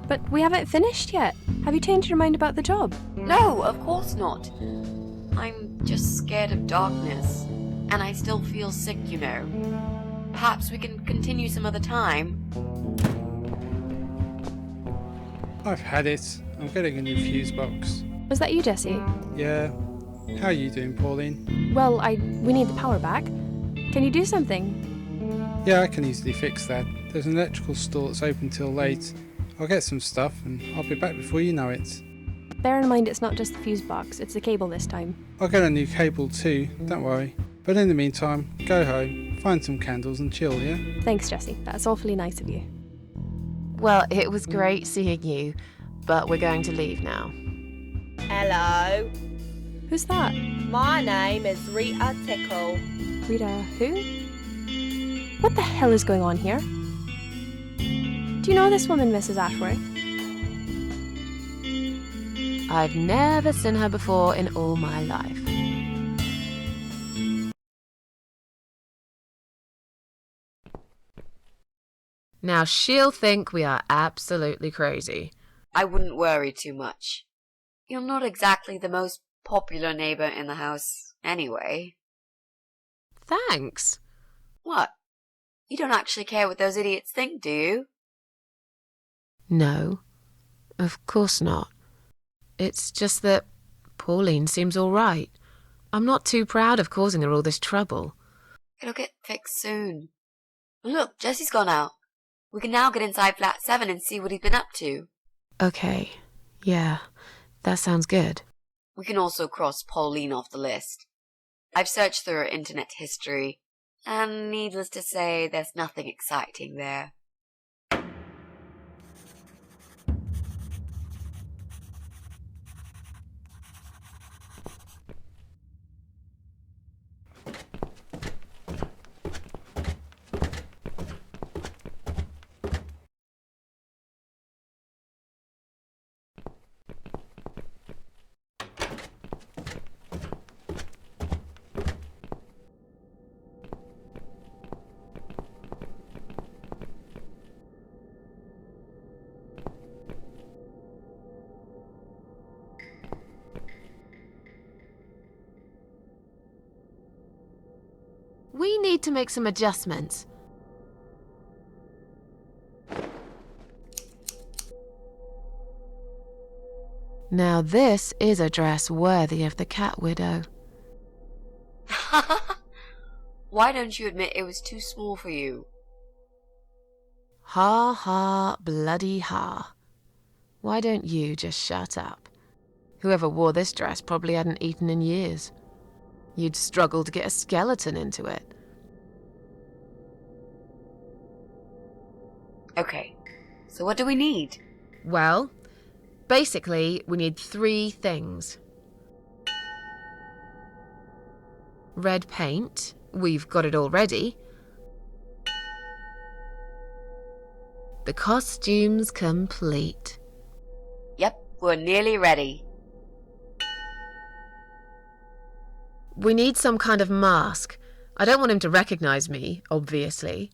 But we haven't finished yet. Have you changed your mind about the job? No, of course not. I'm just scared of darkness. And I still feel sick, you know. Perhaps we can continue some other time. I've had it. I'm getting a new fuse box. Was that you, Jesse? Yeah. How are you doing, Pauline? Well, we need the power back. Can you do something? Yeah, I can easily fix that. There's an electrical store that's open till late. I'll get some stuff and I'll be back before you know it. Bear in mind it's not just the fuse box, it's the cable this time. I'll get a new cable too, don't worry. But in the meantime, go home, find some candles and chill, yeah? Thanks, Jesse. That's awfully nice of you. Well, it was great seeing you, but we're going to leave now. Hello. Who's that? My name is Rita Tickle. Rita who? What the hell is going on here? Do you know this woman, Mrs. Ashworth? I've never seen her before in all my life. Now she'll think we are absolutely crazy. I wouldn't worry too much. You're not exactly the most popular neighbor in the house, anyway. Thanks. What? You don't actually care what those idiots think, do you? No, of course not. It's just that Pauline seems all right. I'm not too proud of causing her all this trouble. It'll get fixed soon. Look, Jesse's gone out. We can now get inside flat 7 and see what he's been up to. Okay, yeah, that sounds good. We can also cross Pauline off the list. I've searched through her internet history, and needless to say, there's nothing exciting there. We need to make some adjustments. Now this is a dress worthy of the cat widow. Why don't you admit it was too small for you? Ha ha, bloody ha. Why don't you just shut up? Whoever wore this dress probably hadn't eaten in years. You'd struggle to get a skeleton into it. Okay, so what do we need? Well, basically, we need 3 things. Red paint, we've got it already. The costume's complete. Yep, we're nearly ready. We need some kind of mask. I don't want him to recognize me, obviously.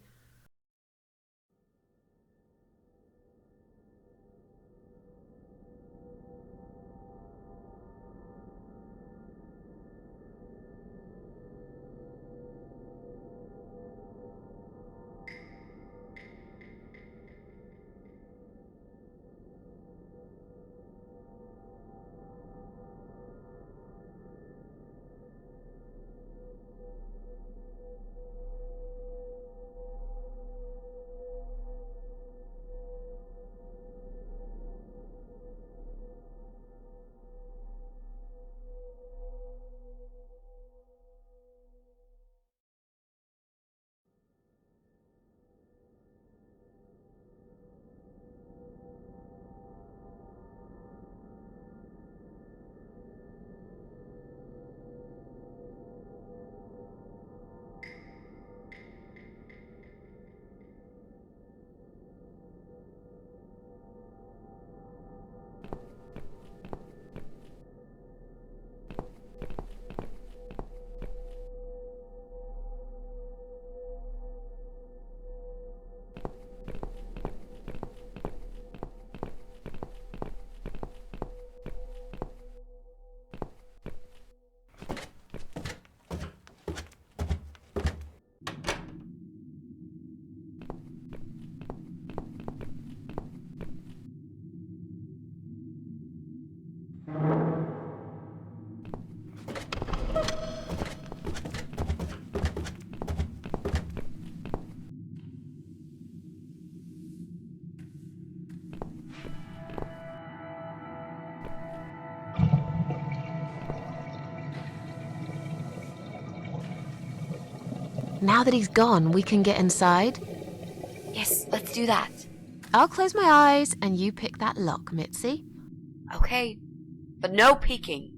Now that he's gone, we can get inside. Yes, let's do that. I'll close my eyes and you pick that lock, Mitzi. Okay, but no peeking.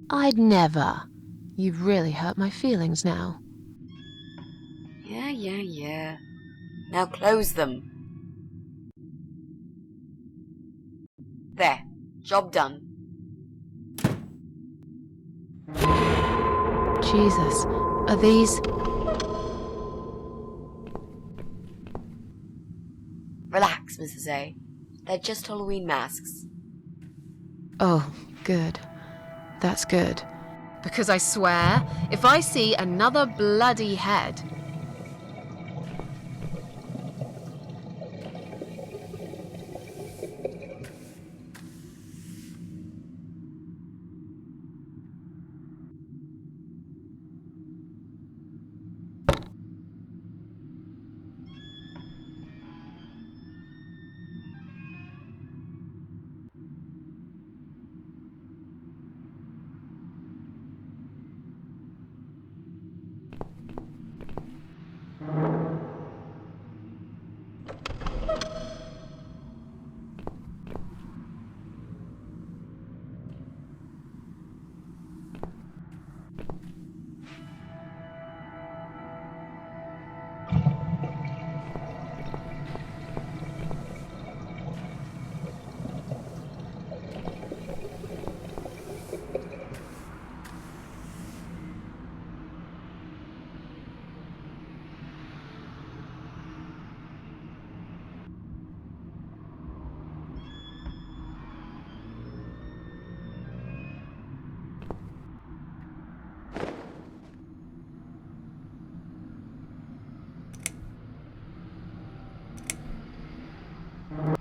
I'd never. You've really hurt my feelings now. Yeah. Now close them. There. Job done. Jesus, are these... Relax, Mrs. A. They're just Halloween masks. Oh, good. That's good. Because I swear, if I see another bloody head...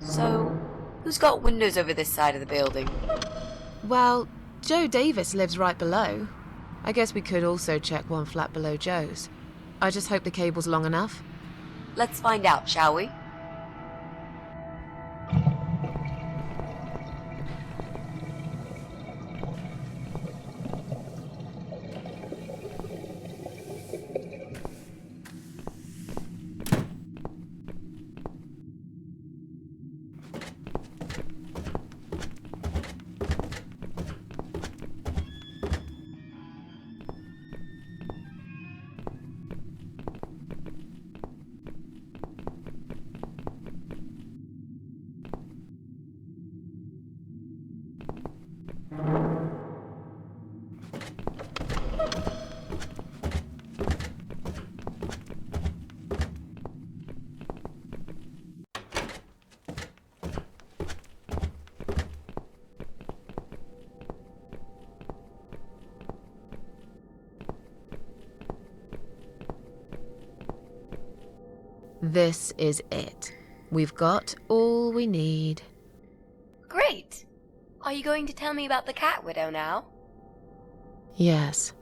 So, who's got windows over this side of the building? Well, Joe Davis lives right below. I guess we could also check one flat below Joe's. I just hope the cable's long enough. Let's find out, shall we? This is it. We've got all we need. Great! Are you going to tell me about the cat widow now? Yes,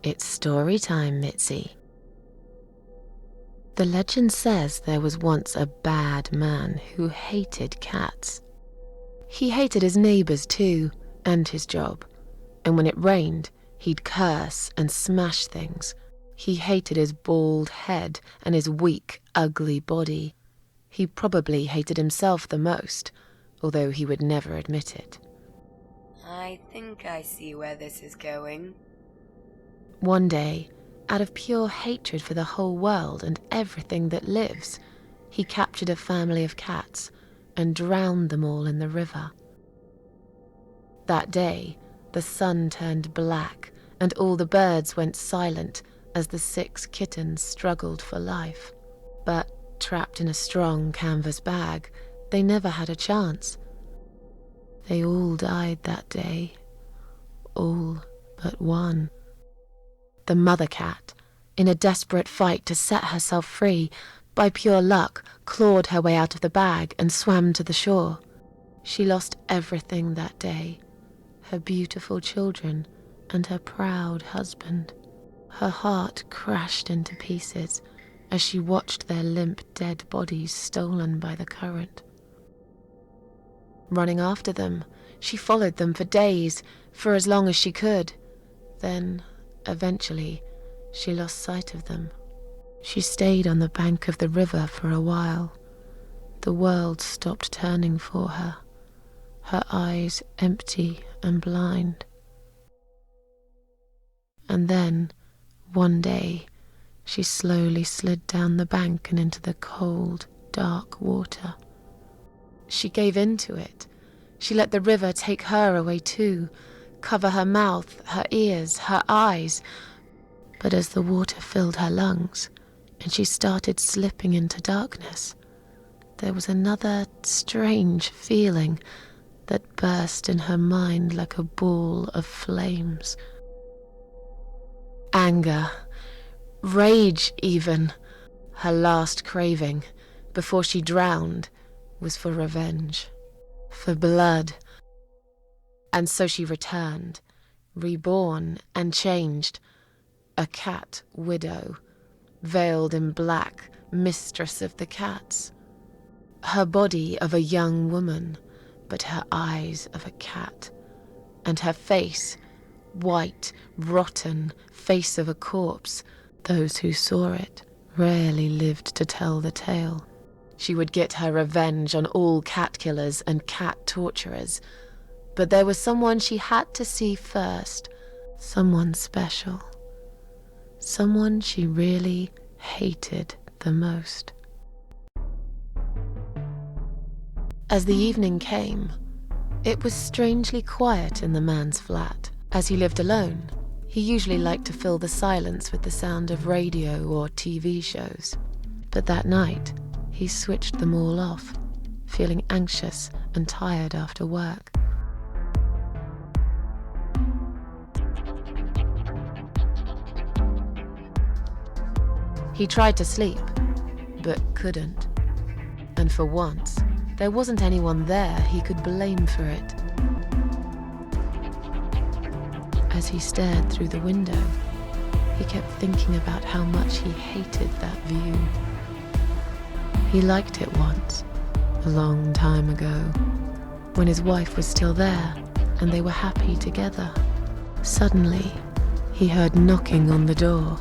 it's story time, Mitzi. The legend says there was once a bad man who hated cats. He hated his neighbors too, and his job. And when it rained, he'd curse and smash things. He hated his bald head and his weak, ugly body. He probably hated himself the most, although he would never admit it. I think I see where this is going. One day, out of pure hatred for the whole world and everything that lives, he captured a family of cats and drowned them all in the river. That day, the sun turned black and all the birds went silent as the 6 kittens struggled for life. But trapped in a strong canvas bag, they never had a chance. They all died that day. All but one. The mother cat, in a desperate fight to set herself free, by pure luck clawed her way out of the bag and swam to the shore. She lost everything that day, her beautiful children and her proud husband. Her heart crashed into pieces as she watched their limp dead bodies stolen by the current. Running after them, she followed them for days, for as long as she could. Then, eventually, she lost sight of them. She stayed on the bank of the river for a while. The world stopped turning for her, her eyes empty and blind. And then, one day, she slowly slid down the bank and into the cold, dark water. She gave in to it. She let the river take her away too, cover her mouth, her ears, her eyes. But as the water filled her lungs, and she started slipping into darkness, there was another strange feeling that burst in her mind like a ball of flames. Anger, rage even. Her last craving, before she drowned, was for revenge, for blood. And so she returned, reborn and changed, a cat widow, veiled in black, mistress of the cats. Her body of a young woman, but her eyes of a cat, and her face, white, rotten, face of a corpse. Those who saw it rarely lived to tell the tale. She would get her revenge on all cat killers and cat torturers, but there was someone she had to see first, someone special, someone she really hated the most. As the evening came, it was strangely quiet in the man's flat. As he lived alone, he usually liked to fill the silence with the sound of radio or TV shows. But that night, he switched them all off, feeling anxious and tired after work. He tried to sleep, but couldn't. And for once, there wasn't anyone there he could blame for it. As he stared through the window, he kept thinking about how much he hated that view. He liked it once, a long time ago, when his wife was still there and they were happy together. Suddenly, he heard knocking on the door.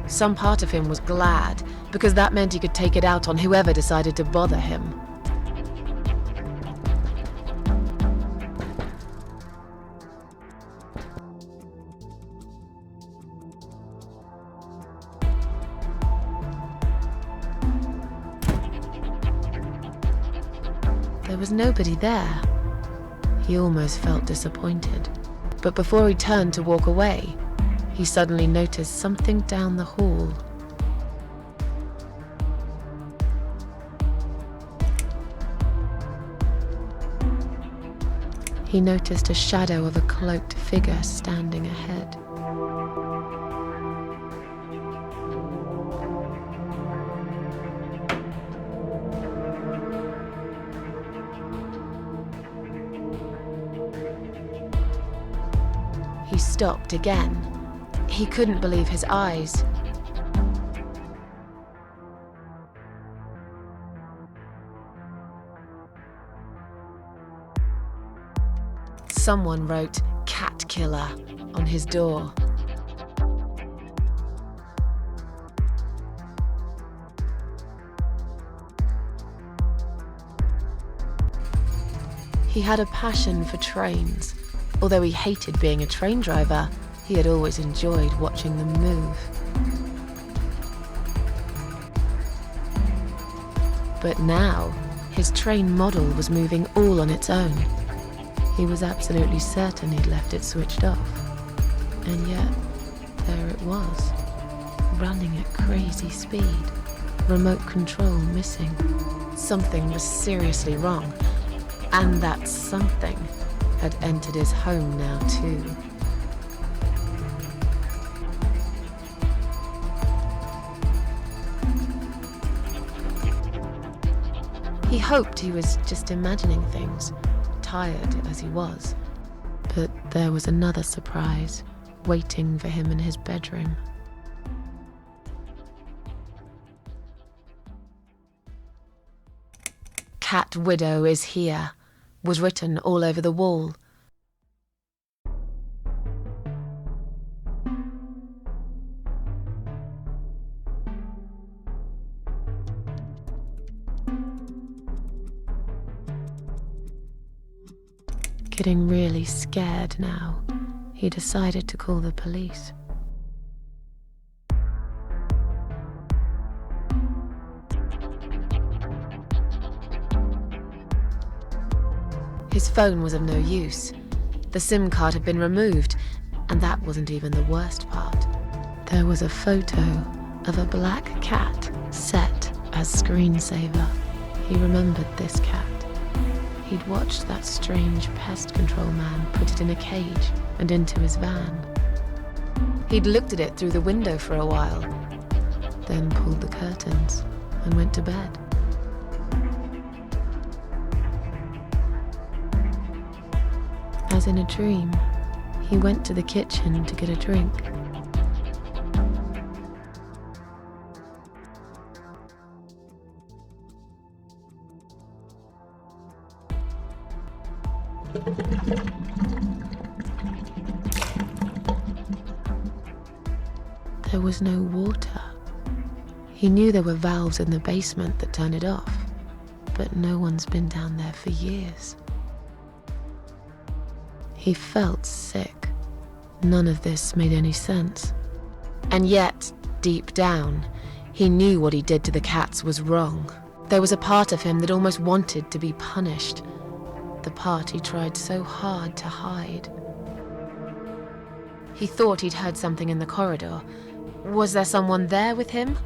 Some part of him was glad, because that meant he could take it out on whoever decided to bother him. There was nobody there. He almost felt disappointed. But before he turned to walk away, he suddenly noticed something down the hall. He noticed a shadow of a cloaked figure standing ahead. He stopped again. He couldn't believe his eyes. Someone wrote "Cat Killer" on his door. He had a passion for trains. Although he hated being a train driver, he had always enjoyed watching them move. But now, his train model was moving all on its own. He was absolutely certain he'd left it switched off. And yet, there it was, running at crazy speed, remote control missing. Something was seriously wrong, and that something had entered his home now too. He hoped he was just imagining things, tired as he was. But there was another surprise waiting for him in his bedroom. "Cat Widow is here," was written all over the wall. Getting really scared now, he decided to call the police. His phone was of no use. The SIM card had been removed, and that wasn't even the worst part. There was a photo of a black cat set as screensaver. He remembered this cat. He'd watched that strange pest control man put it in a cage and into his van. He'd looked at it through the window for a while, then pulled the curtains and went to bed. As in a dream, he went to the kitchen to get a drink. There was no water. He knew there were valves in the basement that turn it off, but no one's been down there for years. He felt sick. None of this made any sense. And yet, deep down, he knew what he did to the cats was wrong. There was a part of him that almost wanted to be punished. The part he tried so hard to hide. He thought he'd heard something in the corridor. Was there someone there with him?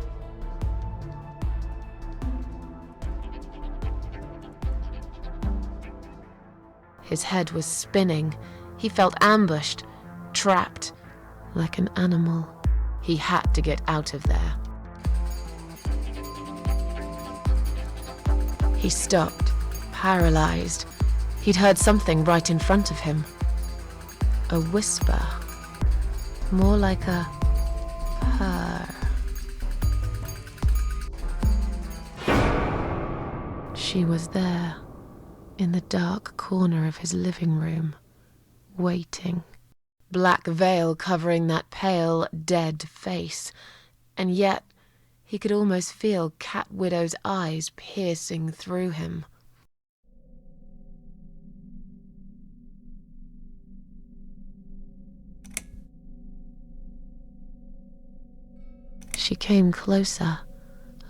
His head was spinning. He felt ambushed, trapped, like an animal. He had to get out of there. He stopped, paralyzed. He'd heard something right in front of him. A whisper. More like a purr. She was there, in the dark corner of his living room, waiting. Black veil covering that pale, dead face. And yet, he could almost feel Cat Widow's eyes piercing through him. She came closer,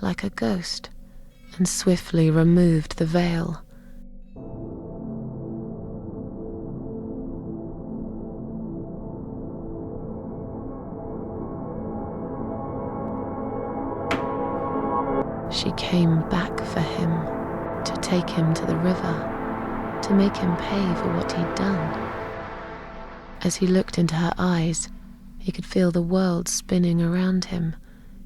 like a ghost, and swiftly removed the veil. She came back for him, to take him to the river, to make him pay for what he'd done. As he looked into her eyes, he could feel the world spinning around him,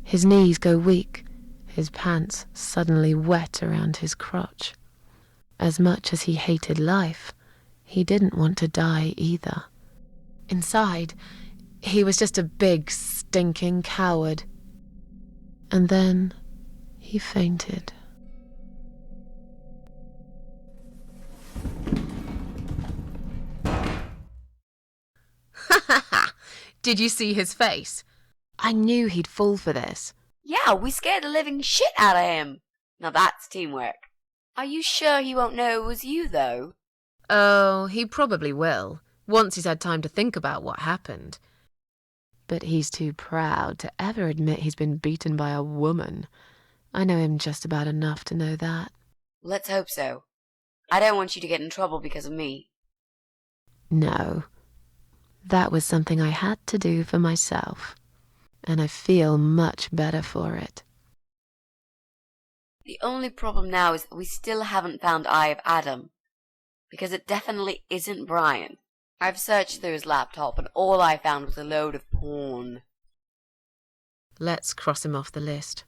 his knees go weak, his pants suddenly wet around his crotch. As much as he hated life, he didn't want to die either. Inside, he was just a big, stinking coward. And then he fainted. Did you see his face? I knew he'd fall for this. Yeah, we scared the living shit out of him. Now that's teamwork. Are you sure he won't know it was you, though? Oh, he probably will, once he's had time to think about what happened. But he's too proud to ever admit he's been beaten by a woman. I know him just about enough to know that. Let's hope so. I don't want you to get in trouble because of me. No. That was something I had to do for myself. And I feel much better for it. The only problem now is that we still haven't found Eye of Adam. Because it definitely isn't Brian. I've searched through his laptop and all I found was a load of porn. Let's cross him off the list.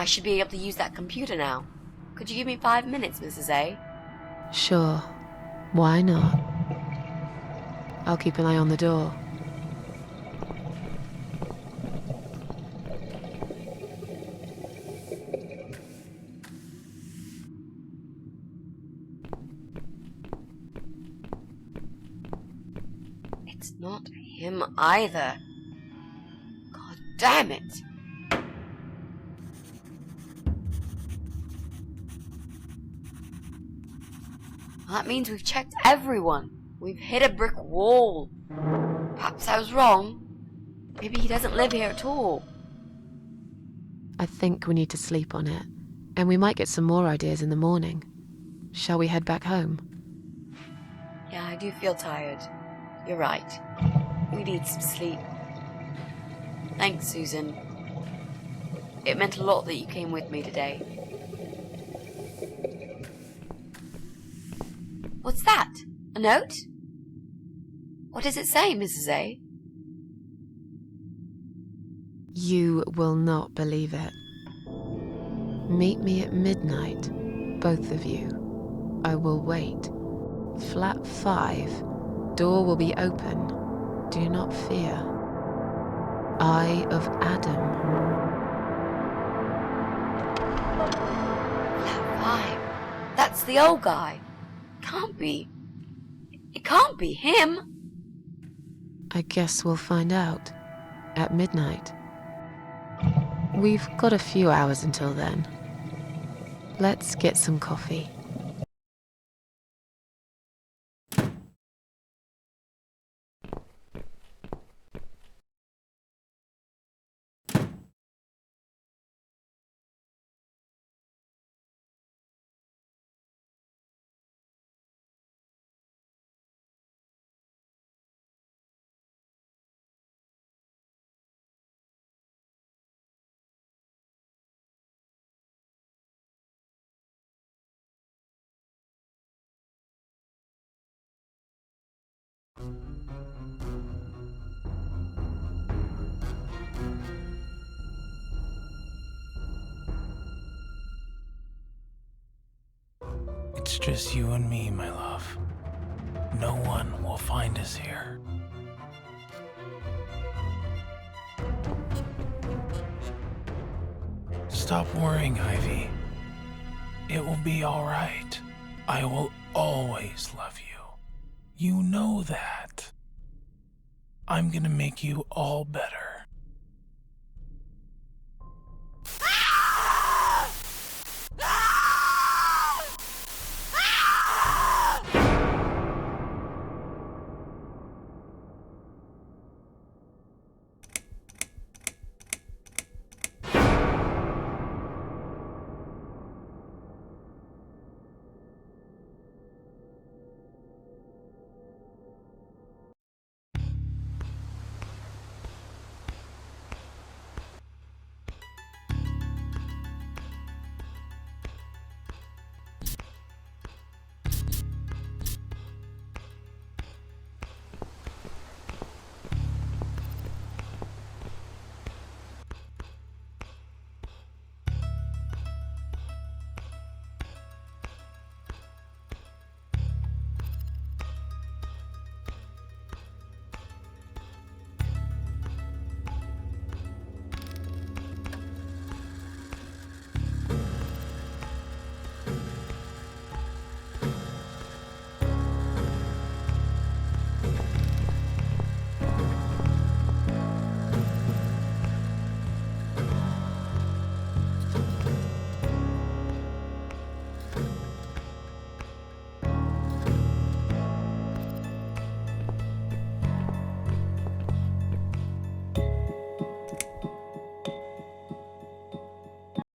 I should be able to use that computer now. Could you give me 5 minutes, Mrs. A? Sure. Why not? I'll keep an eye on the door. It's not him either. God damn it! Well, that means we've checked everyone. We've hit a brick wall. Perhaps I was wrong. Maybe he doesn't live here at all. I think we need to sleep on it, and we might get some more ideas in the morning. Shall we head back home? Yeah, I do feel tired. You're right. We need some sleep. Thanks, Susan. It meant a lot that you came with me today. What's that? A note? What does it say, Mrs. A? You will not believe it. Meet me at midnight, both of you. I will wait. Flat 5. Door will be open. Do not fear. Eye of Adam. Flat 5. That's the old guy. Can't be. It can't be him. I guess we'll find out. At midnight. We've got a few hours until then. Let's get some coffee. It's just you and me, my love. No one will find us here. Stop worrying, Ivy. It will be all right. I will always love you. You know that. I'm gonna make you all better.